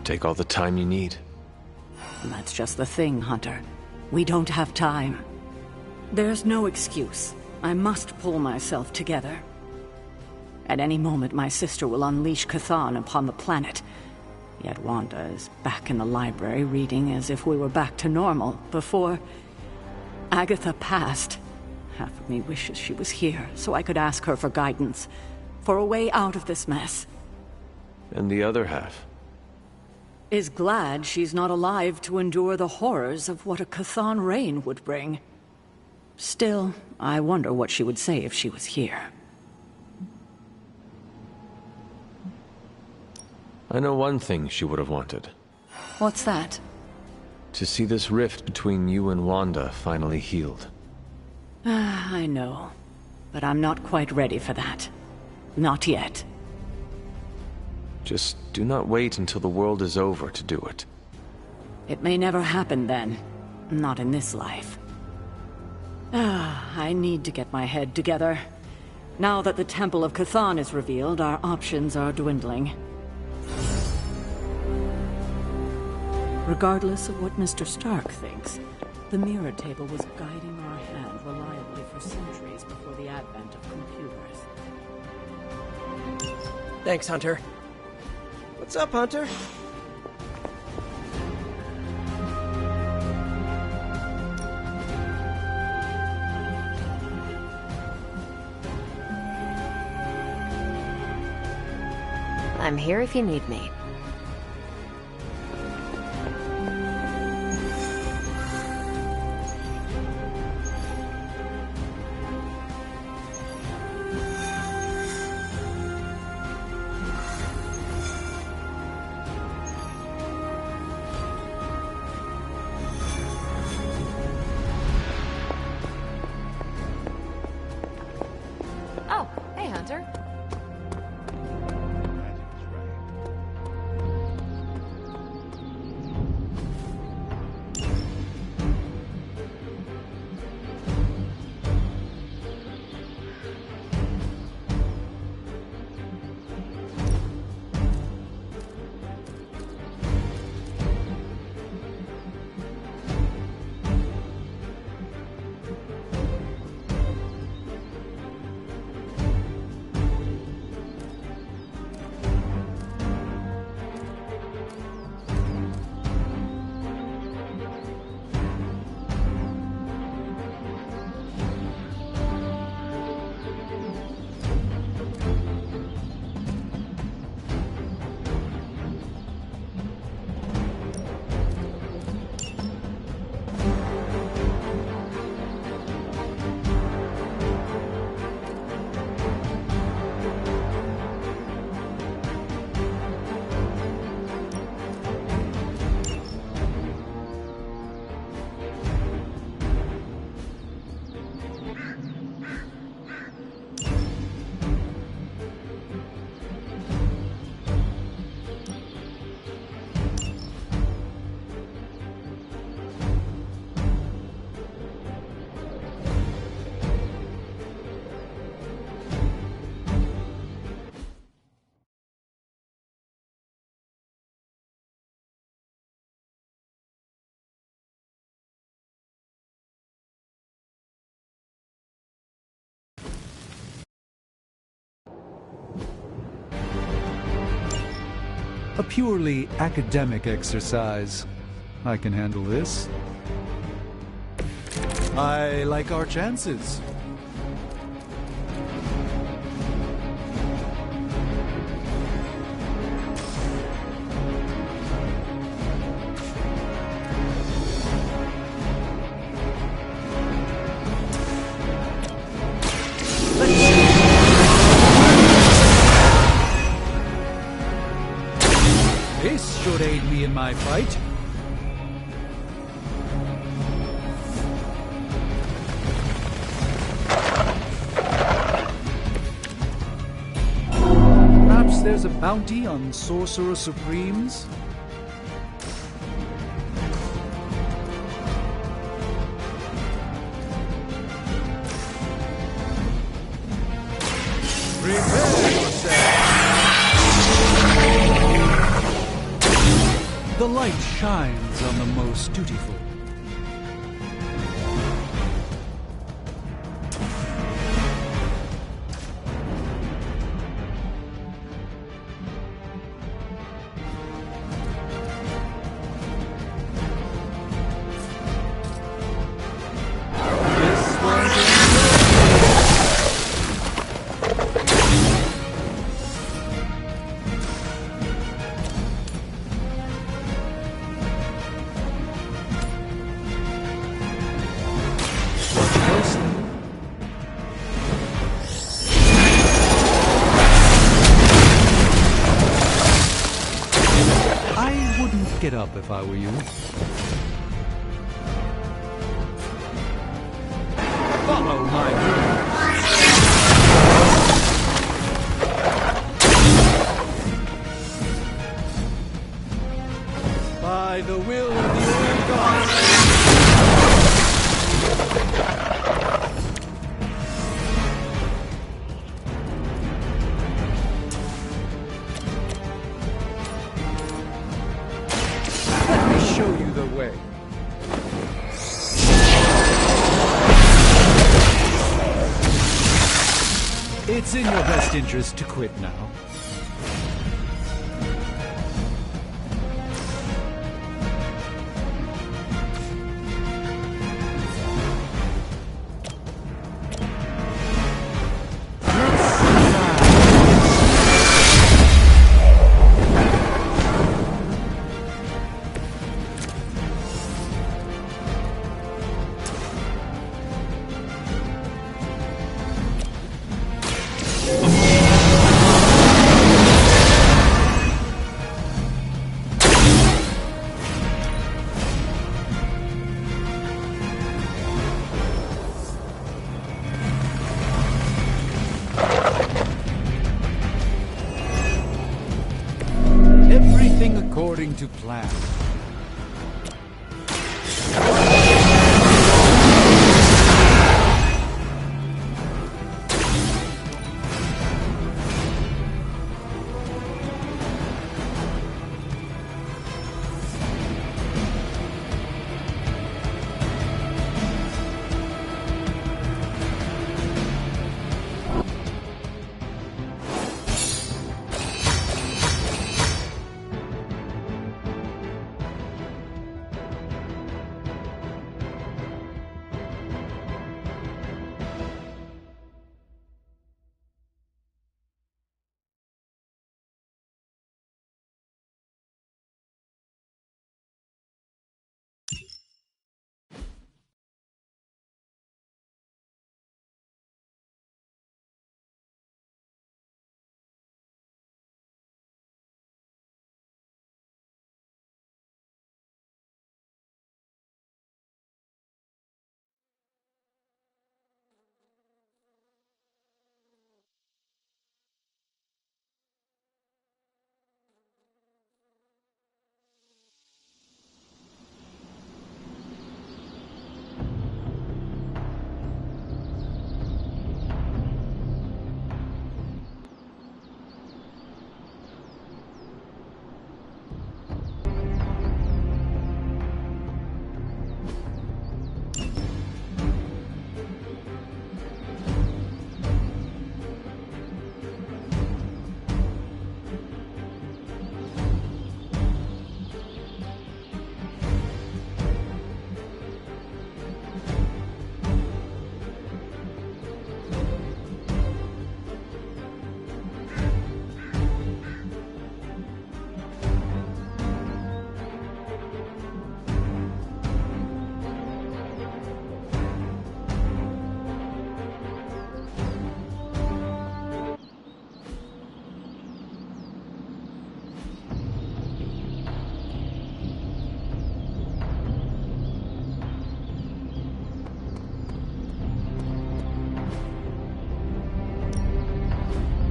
Take all the time you need. That's just the thing, Hunter. We don't have time. There's no excuse. I must pull myself together. At any moment, my sister will unleash Chthon upon the planet. Yet Wanda is back in the library reading as if we were back to normal before Agatha passed. Half of me wishes she was here so I could ask her for guidance, for a way out of this mess. And the other half? Is glad she's not alive to endure the horrors of what a Chthon reign would bring. Still, I wonder what she would say if she was here. I know one thing she would have wanted. What's that? To see this rift between you and Wanda finally healed. I know. But I'm not quite ready for that. Not yet. Just do not wait until the world is over to do it. It may never happen then. Not in this life. I need to get my head together. Now that the Temple of Chthon is revealed, our options are dwindling. Regardless of what Mr. Stark thinks, the mirror table was guiding our hand reliably for centuries before the advent of computers. Thanks, Hunter. What's up, Hunter? I'm here if you need me. Oh, hey, Hunter. A purely academic exercise. I can handle this. I like our chances. This should aid me in my fight. Perhaps there's a bounty on Sorcerer Supremes? Prepare yourself! The light shines on the most dutiful. Get up if I were you. Follow my will. By the will of the old gods. Show you the way. It's in your best interest to quit now. According to plan.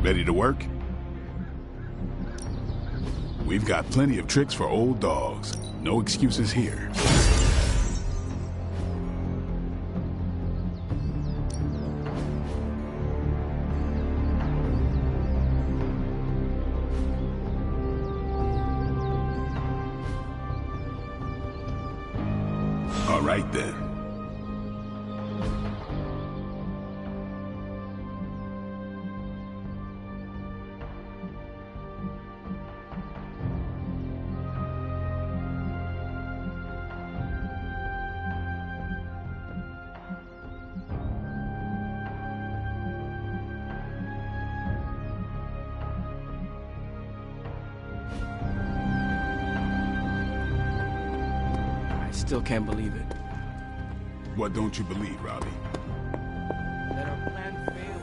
Ready to work? We've got plenty of tricks for old dogs. No excuses here. All right then. Still can't believe it. What don't you believe, Robbie? That our plan failed.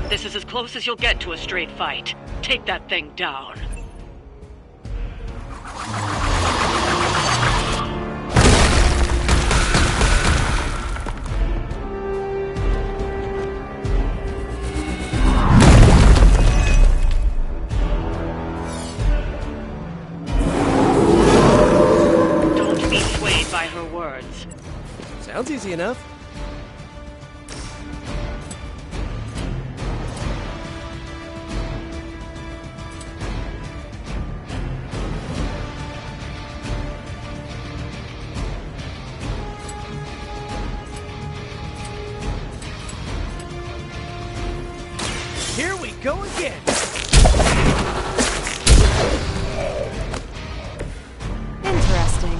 This is as close as you'll get to a straight fight. Take that thing down. Don't be swayed by her words. Sounds easy enough. Here we go again. Interesting.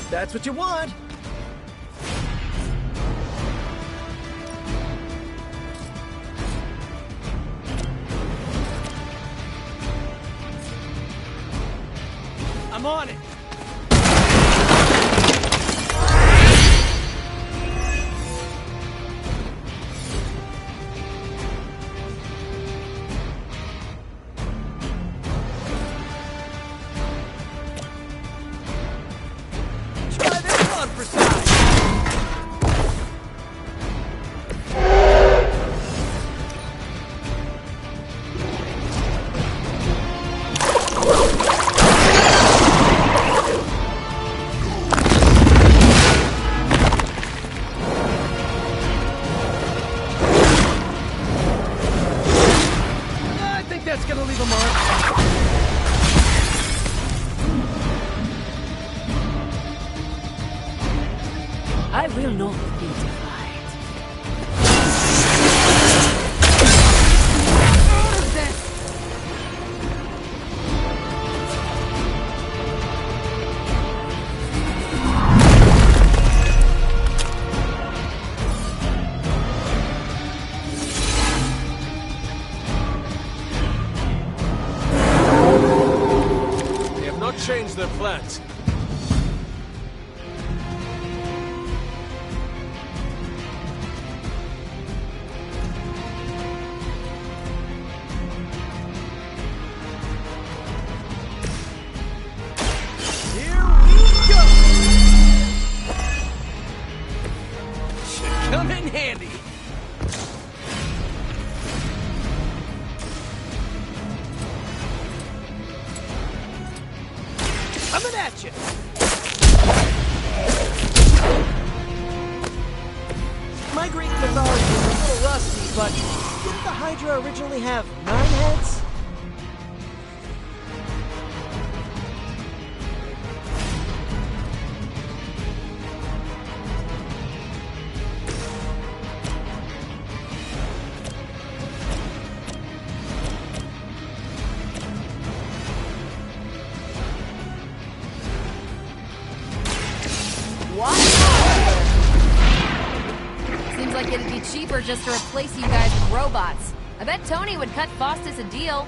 That's what you want. I'm on it. Try this on for size. I think that's gonna leave a mark. I will not be defied. They have not changed their plans. Here we go! Should come in handy. Coming at you. My Greek mythology is a little rusty, but didn't the Hydra originally have 9 heads? Seems like it'd be cheaper just to replace you guys with robots. I bet Tony would cut Faustus a deal.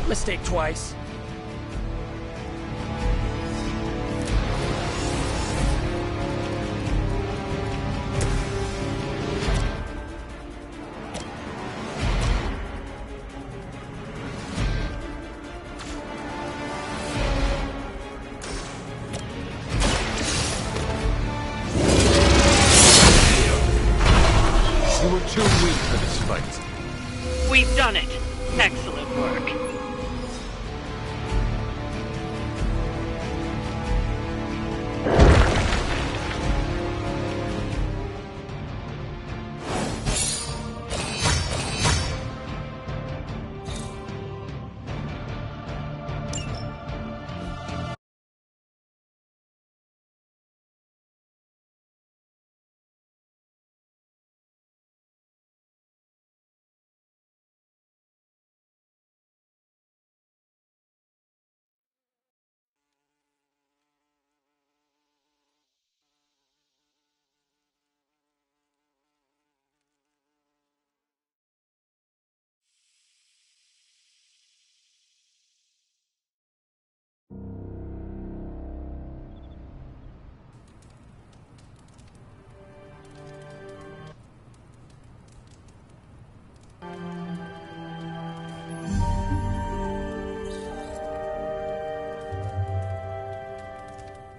Mistake twice. fight. We've done it. Excellent work.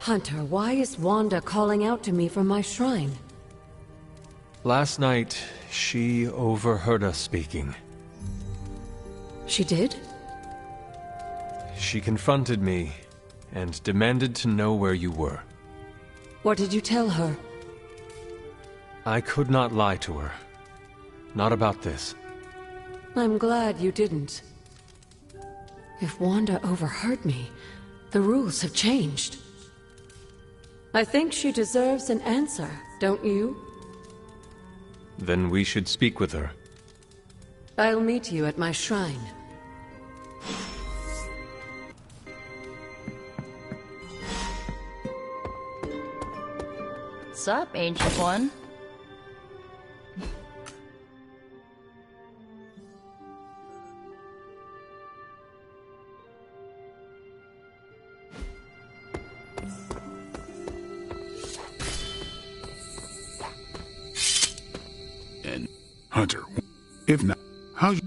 Hunter, why is Wanda calling out to me from my shrine? Last night, she overheard us speaking. She did? She confronted me and demanded to know where you were. What did you tell her? I could not lie to her. Not about this. I'm glad you didn't. If Wanda overheard me, the rules have changed. I think she deserves an answer, don't you? Then we should speak with her. I'll meet you at my shrine. Sup, Ancient One? And Hunter, if not, how you...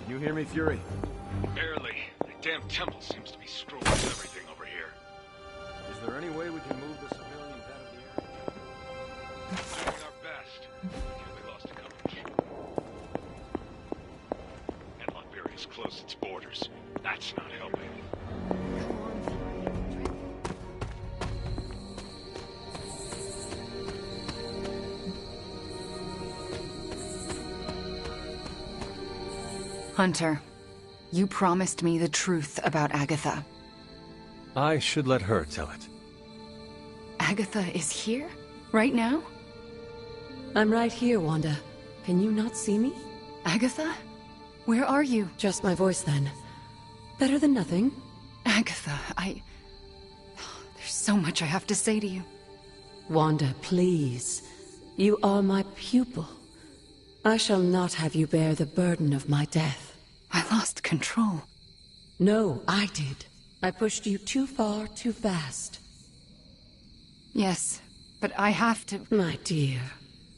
Can you hear me, Fury? Barely. The damn temple seems to be screwing with everything over here. Is there any way we can move the civilians out of the area? Doing our best. Nearly lost a couple. And Liberia's closed its borders. That's not helping. Hunter, you promised me the truth about Agatha. I should let her tell it. Agatha is here? Right now? I'm right here, Wanda. Can you not see me? Agatha? Where are you? Just my voice, then. Better than nothing. Agatha, there's so much I have to say to you. Wanda, please. You are my pupil. I shall not have you bear the burden of my death. I lost control. No, I did. I pushed you too far, too fast. Yes, but I have to... My dear,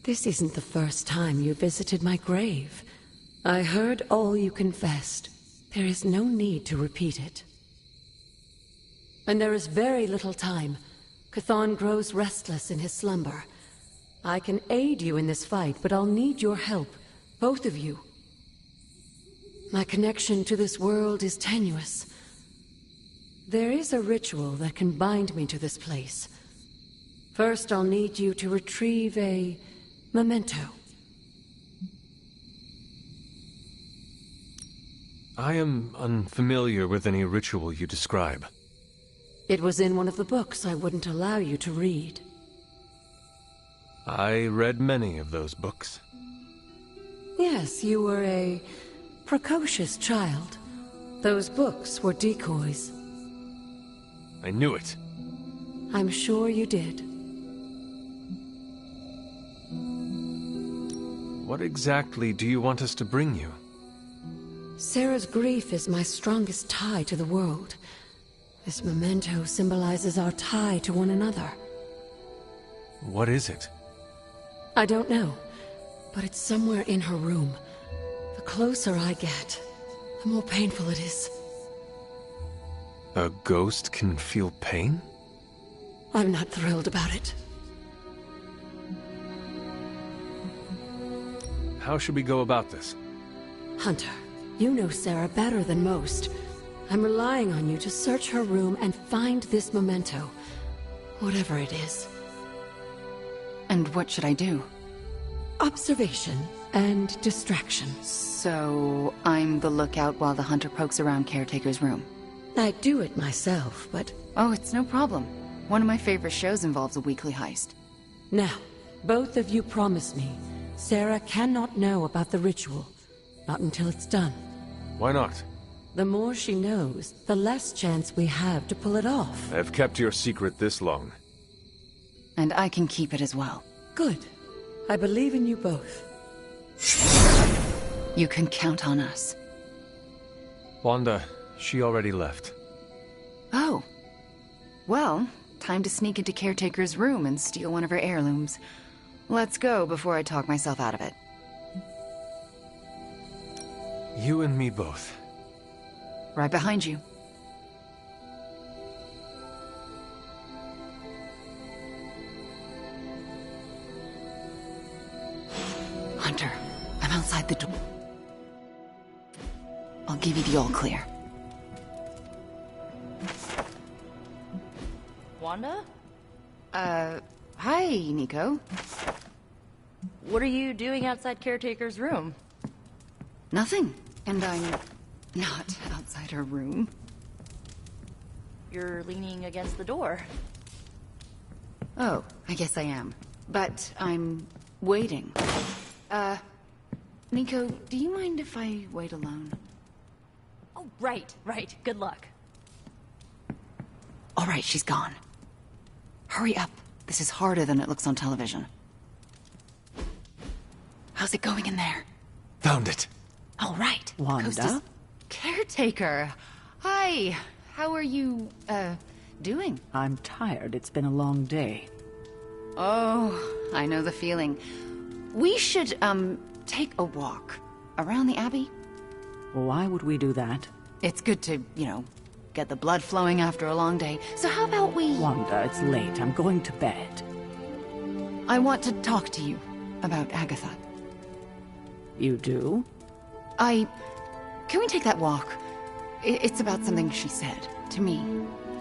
this isn't the first time you visited my grave. I heard all you confessed. There is no need to repeat it. And there is very little time. Chthon grows restless in his slumber. I can aid you in this fight, but I'll need your help. Both of you. My connection to this world is tenuous. There is a ritual that can bind me to this place. First, I'll need you to retrieve a memento. I am unfamiliar with any ritual you describe. It was in one of the books I wouldn't allow you to read. I read many of those books. Yes, you were a precocious child. Those books were decoys. I knew it. I'm sure you did. What exactly do you want us to bring you? Sarah's grief is my strongest tie to the world. This memento symbolizes our tie to one another. What is it? I don't know, but it's somewhere in her room. The closer I get, the more painful it is. A ghost can feel pain? I'm not thrilled about it. How should we go about this? Hunter, you know Sarah better than most. I'm relying on you to search her room and find this memento. Whatever it is. And what should I do? Observation and distraction. So, I'm the lookout while the hunter pokes around Caretaker's room. I'd do it myself, but... Oh, it's no problem. One of my favorite shows involves a weekly heist. Now, both of you promise me, Sarah cannot know about the ritual. Not until it's done. Why not? The more she knows, the less chance we have to pull it off. I've kept your secret this long. And I can keep it as well. Good. I believe in you both. You can count on us. Wanda, she already left. Oh. Well, time to sneak into Caretaker's room and steal one of her heirlooms. Let's go before I talk myself out of it. You and me both. Right behind you. Hunter, I'm outside the door. I'll give you the all clear. Wanda? Hi, Nico. What are you doing outside Caretaker's room? Nothing. And I'm not outside her room. You're leaning against the door. Oh, I guess I am. But I'm waiting. Nico, do you mind if I wait alone? Oh, right. Good luck. All right, she's gone. Hurry up. This is harder than it looks on television. How's it going in there? Found it. All right. Wanda? Caretaker. Hi. How are you, doing? I'm tired. It's been a long day. Oh, I know the feeling. We should, take a walk around the Abbey. Why would we do that? It's good to, get the blood flowing after a long day. So how about we... Wanda, it's late. I'm going to bed. I want to talk to you about Agatha. You do? Can we take that walk? It's about something she said to me.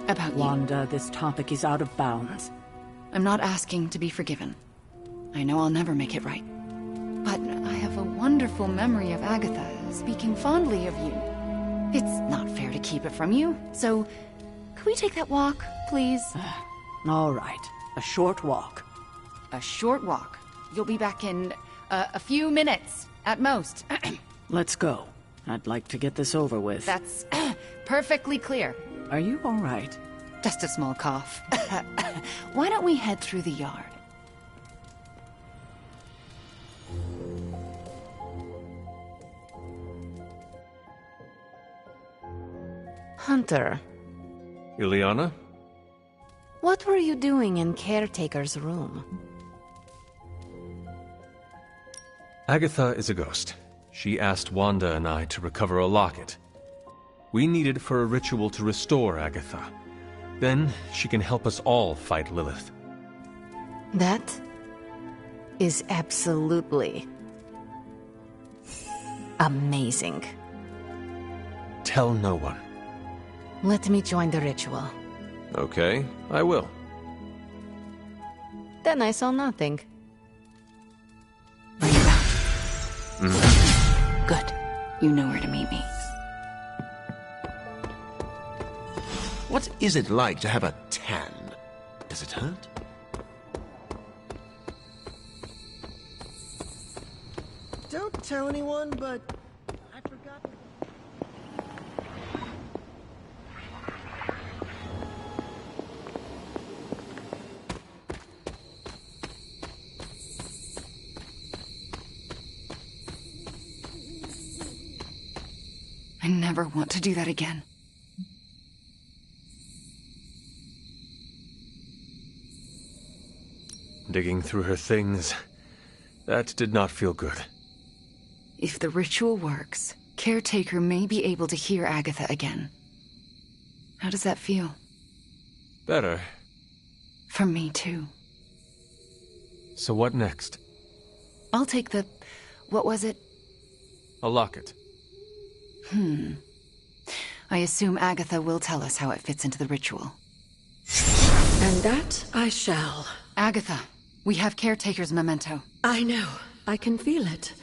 About you. Wanda, this topic is out of bounds. I'm not asking to be forgiven. I know I'll never make it right. But I have a wonderful memory of Agatha speaking fondly of you. It's not fair to keep it from you, so... Could we take that walk, please? All right. A short walk. A short walk. You'll be back in, a few minutes, at most. Let's go. I'd like to get this over with. That's perfectly clear. Are you all right? Just a small cough. Why don't we head through the yard? Hunter, Ileana? what were you doing in Caretaker's room? Agatha is a ghost. She asked Wanda and I to recover a locket. We need it for a ritual to restore Agatha. Then she can help us all fight Lilith. That is absolutely amazing. Tell no one. Let me join the ritual. Okay, I will. Then I saw nothing. Good. You know where to meet me. What is it like to have a tan? Does it hurt? Don't tell anyone, but I forgot. I never want to do that again. Digging through her things, that did not feel good. If the ritual works, Caretaker may be able to hear Agatha again. How does that feel? Better. For me, too. So what next? I'll take the... what was it? A locket. I assume Agatha will tell us how it fits into the ritual. And that I shall. Agatha, we have Caretaker's memento. I know. I can feel it.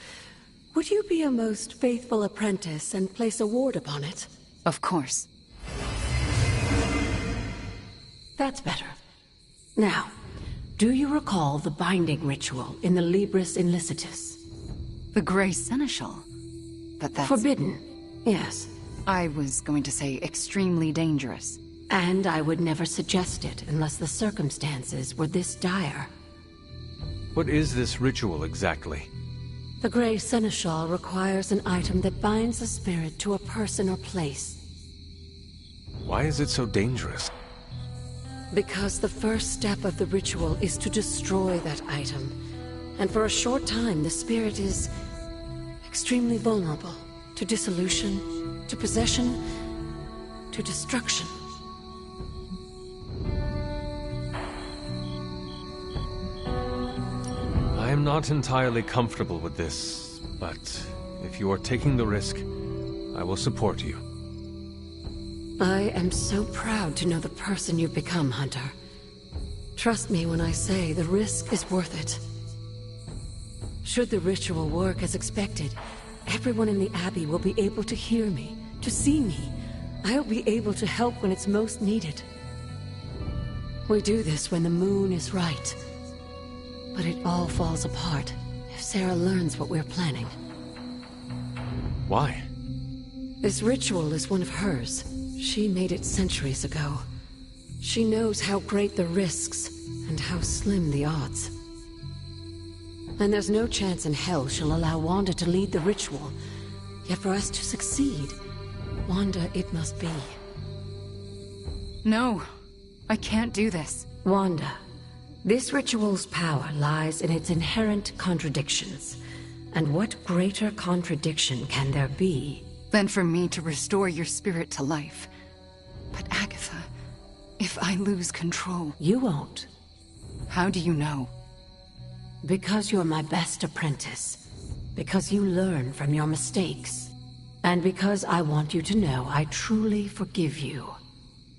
Would you be a most faithful apprentice and place a ward upon it? Of course. That's better. Now, do you recall the binding ritual in the Libris Inlicitus? The Grey Seneschal? But that's... Forbidden, yes. I was going to say extremely dangerous. And I would never suggest it unless the circumstances were this dire. What is this ritual exactly? The Grey Seneschal requires an item that binds a spirit to a person or place. Why is it so dangerous? Because the first step of the ritual is to destroy that item. And for a short time, the spirit is extremely vulnerable to dissolution, to possession, to destruction. I am not entirely comfortable with this, but if you are taking the risk, I will support you. I am so proud to know the person you've become, Hunter. Trust me when I say the risk is worth it. Should the ritual work as expected, everyone in the Abbey will be able to hear me, to see me. I'll be able to help when it's most needed. We do this when the moon is right. But it all falls apart if Sarah learns what we're planning. Why? This ritual is one of hers. She made it centuries ago. She knows how great the risks and how slim the odds. And there's no chance in hell she'll allow Wanda to lead the ritual. Yet for us to succeed, Wanda it must be. No, I can't do this. Wanda, this ritual's power lies in its inherent contradictions. And what greater contradiction can there be than for me to restore your spirit to life? But Agatha, if I lose control... You won't. How do you know? Because you're my best apprentice. Because you learn from your mistakes. And because I want you to know I truly forgive you.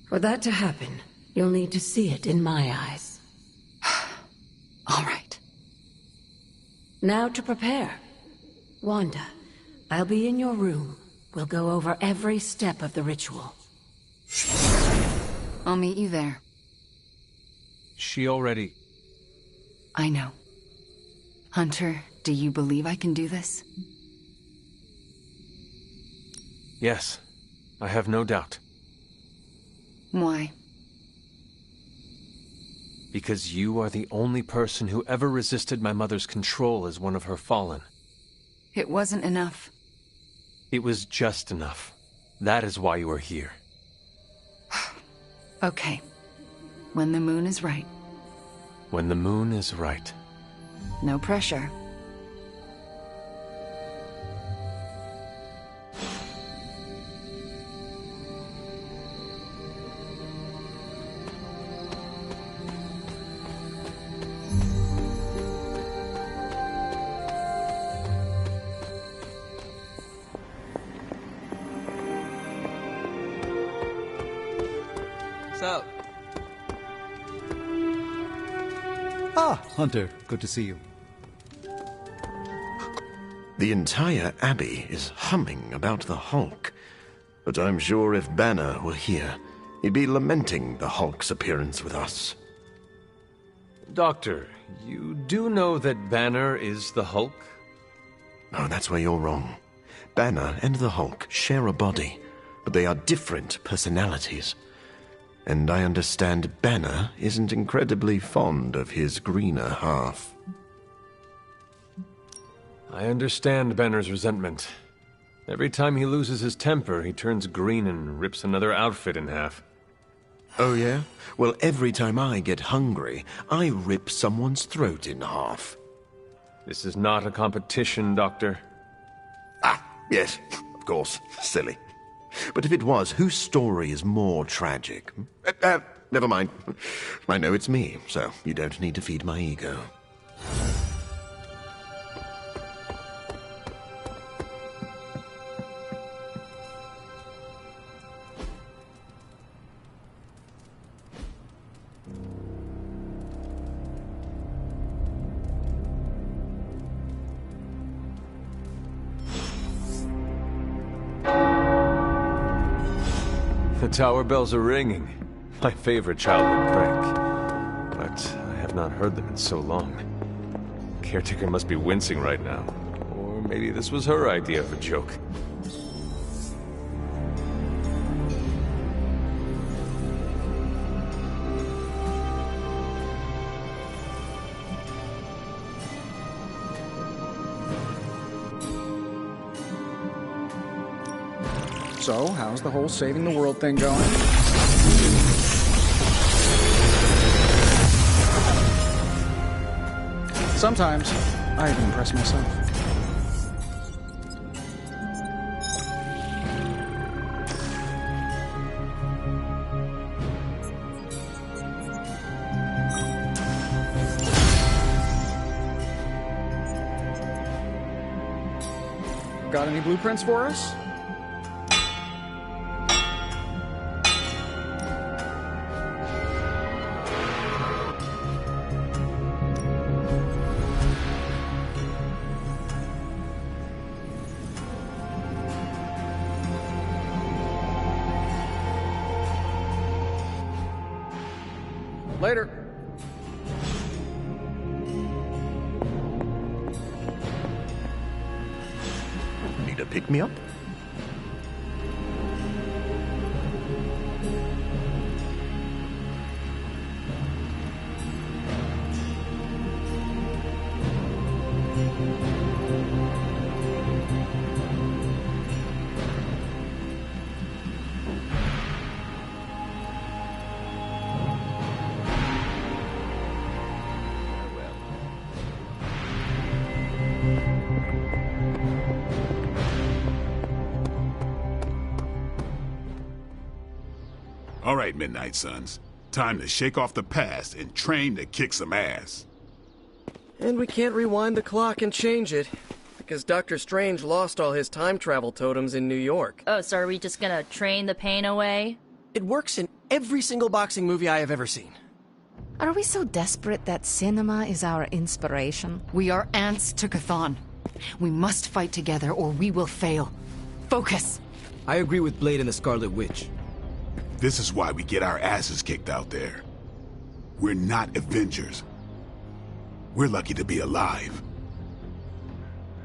For that to happen, you'll need to see it in my eyes. All right. Now to prepare. Wanda, I'll be in your room. We'll go over every step of the ritual. I'll meet you there. She already... I know. Hunter, do you believe I can do this? Yes, I have no doubt. Why? Because you are the only person who ever resisted my mother's control as one of her fallen. It wasn't enough. It was just enough. That is why you are here. Okay. When the moon is right. When the moon is right. No pressure. So. Ah, Hunter, good to see you. The entire Abbey is humming about the Hulk. But I'm sure if Banner were here, he'd be lamenting the Hulk's appearance with us. Doctor, you do know that Banner is the Hulk? No, that's where you're wrong. Banner and the Hulk share a body, but they are different personalities. And I understand Banner isn't incredibly fond of his greener half. I understand Banner's resentment. Every time he loses his temper, he turns green and rips another outfit in half. Oh, yeah? Well, every time I get hungry, I rip someone's throat in half. This is not a competition, Doctor. Ah, yes, of course. Silly. But if it was, whose story is more tragic? Never mind. I know it's me, so you don't need to feed my ego. The tower bells are ringing. My favorite childhood prank. But I have not heard them in so long. Caretaker must be wincing right now. Or maybe this was her idea of a joke. So, how's the whole saving the world thing going? Sometimes, I even impress myself. Got any blueprints for us? Later. Need a pick-me-up? All right, Midnight Suns. Time to shake off the past and train to kick some ass. And we can't rewind the clock and change it, because Dr. Strange lost all his time travel totems in New York. Oh, so are we just gonna train the pain away? It works in every single boxing movie I have ever seen. Are we so desperate that cinema is our inspiration? We are ants to Chthon. We must fight together or we will fail. Focus! I agree with Blade and the Scarlet Witch. This is why we get our asses kicked out there. We're not Avengers. We're lucky to be alive.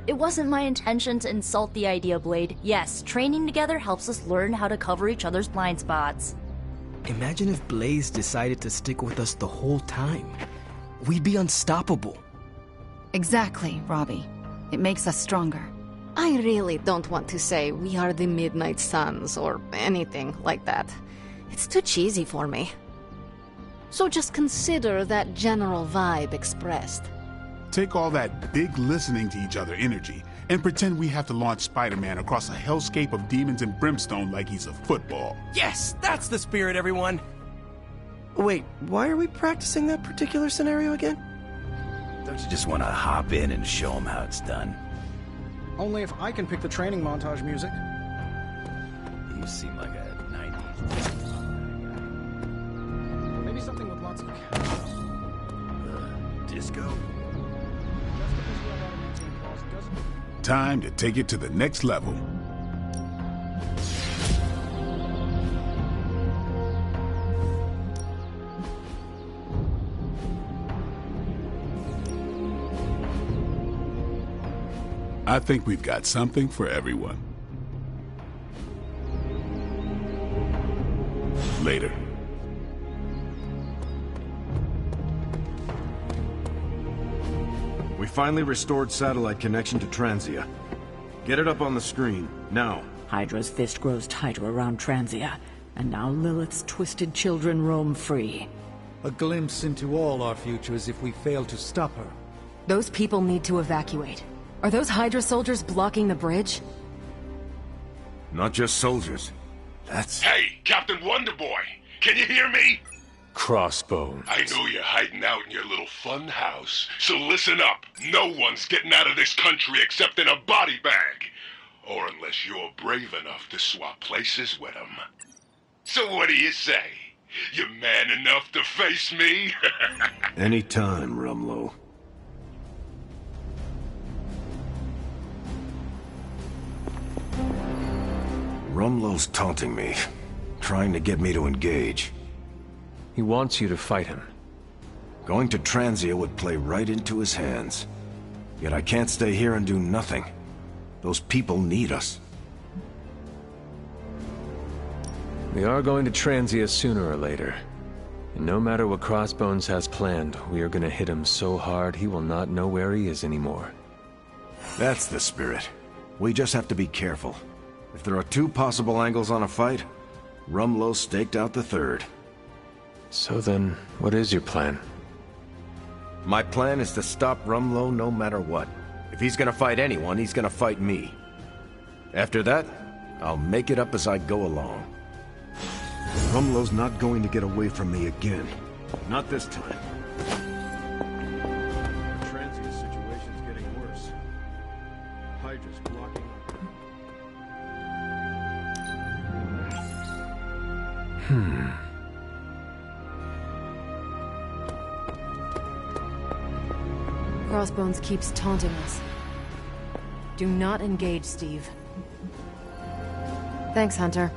It wasn't my intention to insult the idea, Blade. Yes, training together helps us learn how to cover each other's blind spots. Imagine if Blaze decided to stick with us the whole time. We'd be unstoppable. Exactly, Robbie. It makes us stronger. I really don't want to say we are the Midnight Suns or anything like that. It's too cheesy for me. So just consider that general vibe expressed. Take all that big listening to each other energy and pretend we have to launch Spider-Man across a hellscape of demons and brimstone like he's a football. Yes, that's the spirit, everyone! Wait, why are we practicing that particular scenario again? Don't you just want to hop in and show them how it's done? Only if I can pick the training montage music. You seem like a 90s. Maybe something with lots of... disco? Time to take it to the next level. I think we've got something for everyone. Later. We finally restored satellite connection to T.R.E.A.T. Get it up on the screen, now. Hydra's fist grows tighter around T.R.E.A.T. And now Lilith's twisted children roam free. A glimpse into all our futures if we fail to stop her. Those people need to evacuate. Are those Hydra soldiers blocking the bridge? Not just soldiers. That's... Hey, Captain Wonderboy! Can you hear me? Crossbones. I know you're hiding out in your little fun house, so listen up. No one's getting out of this country except in a body bag. Or unless you're brave enough to swap places with them. So what do you say? You man enough to face me? Anytime, Rumlow. Rumlow's taunting me, trying to get me to engage. He wants you to fight him. Going to T.H.R.E.A.T would play right into his hands. Yet I can't stay here and do nothing. Those people need us. We are going to T.H.R.E.A.T sooner or later. And no matter what Crossbones has planned, we are gonna hit him so hard he will not know where he is anymore. That's the spirit. We just have to be careful. If there are two possible angles on a fight, Rumlow staked out the third. So then, what is your plan? My plan is to stop Rumlow no matter what. If he's gonna fight anyone, he's gonna fight me. After that, I'll make it up as I go along. Rumlow's not going to get away from me again. Not this time. The T.H.R.E.A.T situation's getting worse. Hydra's blocking... Crossbones keeps taunting us. Do not engage, Steve. Thanks, Hunter.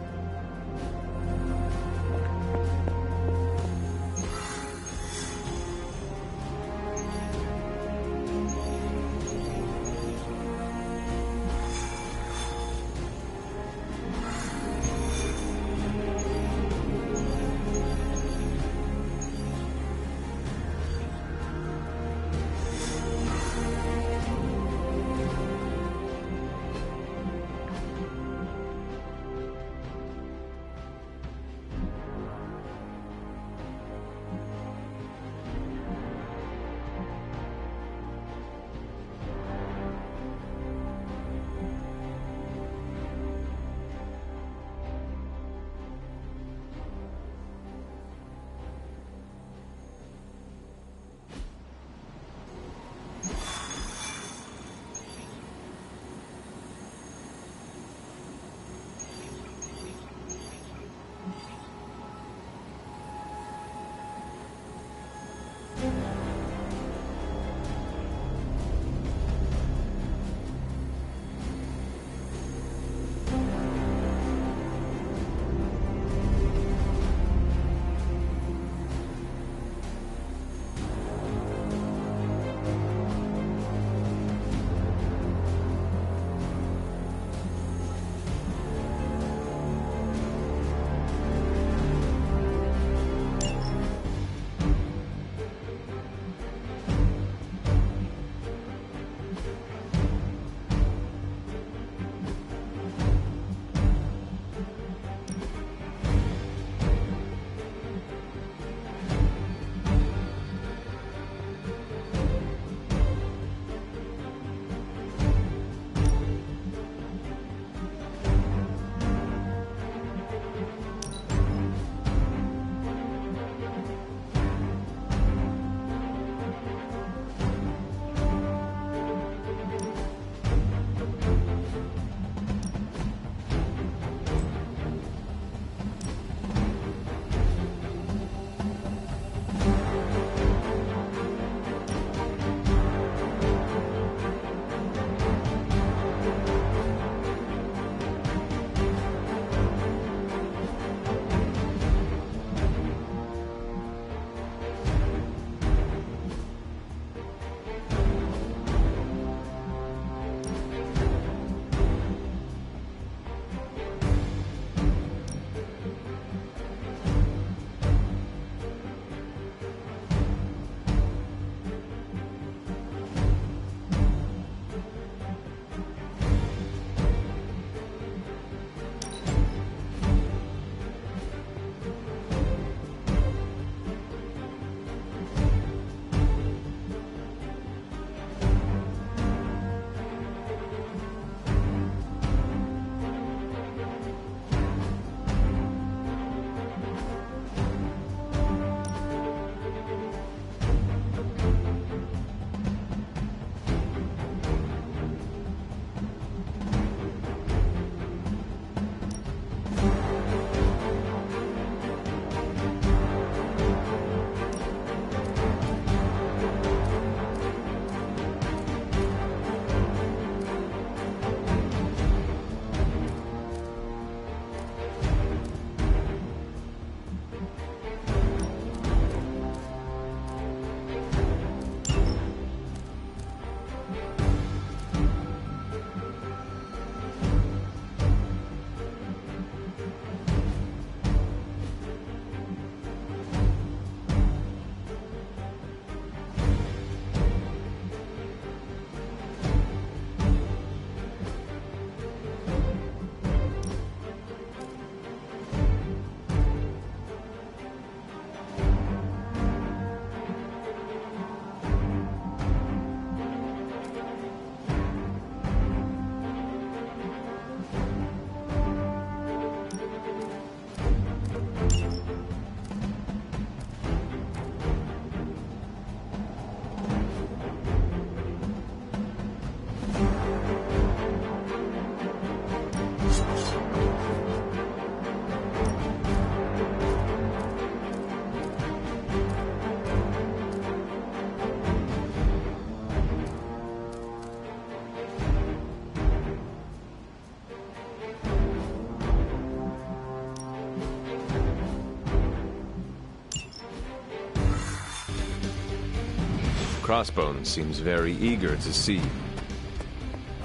Crossbones seems very eager to see you.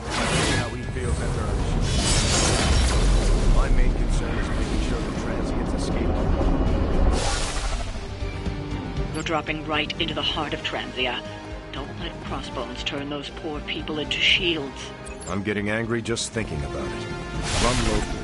How he feels after our shooting. My main concern is making sure the transients escape. You're dropping right into the heart of T.R.E.A.T. Don't let Crossbones turn those poor people into shields. I'm getting angry just thinking about it. Rumlow.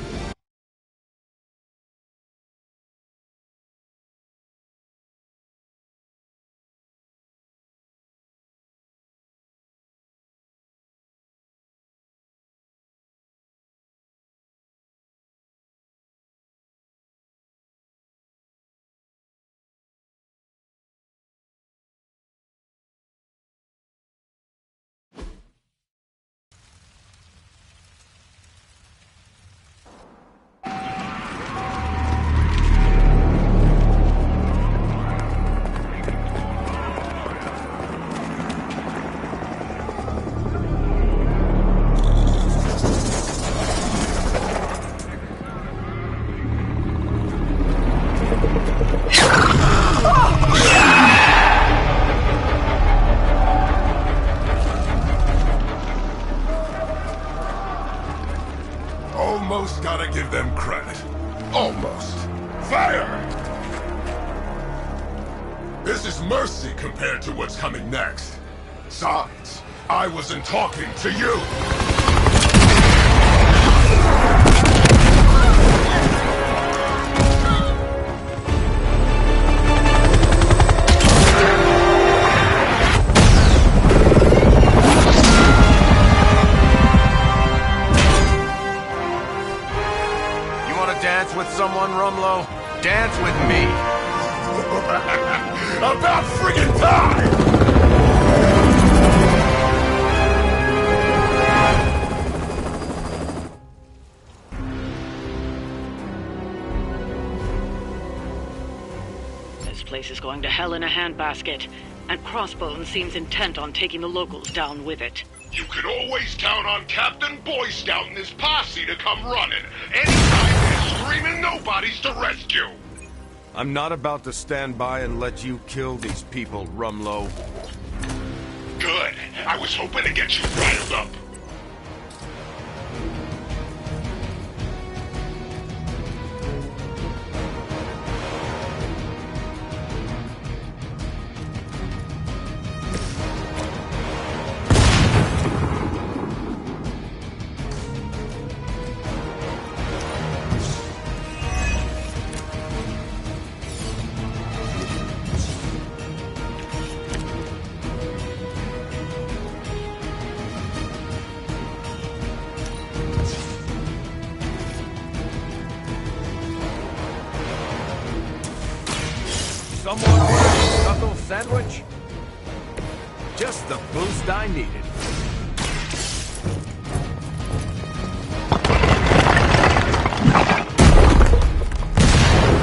Almost gotta give them credit. Almost. Fire! This is mercy compared to what's coming next. Besides, I wasn't talking to you! Dance with someone, Rumlow? Dance with me. About friggin' time! This place is going to hell in a handbasket, and Crossbones seems intent on taking the locals down with it. You can always count on Captain Boy Scout and his posse to come running anytime there's screaming nobodies to rescue. I'm not about to stand by and let you kill these people, Rumlow. Good. I was hoping to get you riled up. Someone ordered a knuckle sandwich? Just the boost I needed.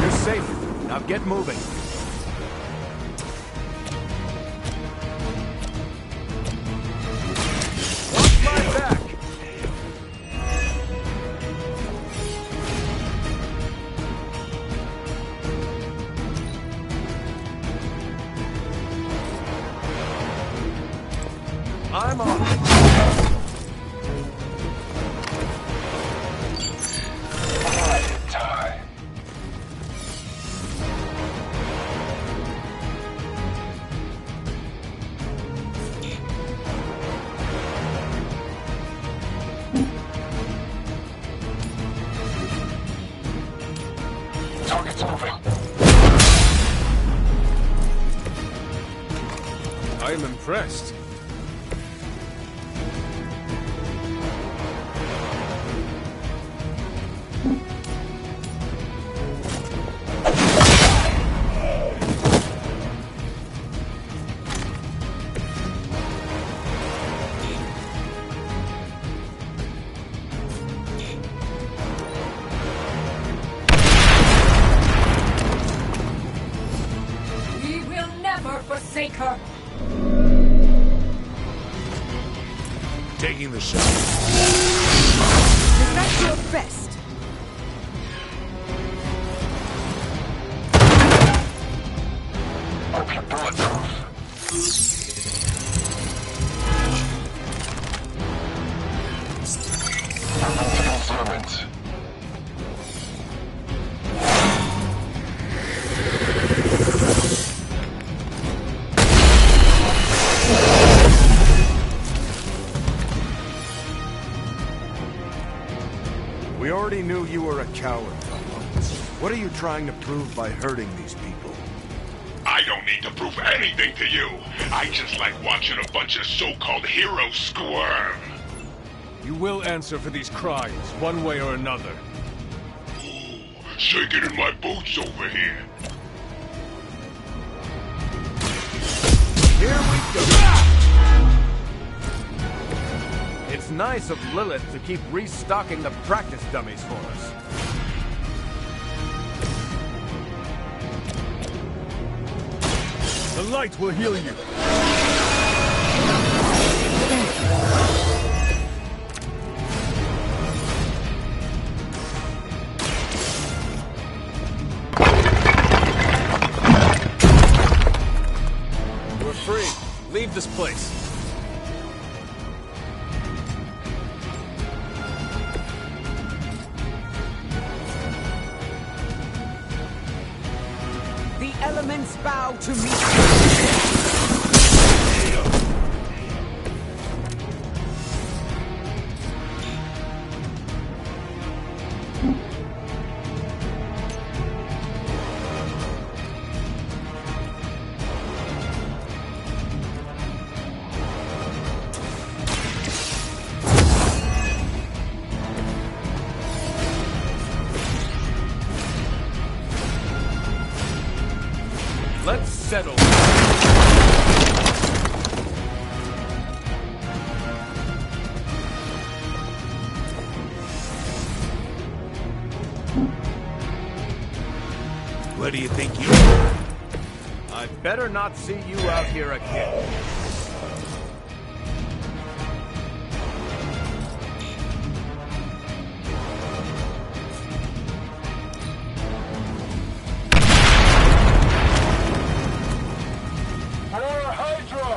You're safe. Now get moving. Watch my back! I'm on it. Time. Target's moving. I am impressed. Forsake her. Taking the shot. Is that your best? Hope you're bulletproof. already knew you were a coward, fellow. What are you trying to prove by hurting these people? I don't need to prove anything to you. I just like watching a bunch of so-called heroes squirm. You will answer for these crimes, one way or another. Ooh, shaking in my boots over here. Here we go. It's nice of Lilith to keep restocking the practice dummies for us. The light will heal you. We're free. Leave this place. The elements bow to me. Let's settle. Where do you think you are? I better not see you out here again. For Hydra!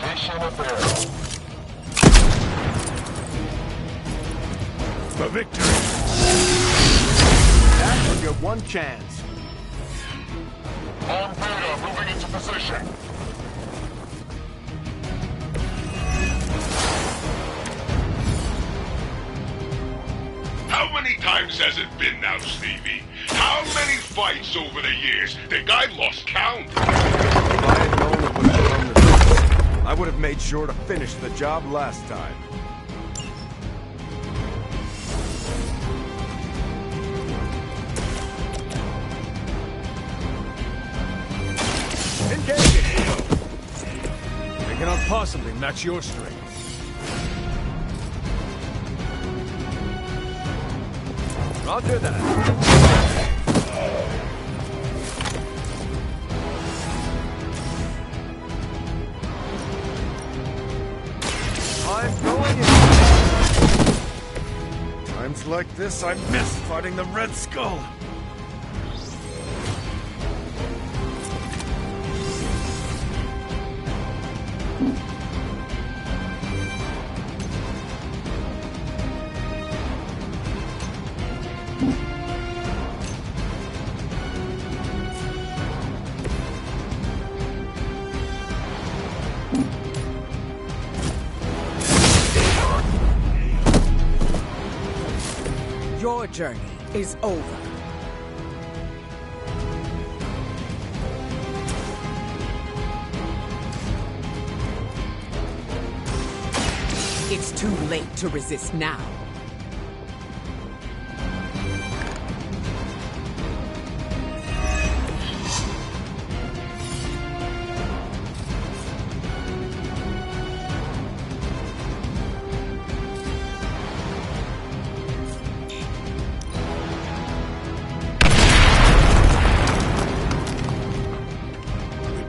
Mission affair. For victory! That was your one chance. On Beta, moving into position. How many times has it been now, Stevie? How many fights over the years? Think I lost count? If I had known it would have come to this, I would have made sure to finish the job last time. Engaging! They cannot possibly match your strength. Roger that. I'm going in. Times like this, I miss fighting the Red Skull. Your journey is over. It's too late to resist now.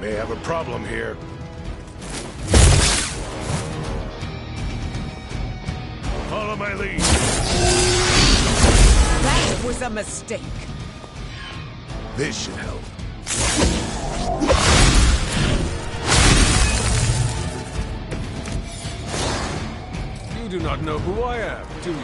May have a problem here. Follow my lead. That was a mistake. This should help. You do not know who I am, do you?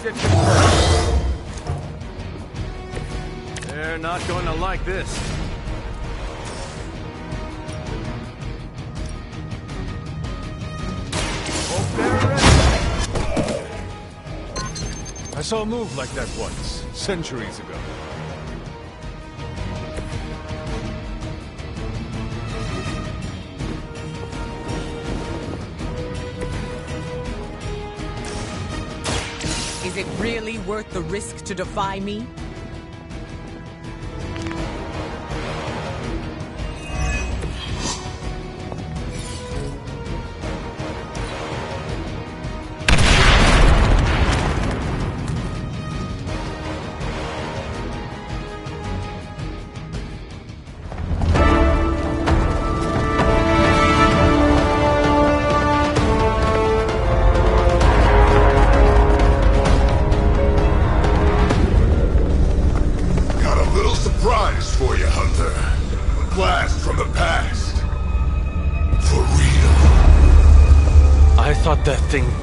Target confirmed. They're not going to like this. Hope they're ready. I saw a move like that once, centuries ago. Is it really worth the risk to defy me?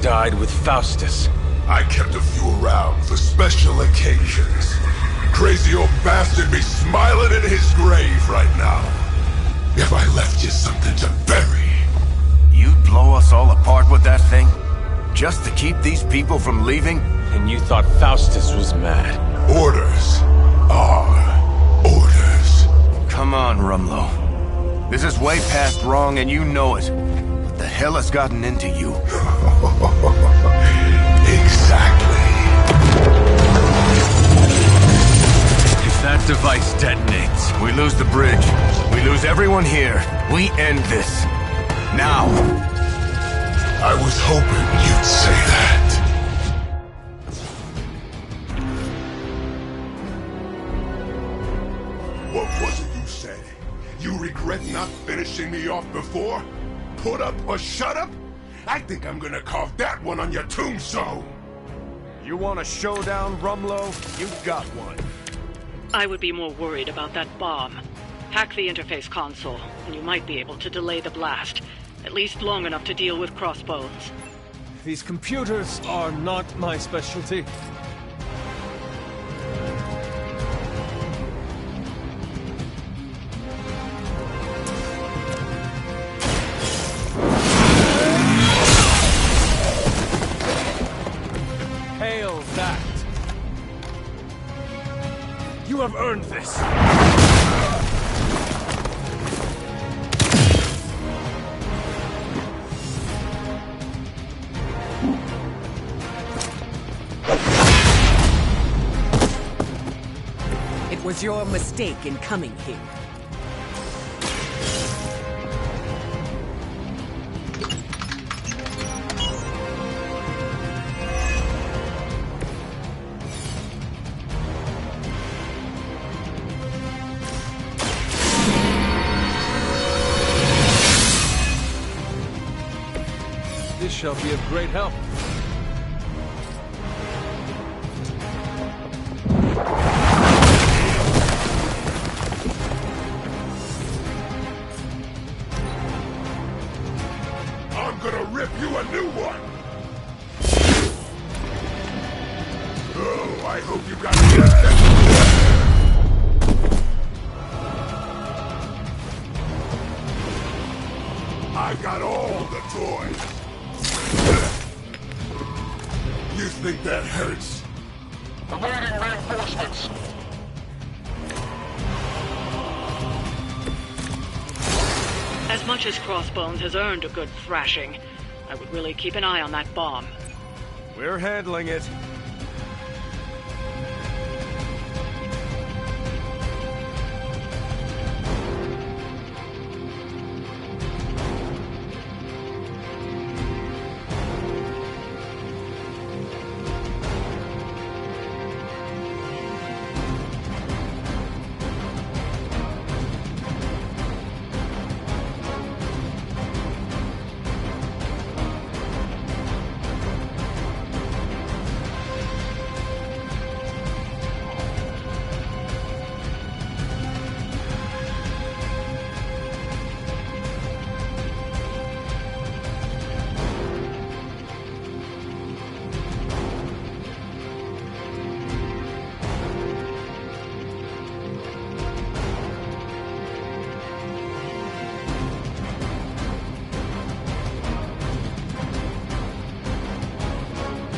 Died with Faustus. I kept a few around for special occasions. Crazy old bastard be smiling in his grave right now. If I left you something to bury. You'd blow us all apart with that thing? Just to keep these people from leaving? And you thought Faustus was mad. Orders are orders. Come on, Rumlow. This is way past wrong and you know it. What the hell has gotten into you? Exactly. If that device detonates, we lose the bridge. We lose everyone here. We end this. Now. I was hoping you'd say that. What was it you said? You regret not finishing me off before? Put up or shut up? I think I'm gonna carve that one on your tombstone. You want a showdown, Rumlow? You got one. I would be more worried about that bomb. Hack the interface console, and you might be able to delay the blast. At least long enough to deal with Crossbones. These computers are not my specialty. Hail that! You have earned this! It was your mistake in coming here. This shall be of great help. I'm gonna rip you a new one! Oh, I hope you got I got all the toys! You think that hurts? Awaiting reinforcements! As much as Crossbones has earned a good thrashing, I would really keep an eye on that bomb. We're handling it.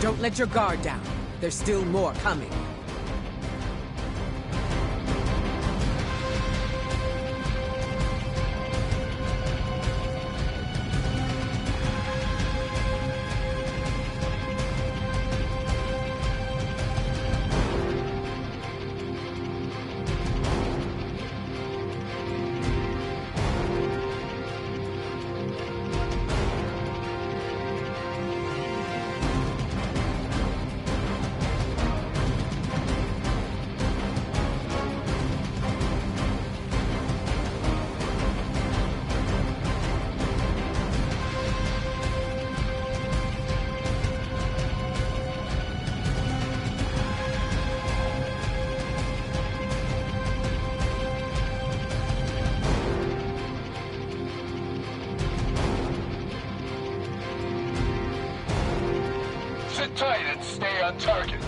Don't let your guard down. There's still more coming. Sit tight and stay on target.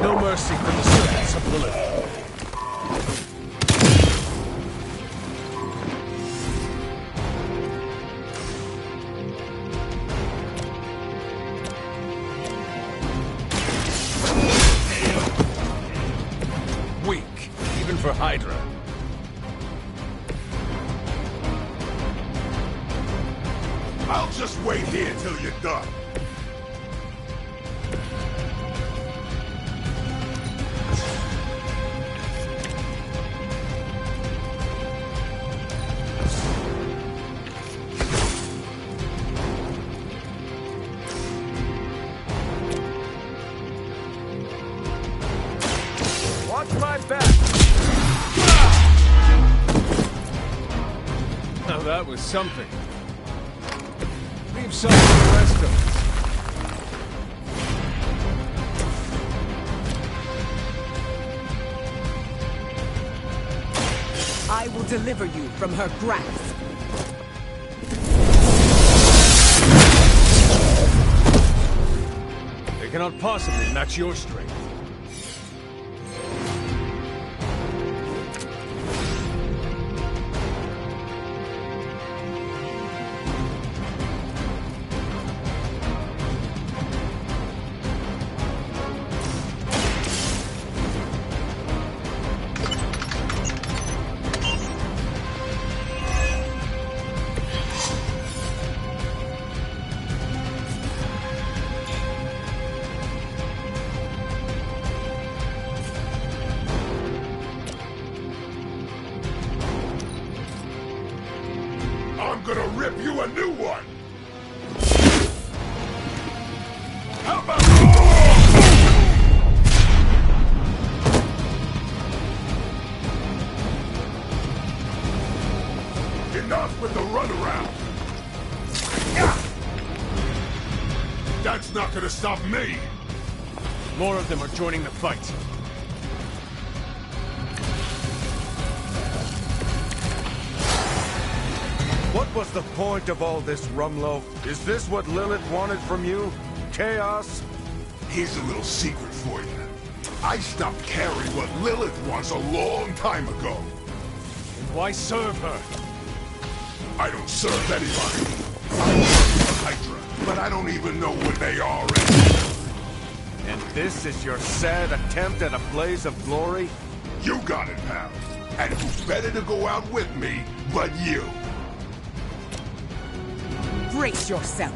No mercy for the servants of Lilith. Weak, even for Hydra. I'll just wait here till you're done. Watch my back! Now that was something. Leave some for the rest of us. I will deliver you from her grasp. They cannot possibly match your strength. a new one! How about... Enough with the runaround! That's not gonna stop me! More of them are joining the fight. What was the point of all this, Rumlow? Is this what Lilith wanted from you? Chaos? Here's a little secret for you. I stopped caring what Lilith wants a long time ago. And why serve her? I don't serve anybody. I work for Hydra, but I don't even know where they are anymore. And this is your sad attempt at a blaze of glory? You got it, pal. And who's better to go out with me but you? Brace yourself.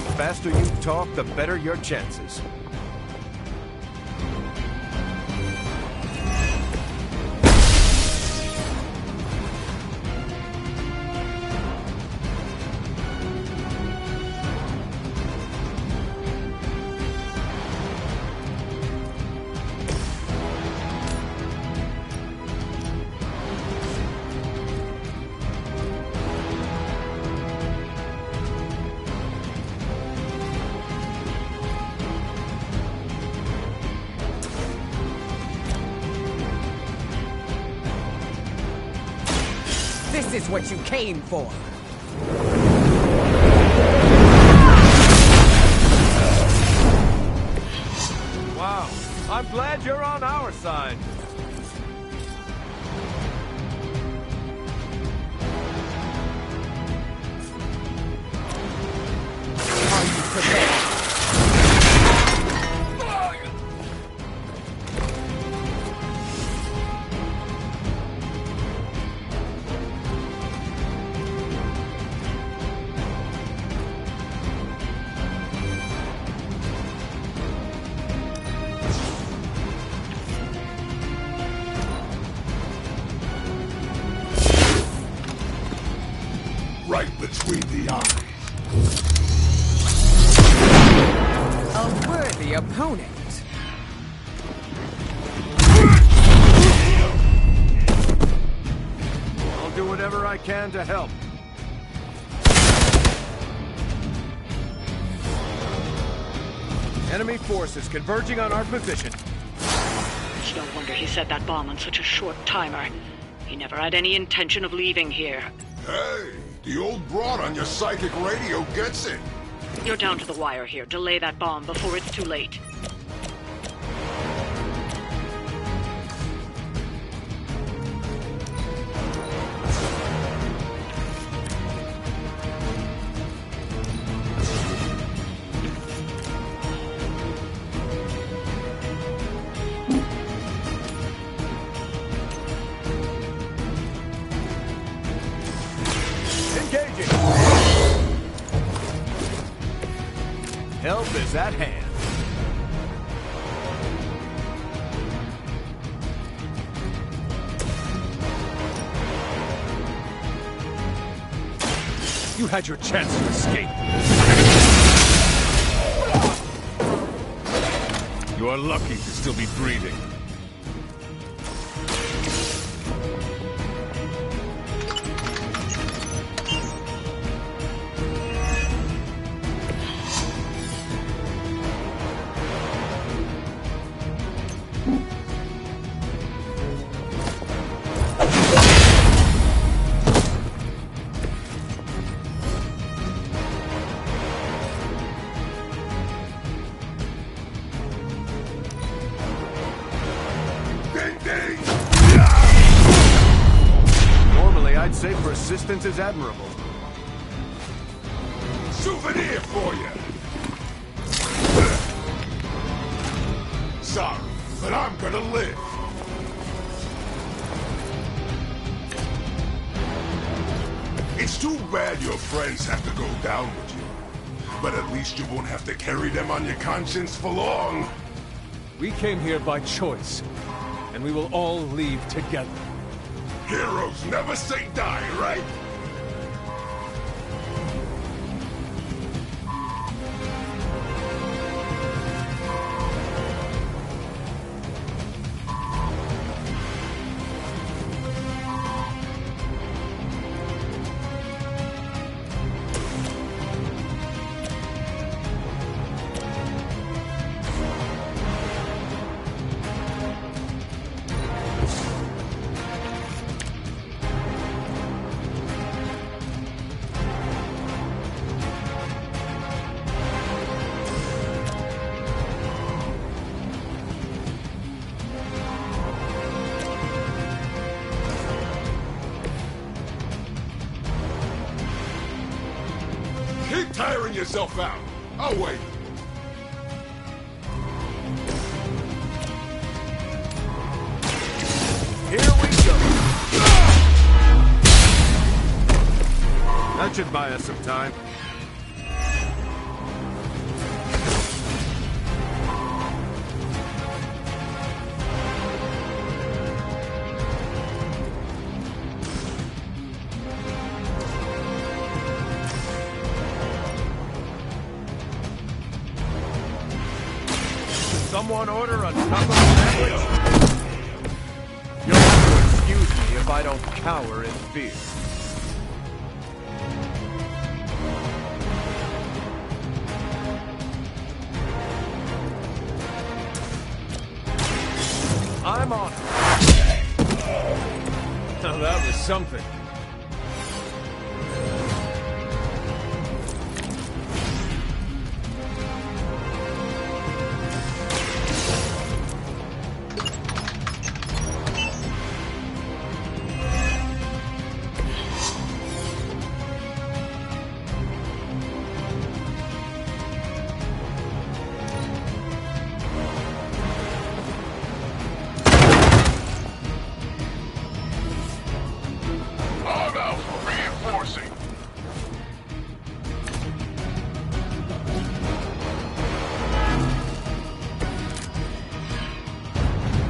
The faster you talk, the better your chances. This is what you came for. Wow, I'm glad you're on our side. Are you prepared? Right between the eyes. A worthy opponent. I'll do whatever I can to help. Enemy forces converging on our position. It's no wonder he set that bomb on such a short timer. He never had any intention of leaving here. Hey, the old broad on your psychic radio gets it. You're down to the wire here. Delay that bomb before it's too late. Engaging! Help is at hand. You had your chance to escape. You are lucky to still be breathing. Normally, I'd say persistence is admirable. Souvenir for you. Sorry, but I'm gonna live. It's too bad your friends have to go down with you. But at least you won't have to carry them on your conscience for long. We came here by choice, and we will all leave together. Heroes never say die, right? Keep tiring yourself out. I'll wait. Here we go. That should buy us some time. Someone order a taco sandwich? You'll have to excuse me if I don't cower in fear. I'm on. Now that was something.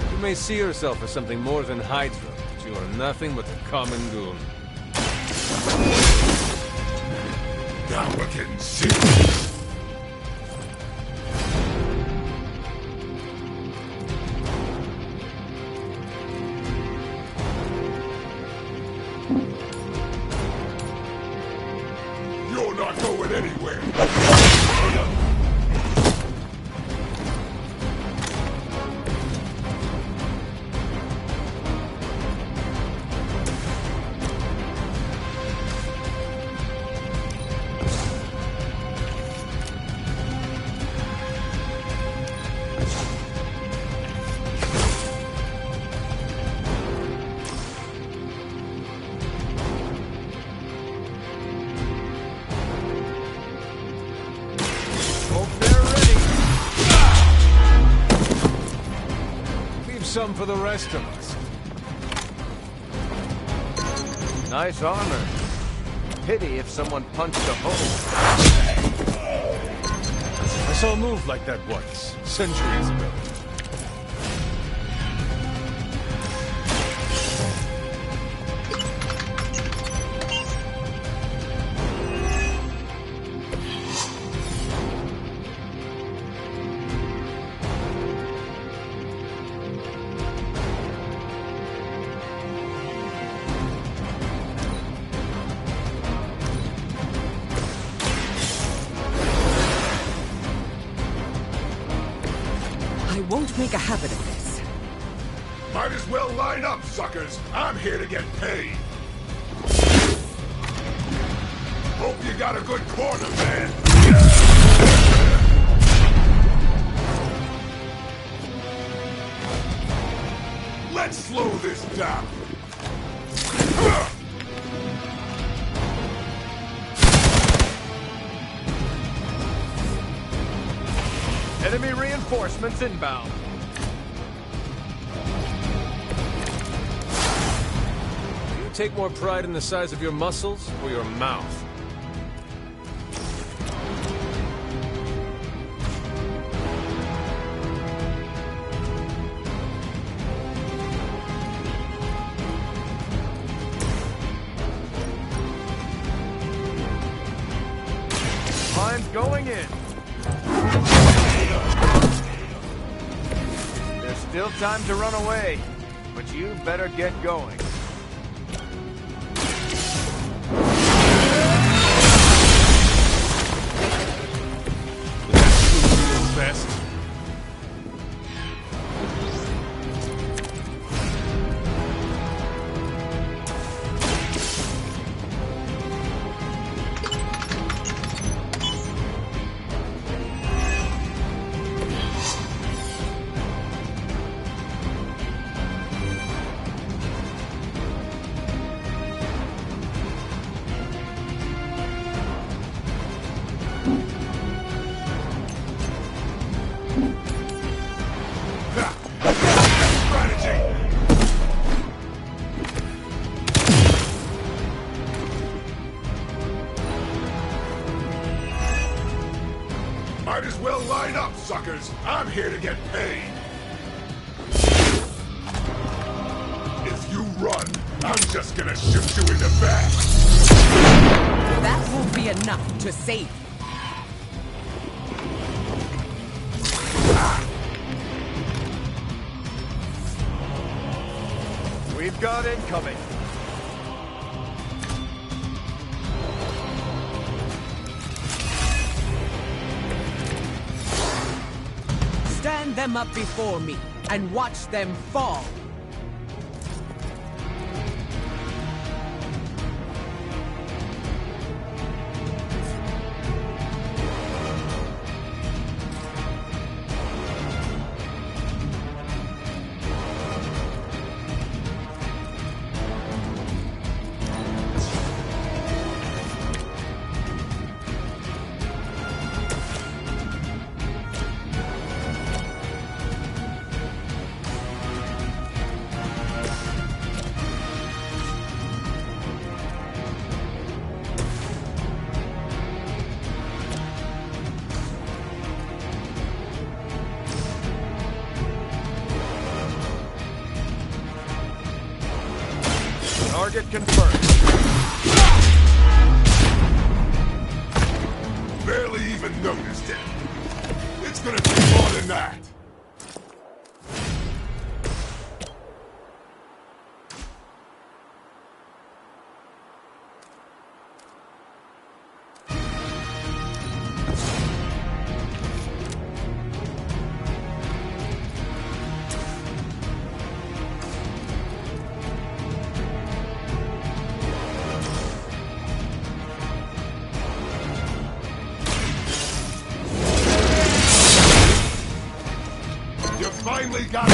You may see yourself as something more than Hydra, but you are nothing but a common goon. Now we're getting serious. You're not going anywhere. Some for the rest of us. Nice armor. Pity if someone punched a hole. I saw a move like that once, centuries ago. Won't make a habit of this. Might as well line up, suckers. I'm here to get paid. Hope you got a good corner, man. Let's slow this down. Enemy reinforcements inbound. take more pride in the size of your muscles or your mouth? Mine's going in. There's still time to run away, but you better get going. Best. Might as well line up, suckers. I'm here to get paid. If you run, I'm just gonna shoot you in the back. That won't be enough to save you. We've got incoming. Stand them up before me and watch them fall. Target confirmed. Barely even noticed it. It's gonna be more than that. Finally got it.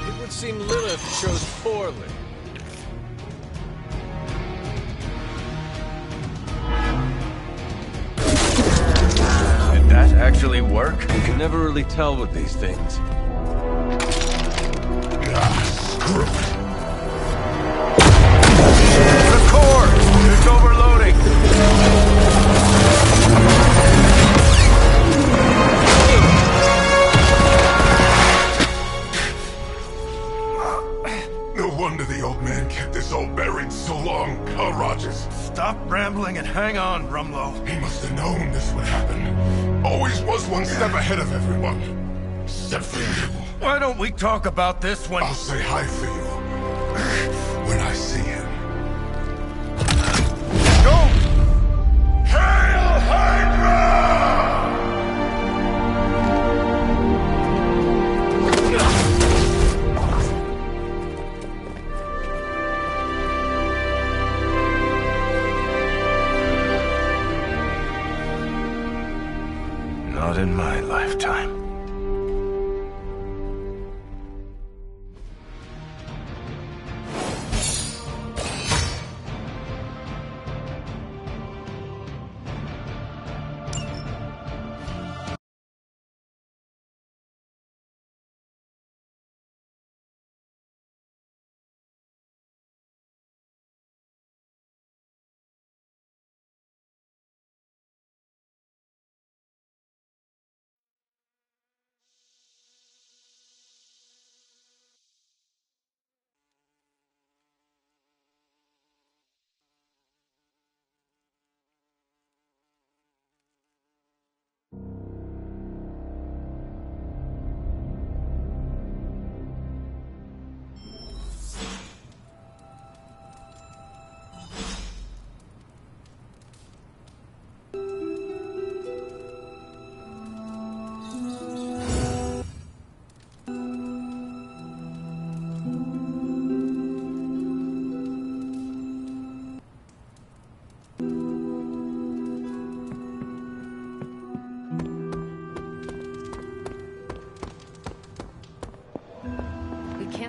It would seem Lilith chose poorly. Did that actually work? You can never really tell with these things. Screw it. The core! It's overloading! No wonder the old man kept this all buried so long, huh, Rogers? Stop rambling and hang on, Rumlow. He must have known this would happen. Always was one step ahead of everyone. Except for you. Why don't we talk about this when... I'll say hi for you when I see him. Go! Hail Hydra! Not in my lifetime.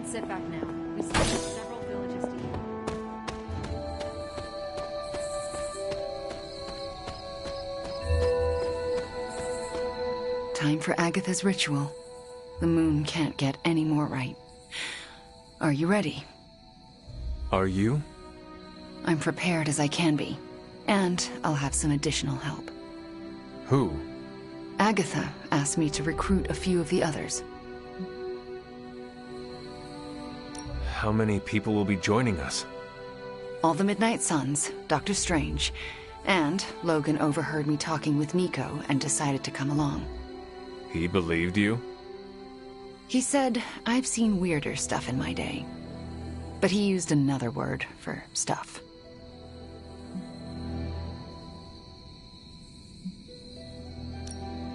can't sit back now. We still have several villages to heal. Time for Agatha's ritual. The moon can't get any more right. Are you ready? Are you? I'm prepared as I can be. And I'll have some additional help. Who? Agatha asked me to recruit a few of the others. How many people will be joining us? All the Midnight Suns, Dr. Strange, and Logan overheard me talking with Nico and decided to come along. He believed you? He said, I've seen weirder stuff in my day. But he used another word for stuff.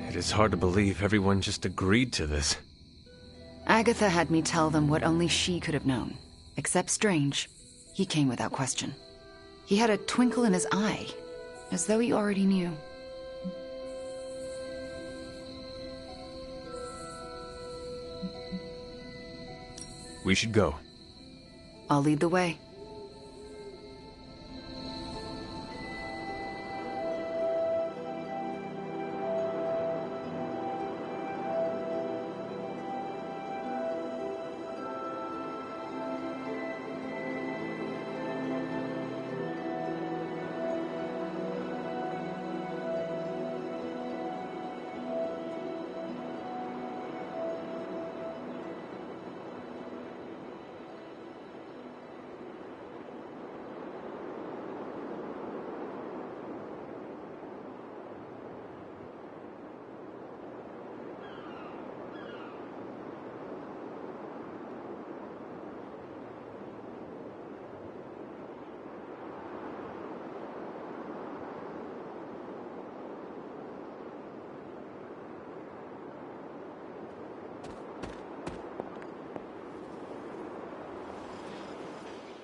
It is hard to believe everyone just agreed to this. Agatha had me tell them what only she could have known. Except Strange. He came without question. He had a twinkle in his eye, as though he already knew. We should go. I'll lead the way.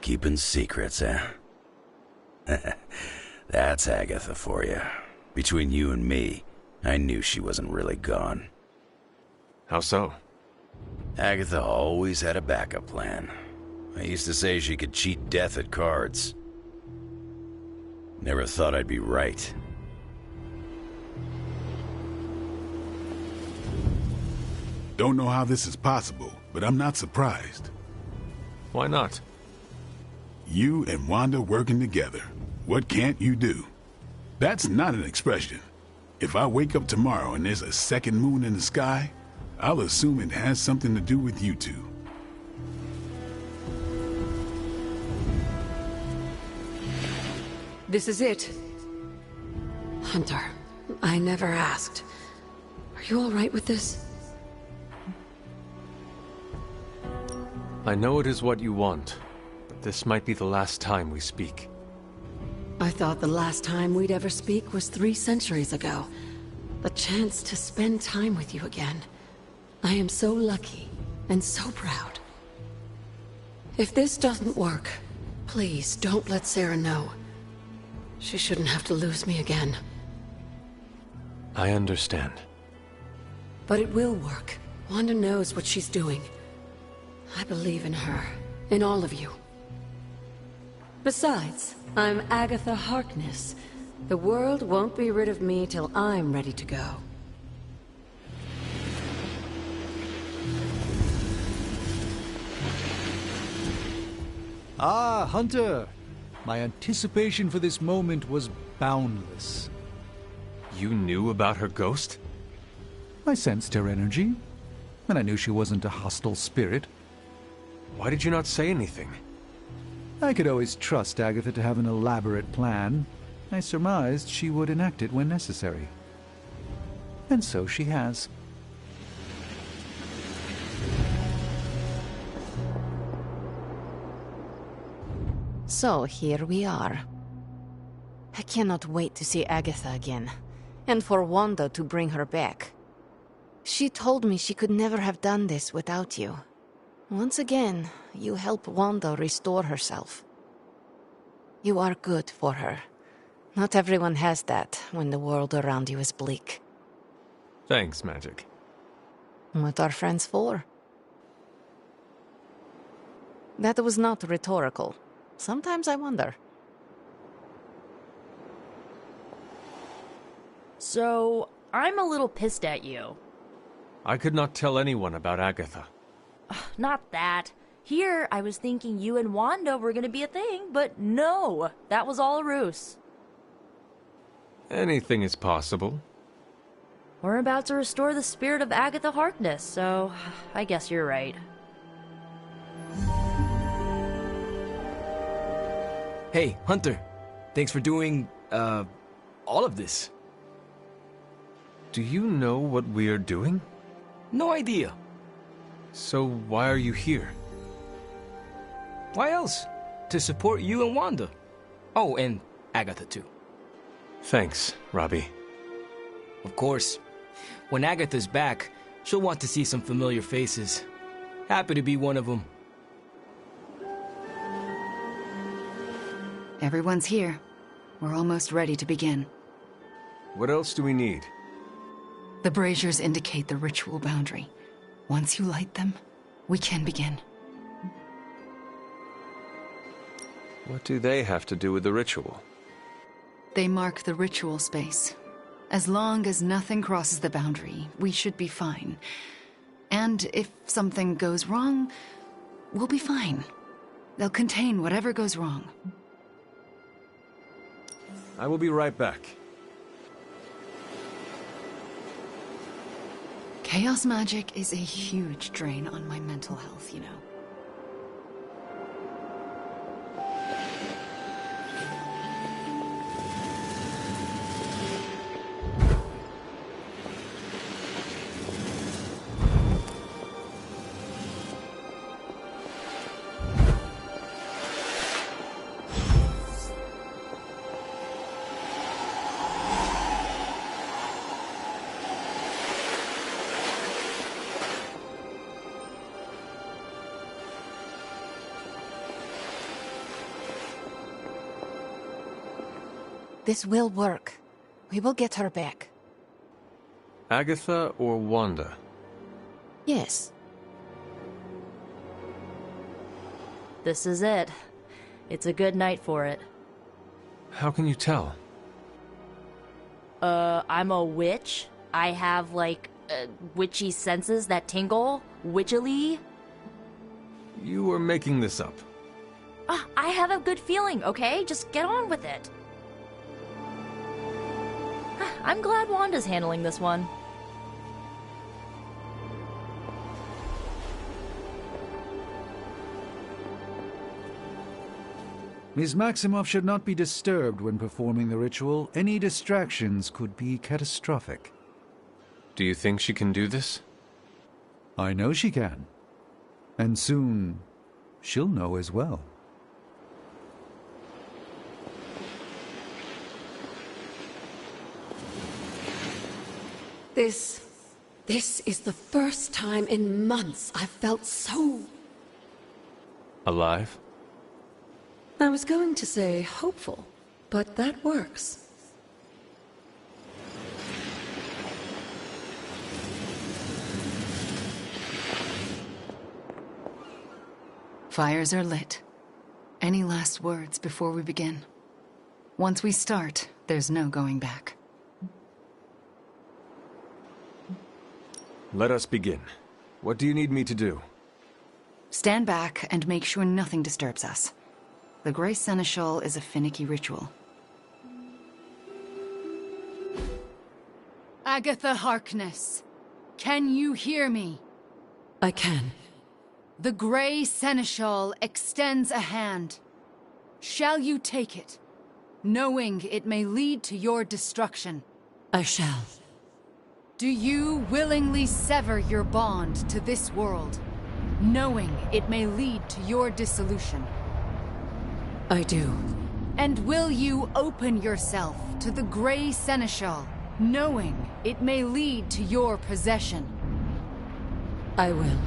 Keeping secrets, eh? That's Agatha for you. Between you and me, I knew she wasn't really gone. How so? Agatha always had a backup plan. I used to say she could cheat death at cards. Never thought I'd be right. Don't know how this is possible, but I'm not surprised. Why not? You and Wanda working together. What can't you do? That's not an expression. If I wake up tomorrow and there's a second moon in the sky, I'll assume it has something to do with you two. This is it. Hunter, I never asked. Are you all right with this? I know it is what you want, but this might be the last time we speak. I thought the last time we'd ever speak was 3 centuries ago. The chance to spend time with you again. I am so lucky and so proud. If this doesn't work, please don't let Sarah know. She shouldn't have to lose me again. I understand. But it will work. Wanda knows what she's doing. I believe in her, in all of you. Besides, I'm Agatha Harkness. The world won't be rid of me till I'm ready to go. Ah, Hunter! My anticipation for this moment was boundless. You knew about her ghost? I sensed her energy, and I knew she wasn't a hostile spirit. Why did you not say anything? I could always trust Agatha to have an elaborate plan. I surmised she would enact it when necessary. And so she has. So here we are. I cannot wait to see Agatha again, and for Wanda to bring her back. She told me she could never have done this without you. Once again, you help Wanda restore herself. You are good for her. Not everyone has that when the world around you is bleak. Thanks, Magik. What are friends for? That was not rhetorical. Sometimes I wonder. So, I'm a little pissed at you. I could not tell anyone about Agatha. Not that. Here, I was thinking you and Wanda were gonna be a thing, but no, that was all a ruse. Anything is possible. We're about to restore the spirit of Agatha Harkness, so I guess you're right. Hey, Hunter. Thanks for doing, all of this. Do you know what we are doing? No idea. So why are you here? Why else? To support you and Wanda. Oh, and Agatha too. Thanks, Robbie. Of course. When Agatha's back, she'll want to see some familiar faces. Happy to be one of them. Everyone's here. We're almost ready to begin. What else do we need? The braziers indicate the ritual boundary. Once you light them, we can begin. What do they have to do with the ritual? They mark the ritual space. As long as nothing crosses the boundary, we should be fine. And if something goes wrong, we'll be fine. They'll contain whatever goes wrong. I will be right back. Chaos magic is a huge drain on my mental health, you know. This will work. We will get her back. Agatha or Wanda? Yes. This is it. It's a good night for it. How can you tell? I'm a witch. I have, like, witchy senses that tingle. Witchily. You are making this up. I have a good feeling, okay? Just get on with it. I'm glad Wanda's handling this one. Ms. Maximoff should not be disturbed when performing the ritual. Any distractions could be catastrophic. Do you think she can do this? I know she can. And soon, she'll know as well. This is the first time in months I've felt so... Alive? I was going to say hopeful, but that works. Fires are lit. Any last words before we begin? Once we start, there's no going back. Let us begin. What do you need me to do? Stand back and make sure nothing disturbs us. The Grey Seneschal is a finicky ritual. Agatha Harkness, can you hear me? I can. The Grey Seneschal extends a hand. Shall you take it, knowing it may lead to your destruction? I shall. Do you willingly sever your bond to this world, knowing it may lead to your dissolution? I do. And will you open yourself to the Grey Seneschal, knowing it may lead to your possession? I will.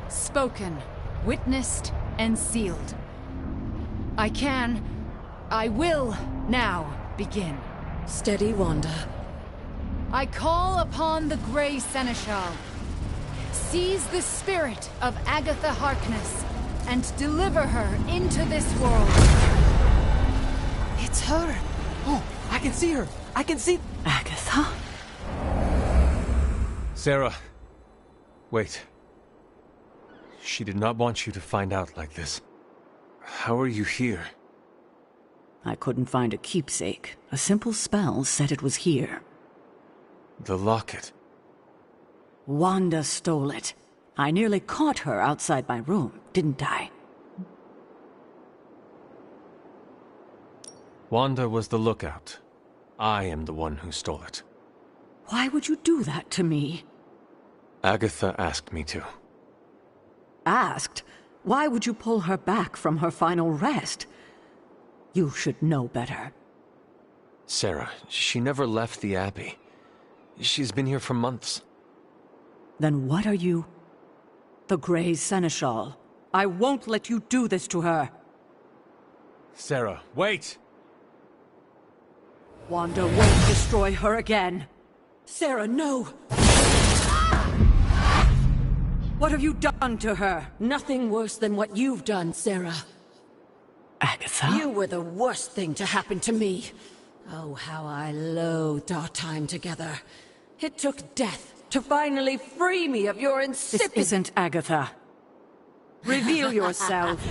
Spoken, witnessed, and sealed. I will now begin. Steady, Wanda. I call upon the Grey Seneschal. Seize the spirit of Agatha Harkness and deliver her into this world. It's her. Oh, I can see her. I can see... Agatha? Sarah. Wait. She did not want you to find out like this. How are you here? I couldn't find a keepsake. A simple spell said it was here. The locket. Wanda stole it. I nearly caught her outside my room, didn't I? Wanda was the lookout. I am the one who stole it. Why would you do that to me? Agatha asked me to. Asked? Why would you pull her back from her final rest? You should know better. Sarah, she never left the Abbey. She's been here for months. Then what are you? The Grey Seneschal. I won't let you do this to her. Sarah, wait! Wanda won't destroy her again. Sarah, no! What have you done to her? Nothing worse than what you've done, Sarah. Agatha? You were the worst thing to happen to me. Oh, how I loathed our time together. It took death to finally free me of your insipid... This isn't Agatha. Reveal yourself.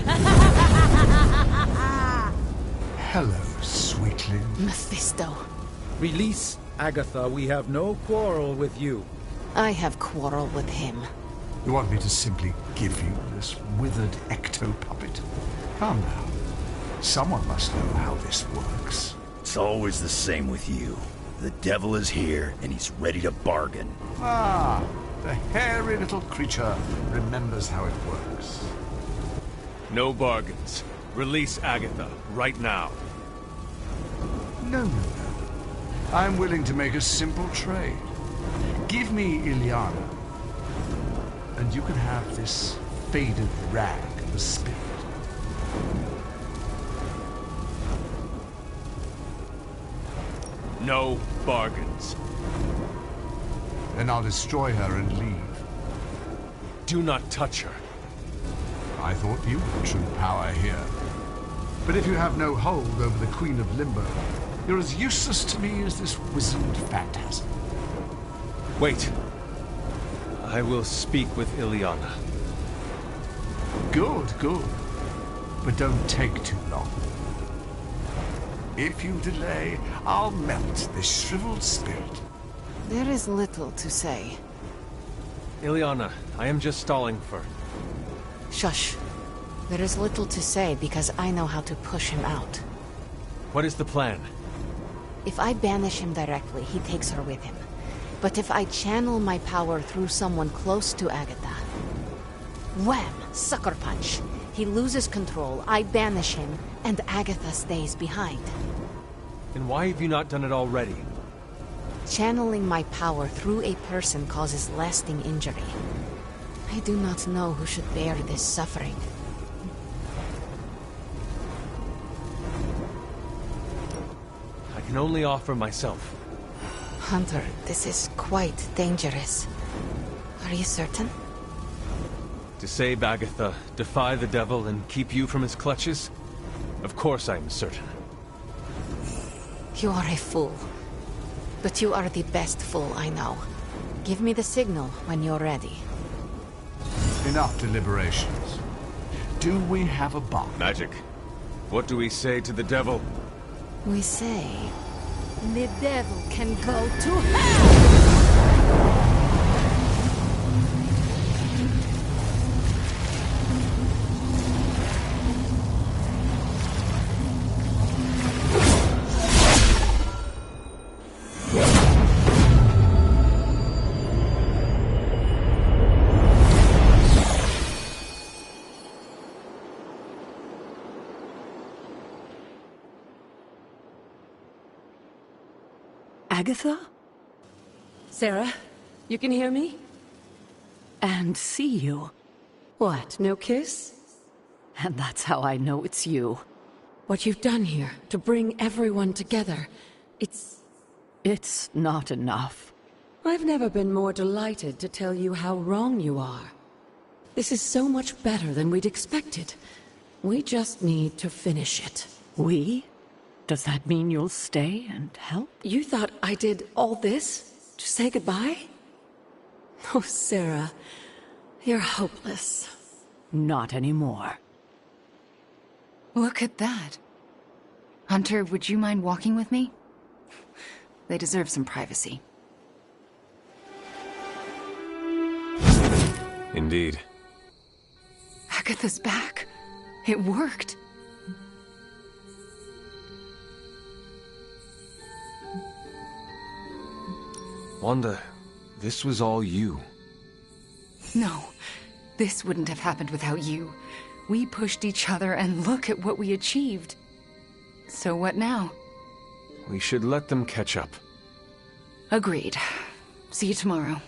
Hello, sweetling. Mephisto. Release Agatha. We have no quarrel with you. I have quarrel with him. You want me to simply give you this withered ecto-puppet? Calm down. Someone must know how this works. It's always the same with you. The devil is here, and he's ready to bargain. Ah, the hairy little creature remembers how it works. No bargains. Release Agatha, right now. No. I'm willing to make a simple trade. Give me Ilyana, and you can have this faded rag of a spirit. No bargains. Then I'll destroy her and leave. Do not touch her. I thought you were true power here. But if you have no hold over the Queen of Limbo, you're as useless to me as this wizened phantasm. Wait. I will speak with Ilyana. Good. But don't take too long. If you delay, I'll melt this shriveled spirit. There is little to say. Ilyana, I am just stalling for... Shush. There is little to say because I know how to push him out. What is the plan? If I banish him directly, he takes her with him. But if I channel my power through someone close to Agatha... Wham! Sucker punch. He loses control, I banish him, and Agatha stays behind. Then why have you not done it already? Channeling my power through a person causes lasting injury. I do not know who should bear this suffering. I can only offer myself. Hunter, this is quite dangerous. Are you certain? To save Agatha, defy the devil, and keep you from his clutches? Of course I am certain. You are a fool. But you are the best fool I know. Give me the signal when you're ready. Enough deliberations. Do we have a bomb? Magik, what do we say to the devil? We say... The devil can go to hell! Agatha? Sarah, you can hear me? And see you. What, no kiss? And that's how I know it's you. What you've done here, to bring everyone together, It's not enough. I've never been more delighted to tell you how wrong you are. This is so much better than we'd expected. We just need to finish it. We? Does that mean you'll stay and help? You thought I did all this to say goodbye? Oh, Sarah, you're hopeless. Not anymore. Look at that. Hunter, would you mind walking with me? They deserve some privacy. Indeed. Agatha's back. It worked. Wanda, this was all you. No, this wouldn't have happened without you. We pushed each other and look at what we achieved. So what now? We should let them catch up. Agreed. See you tomorrow.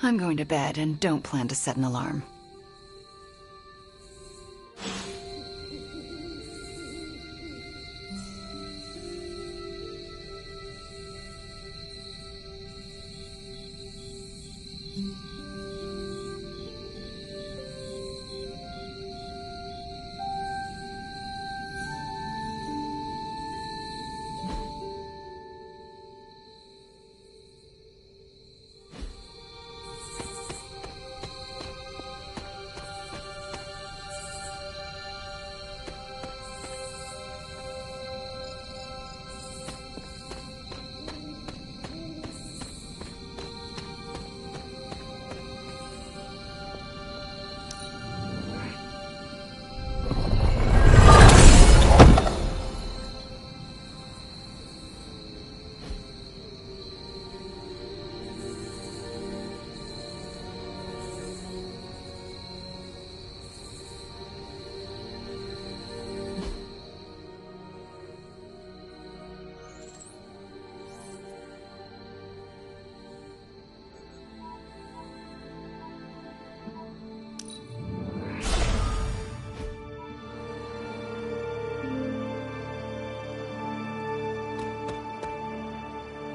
I'm going to bed and don't plan to set an alarm.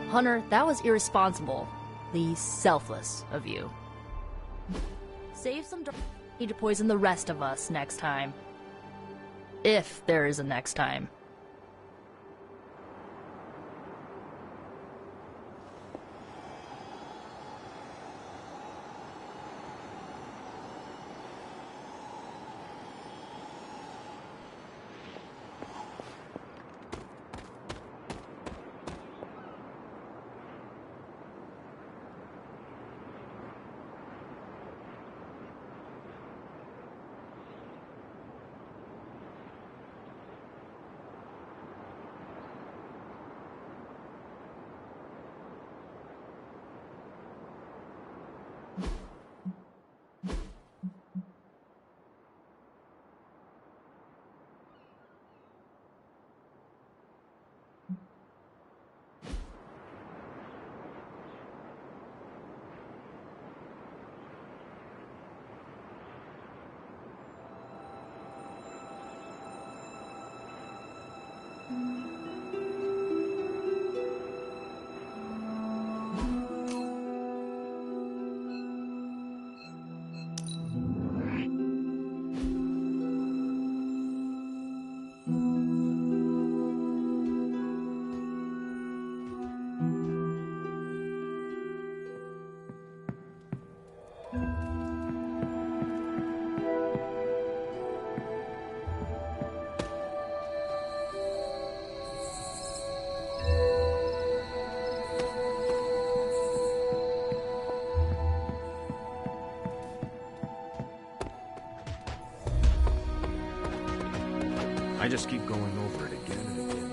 Hunter, that was irresponsible. Selfless of you. Save some to poison the rest of us next time. If there is a next time. I just keep going over it again and again.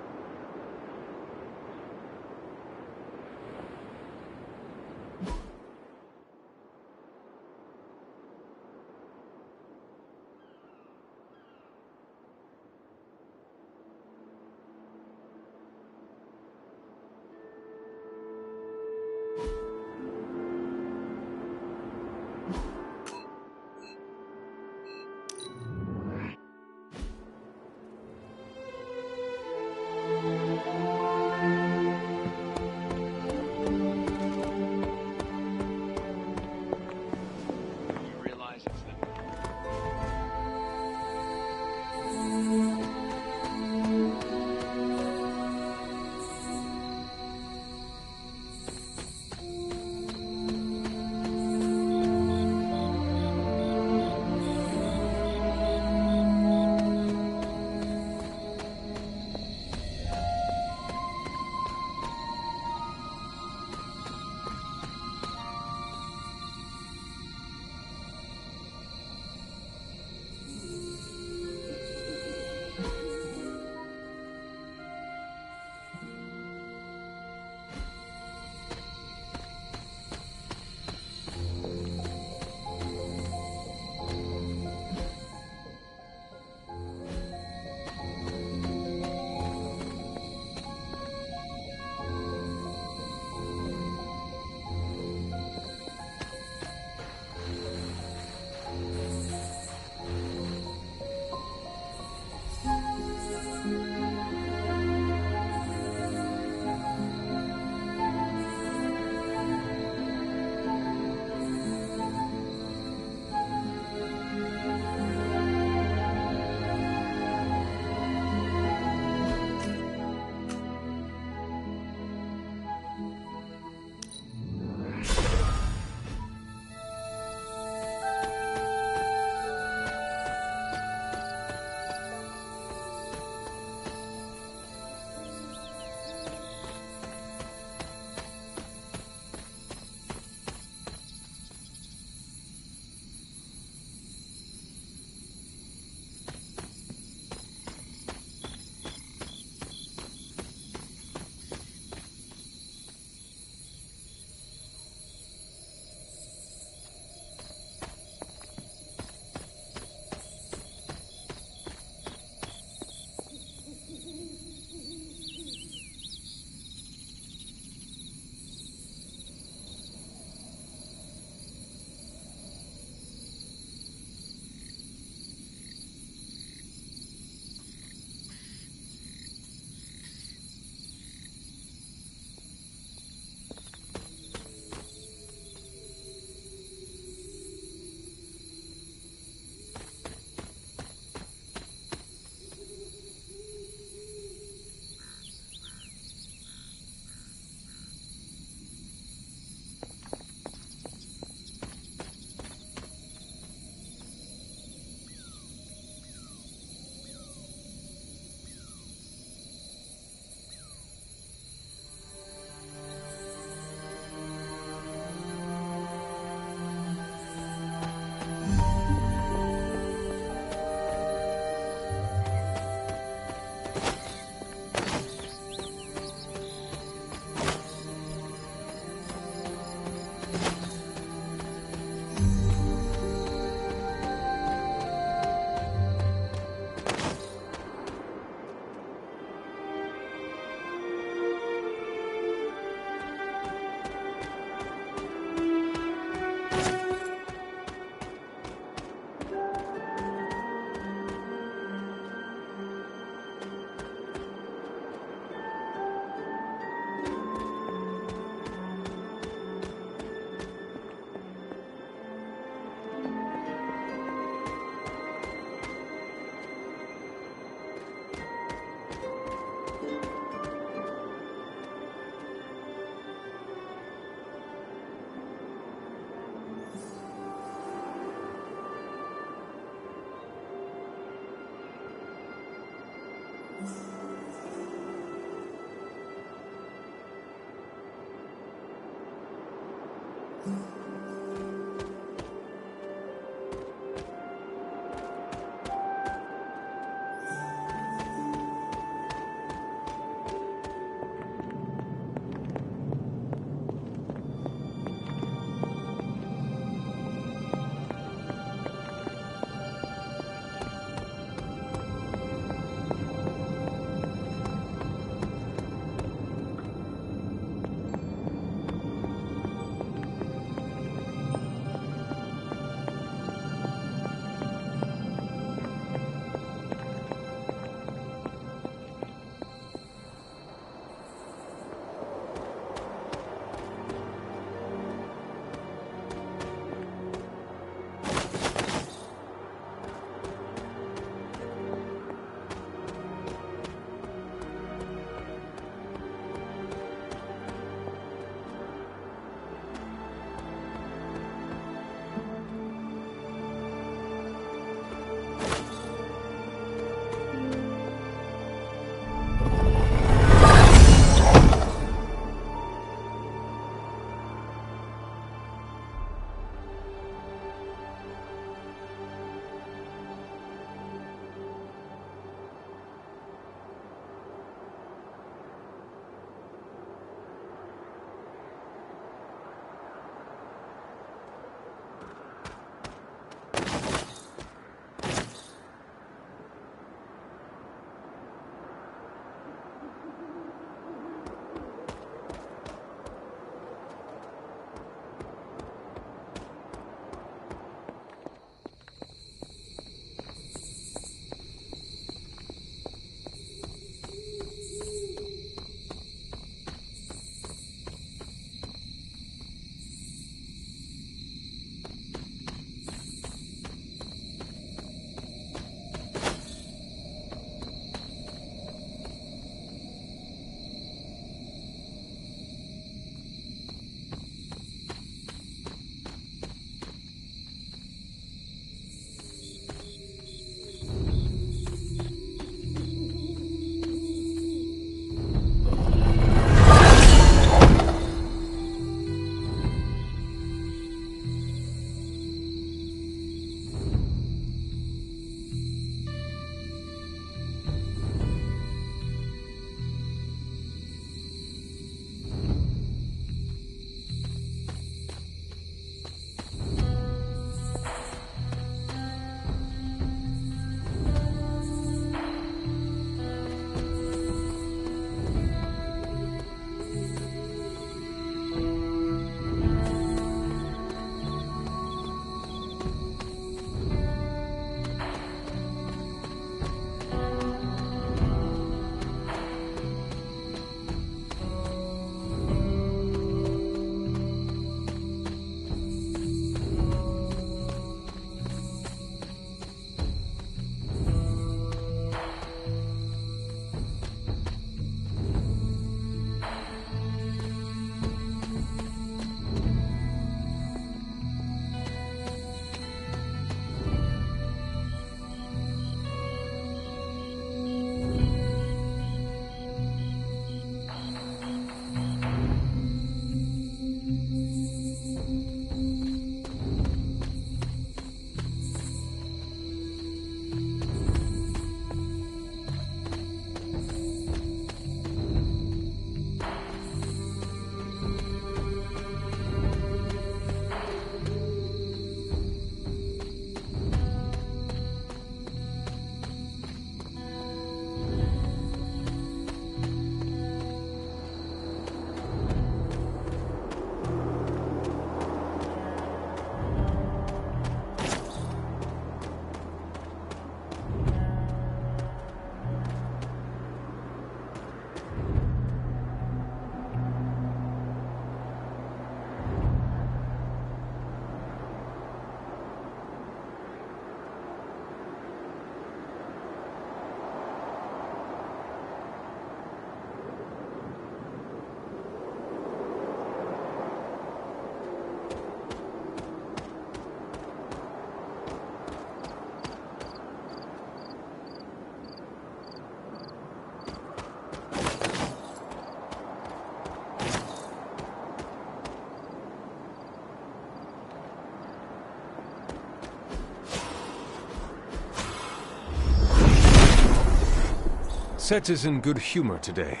Set is in good humor today.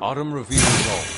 Autumn reveals all.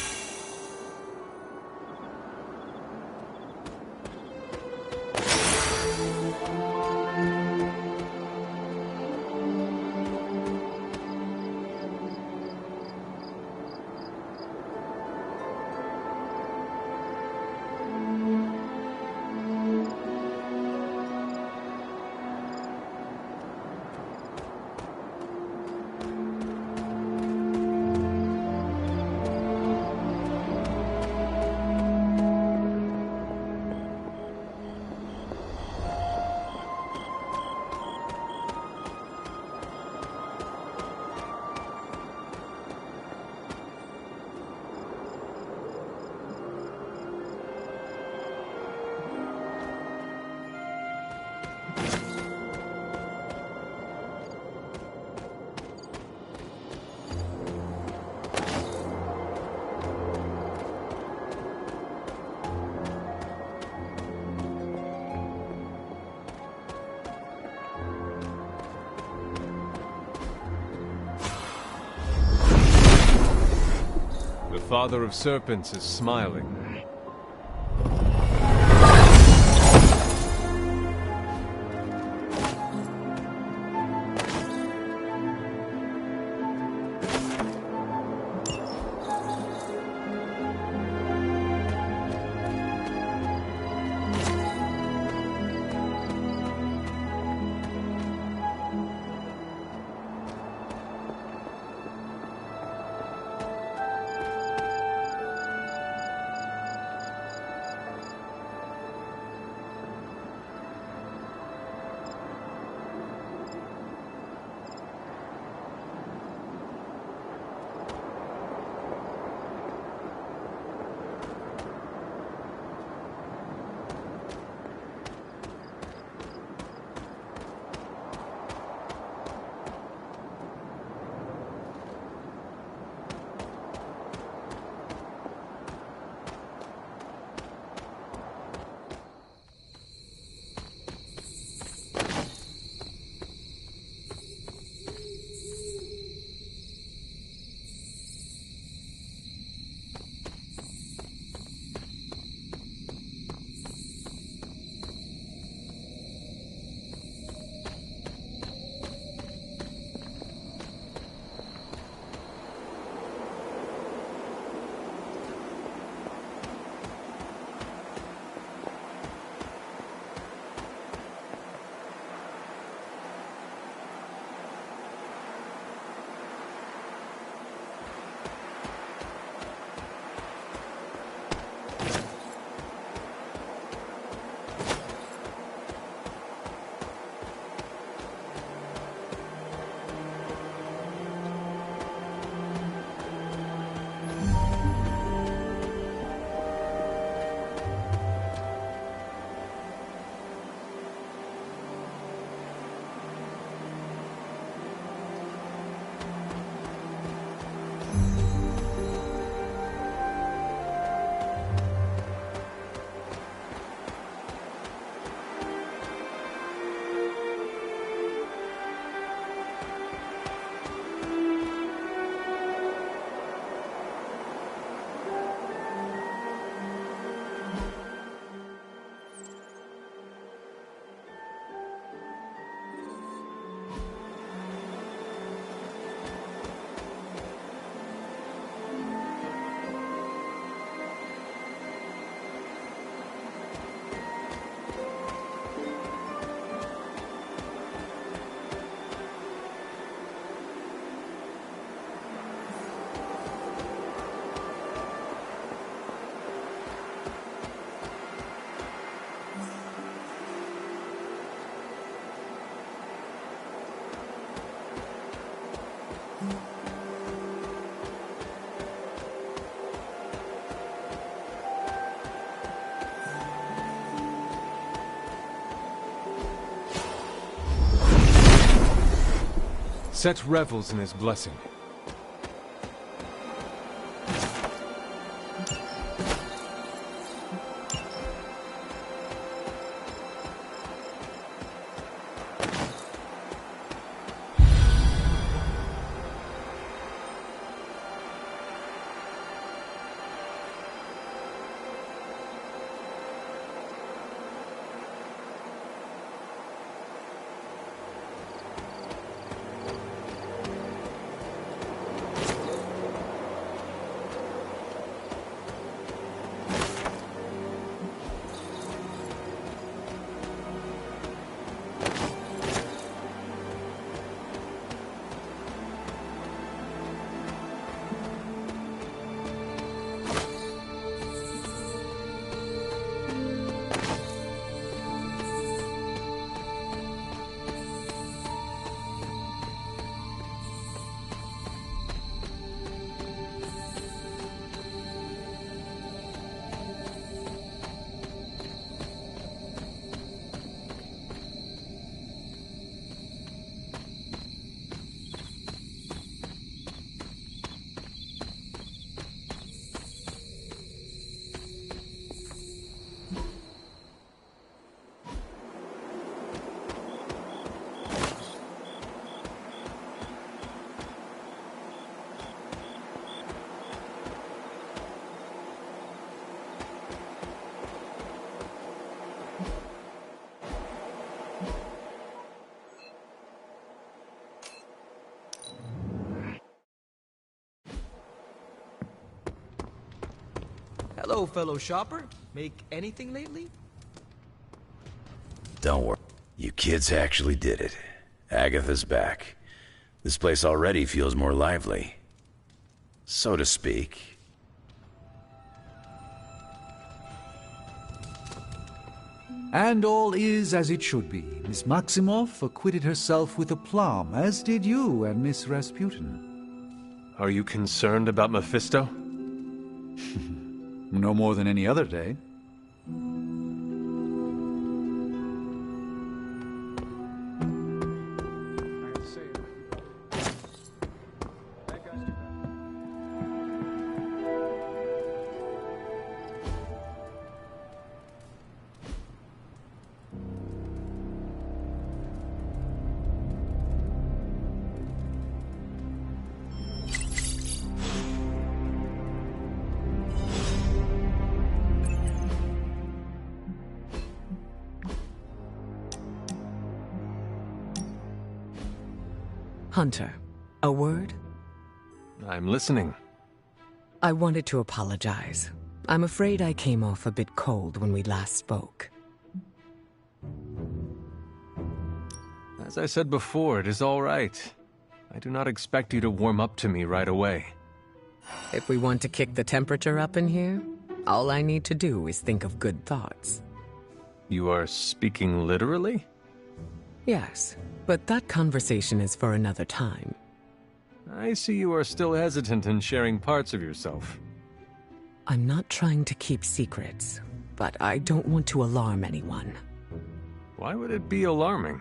The Father of Serpents is smiling. Set revels in his blessing. Hello, fellow shopper. Make anything lately? Don't worry. You kids actually did it. Agatha's back. This place already feels more lively. So to speak. And all is as it should be. Miss Maximoff acquitted herself with aplomb, as did you and Miss Rasputin. Are you concerned about Mephisto? No more than any other day. Hunter, a word? I'm listening. I wanted to apologize. I'm afraid I came off a bit cold when we last spoke. As I said before, it is all right. I do not expect you to warm up to me right away. If we want to kick the temperature up in here, all I need to do is think of good thoughts. You are speaking literally? Yes, but that conversation is for another time. I see you are still hesitant in sharing parts of yourself. I'm not trying to keep secrets, but I don't want to alarm anyone. Why would it be alarming?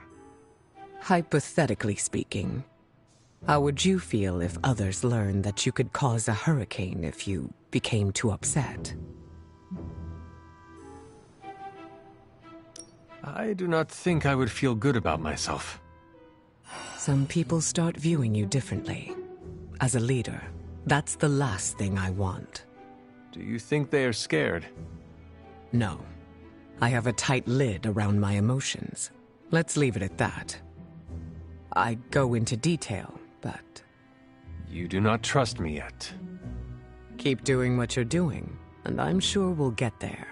Hypothetically speaking, how would you feel if others learned that you could cause a hurricane if you became too upset? I do not think I would feel good about myself. Some people start viewing you differently. As a leader, that's the last thing I want. Do you think they are scared? No. I have a tight lid around my emotions. Let's leave it at that. I go into detail, but... You do not trust me yet. Keep doing what you're doing, and I'm sure we'll get there.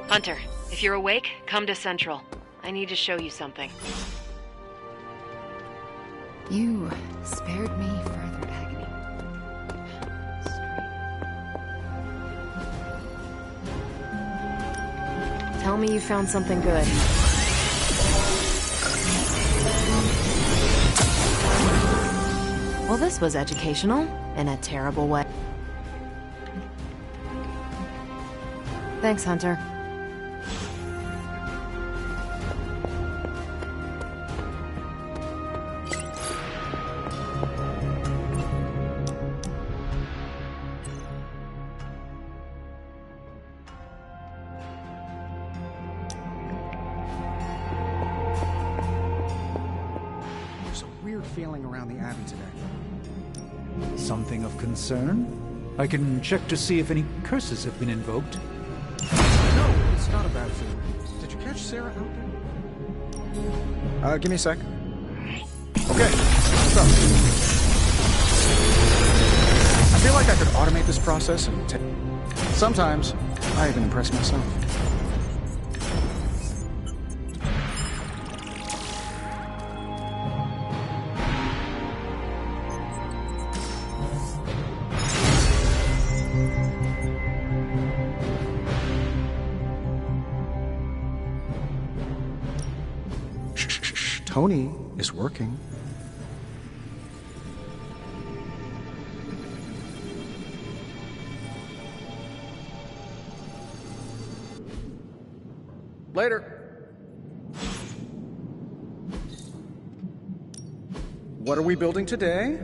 Hunter, if you're awake, come to Central. I need to show you something. You spared me further agony. Tell me you found something good. Well, this was educational, in a terrible way. Thanks, Hunter. There's a weird feeling around the Abbey today. Something of concern? I can check to see if any curses have been invoked. No, it's not a bad feeling. Did you catch Sarah out there? Give me a sec. Okay, so. I feel like I could automate this process and sometimes I even impress myself. Tony is working. Later. What are we building today?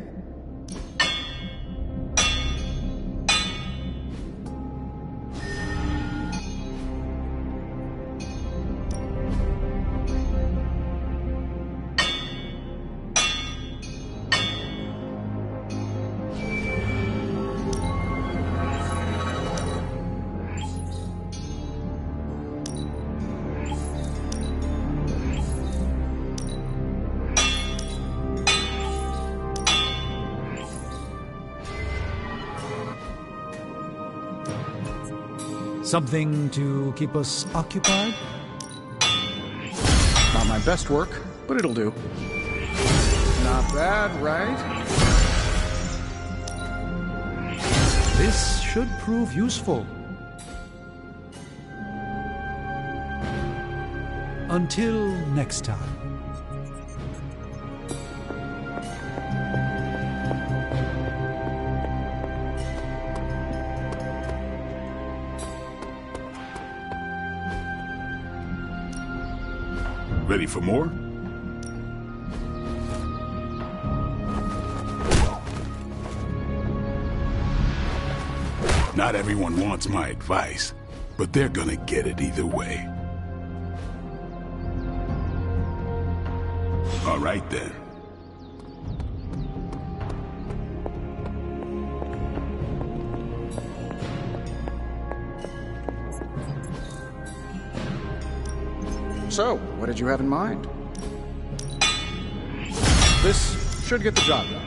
Something to keep us occupied? Not my best work, but it'll do. Not bad, right? This should prove useful. Until next time. Ready for more? Not everyone wants my advice, but they're gonna get it either way. All right then. So, what did you have in mind? This should get the job done.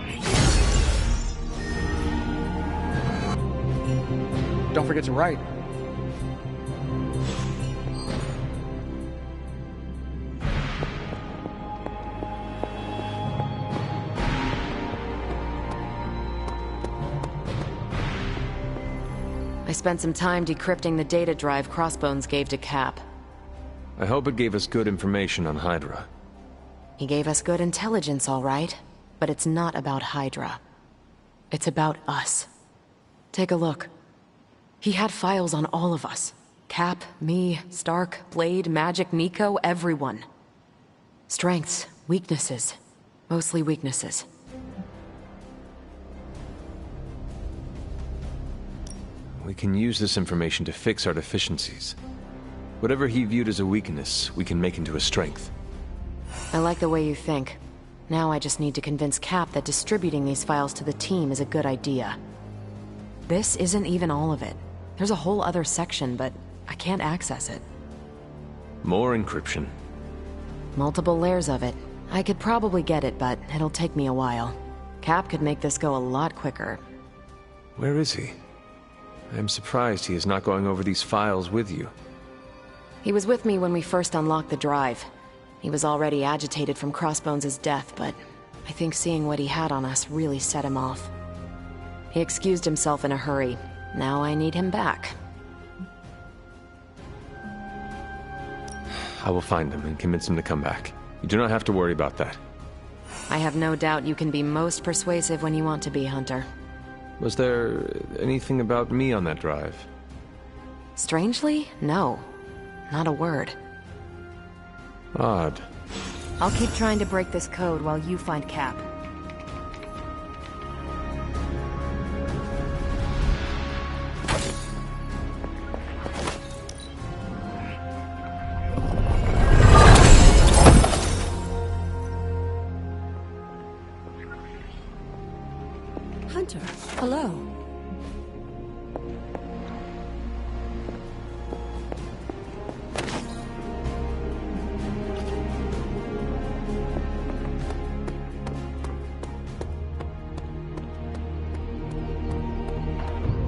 Don't forget to write. I spent some time decrypting the data drive Crossbones gave to Cap. I hope it gave us good information on Hydra. He gave us good intelligence, all right. But it's not about Hydra. It's about us. Take a look. He had files on all of us. Cap, me, Stark, Blade, Magik, Nico, everyone. Strengths, weaknesses. Mostly weaknesses. We can use this information to fix our deficiencies. Whatever he viewed as a weakness, we can make into a strength. I like the way you think. Now I just need to convince Cap that distributing these files to the team is a good idea. This isn't even all of it. There's a whole other section, but I can't access it. More encryption. Multiple layers of it. I could probably get it, but it'll take me a while. Cap could make this go a lot quicker. Where is he? I'm surprised he is not going over these files with you. He was with me when we first unlocked the drive. He was already agitated from Crossbones' death, but I think seeing what he had on us really set him off. He excused himself in a hurry. Now I need him back. I will find him and convince him to come back. You do not have to worry about that. I have no doubt you can be most persuasive when you want to be, Hunter. Was there anything about me on that drive? Strangely, no. Not a word. Odd. I'll keep trying to break this code while you find Cap. Hunter, hello.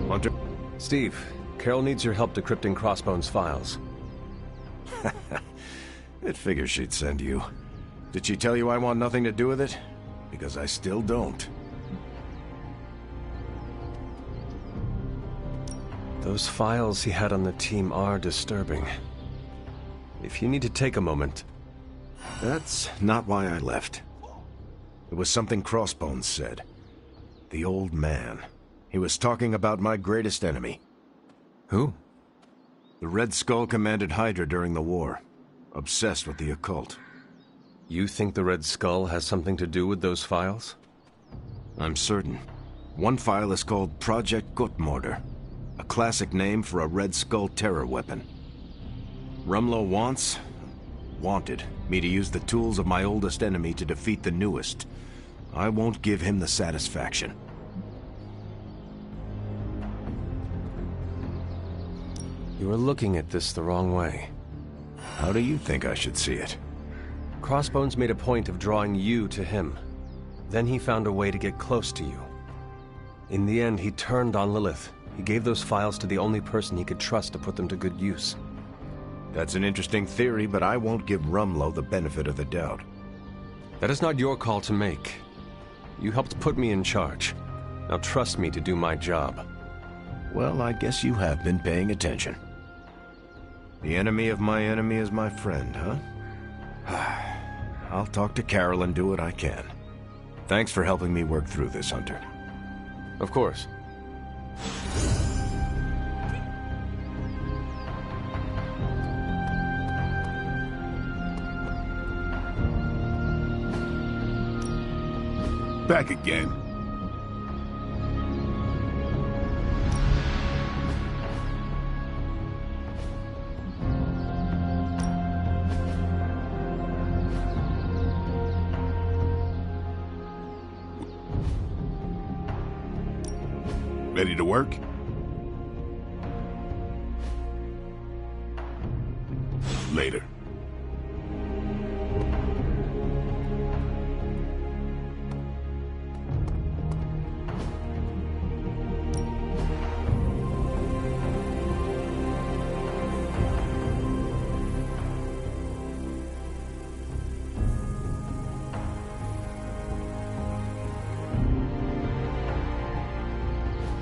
Hunter? Steve, Carol needs your help decrypting Crossbone's files. It figures she'd send you. Did she tell you I want nothing to do with it? Because I still don't. Those files he had on the team are disturbing. If you need to take a moment... That's not why I left. It was something Crossbones said. The old man. He was talking about my greatest enemy. Who? The Red Skull commanded Hydra during the war. Obsessed with the occult. You think the Red Skull has something to do with those files? I'm certain. One file is called Project Gutmorder. A classic name for a Red Skull terror weapon. Rumlow wanted me to use the tools of my oldest enemy to defeat the newest. I won't give him the satisfaction. You are looking at this the wrong way. How do you think I should see it? Crossbones made a point of drawing you to him. Then he found a way to get close to you. In the end, he turned on Lilith. He gave those files to the only person he could trust to put them to good use. That's an interesting theory, but I won't give Rumlow the benefit of the doubt. That is not your call to make. You helped put me in charge. Now trust me to do my job. Well, I guess you have been paying attention. The enemy of my enemy is my friend, huh? I'll talk to Carol and do what I can. Thanks for helping me work through this, Hunter. Of course. Back again. Ready to work? Later.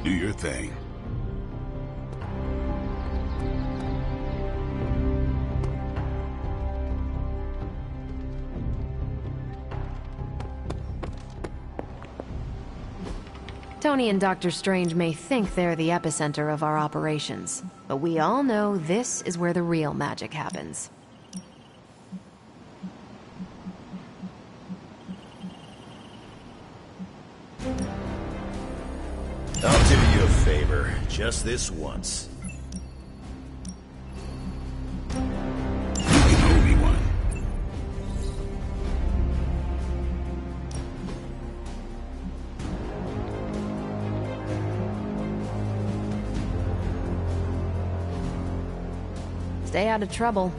Do your thing. Tony and Dr. Strange may think they're the epicenter of our operations, but we all know this is where the real magic happens. I'll do you a favor, just this once. You can owe me one. Stay out of trouble.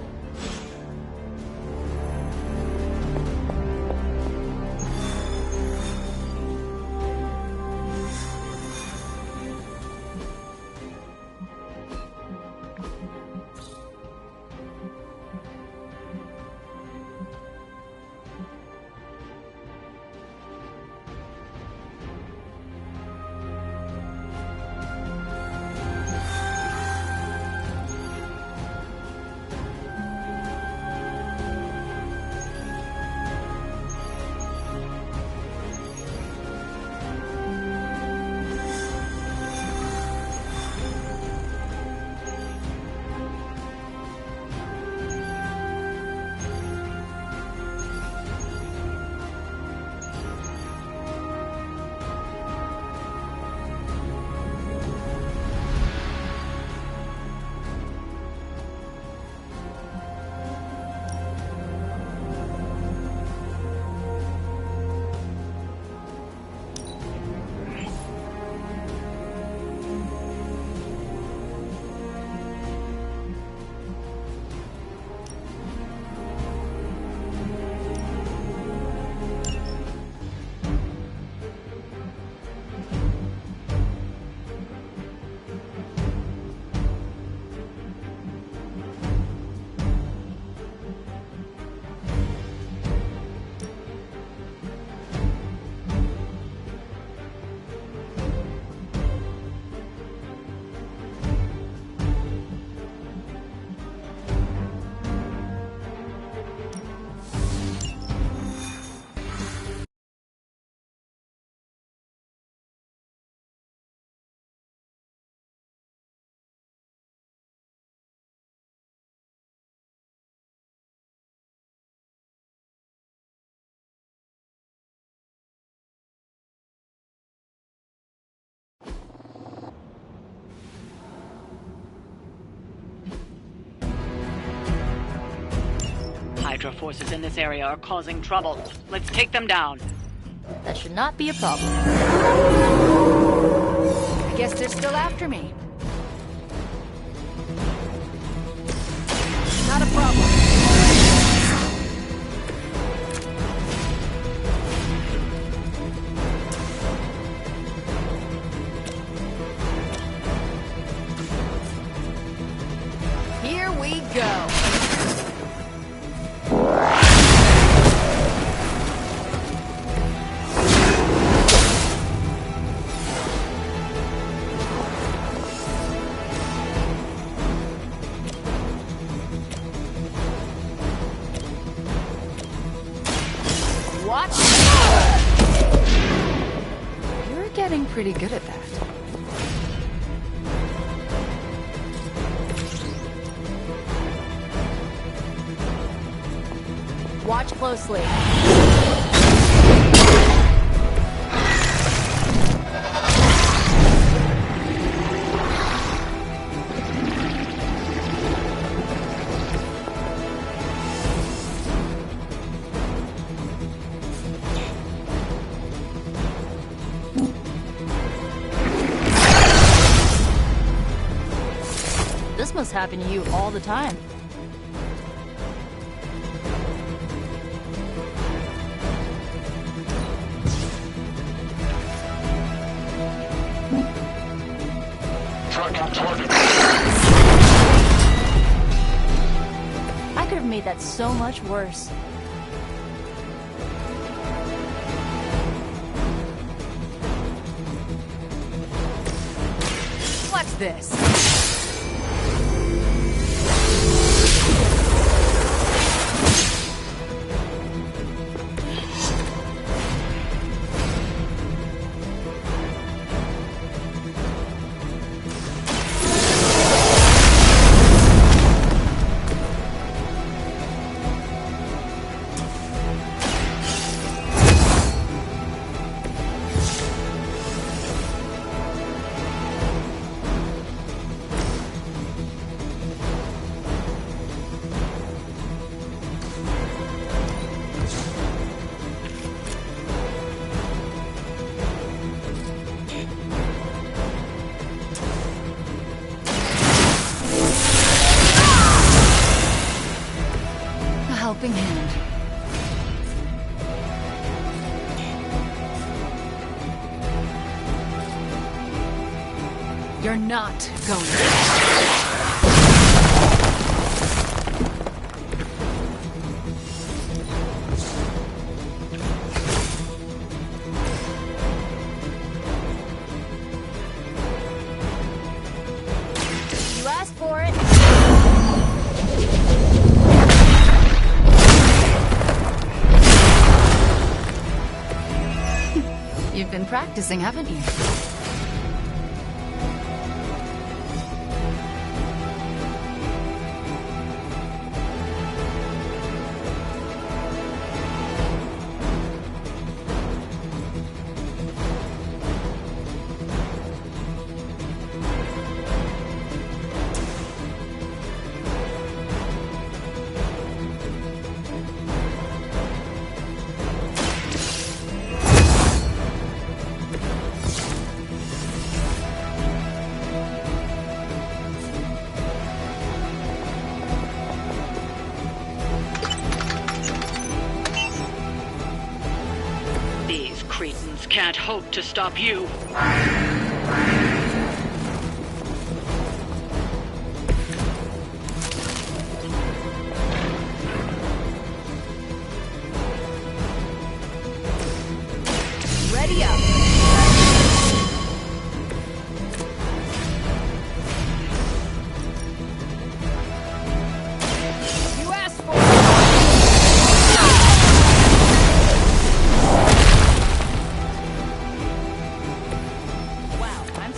Hydra forces in this area are causing trouble. Let's take them down. That should not be a problem. I guess they're still after me. Not a problem. Here we go. Watch. You're getting pretty good at that. Watch closely. This must happen to you all the time. I could have made that so much worse. What's this? Helping hand. You're not going to. You asked for it. You've been practicing, haven't you? These cretins can't hope to stop you. Ready up. You asked for it. Wow, I'm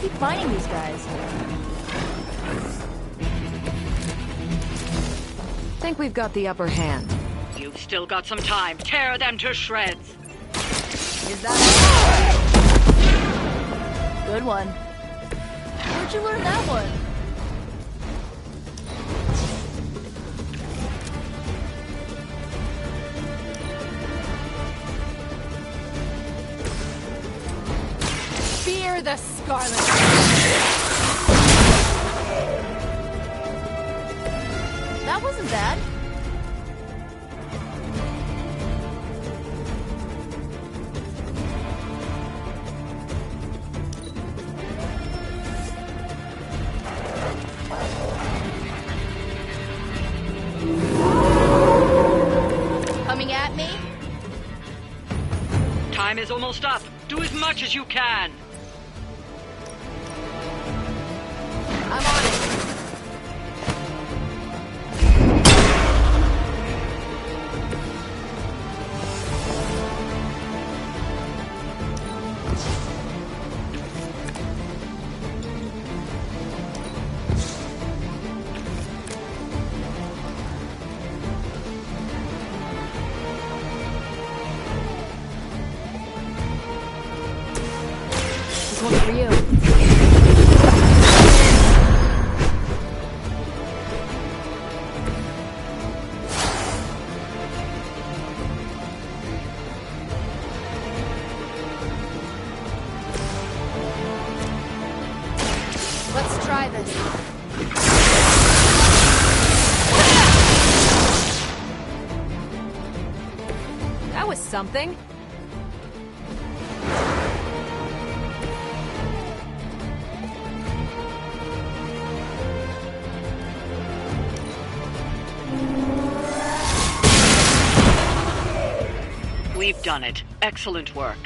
keep finding these guys? Think we've got the upper hand. You've still got some time. Tear them to shreds. Is that good one? Where'd you learn that one? Fear the Scarlet. That wasn't bad. Coming at me? Time is almost up. Do as much as you can. I'm on it. This one's for you. Let's try this. That was something. We've done it. Excellent work.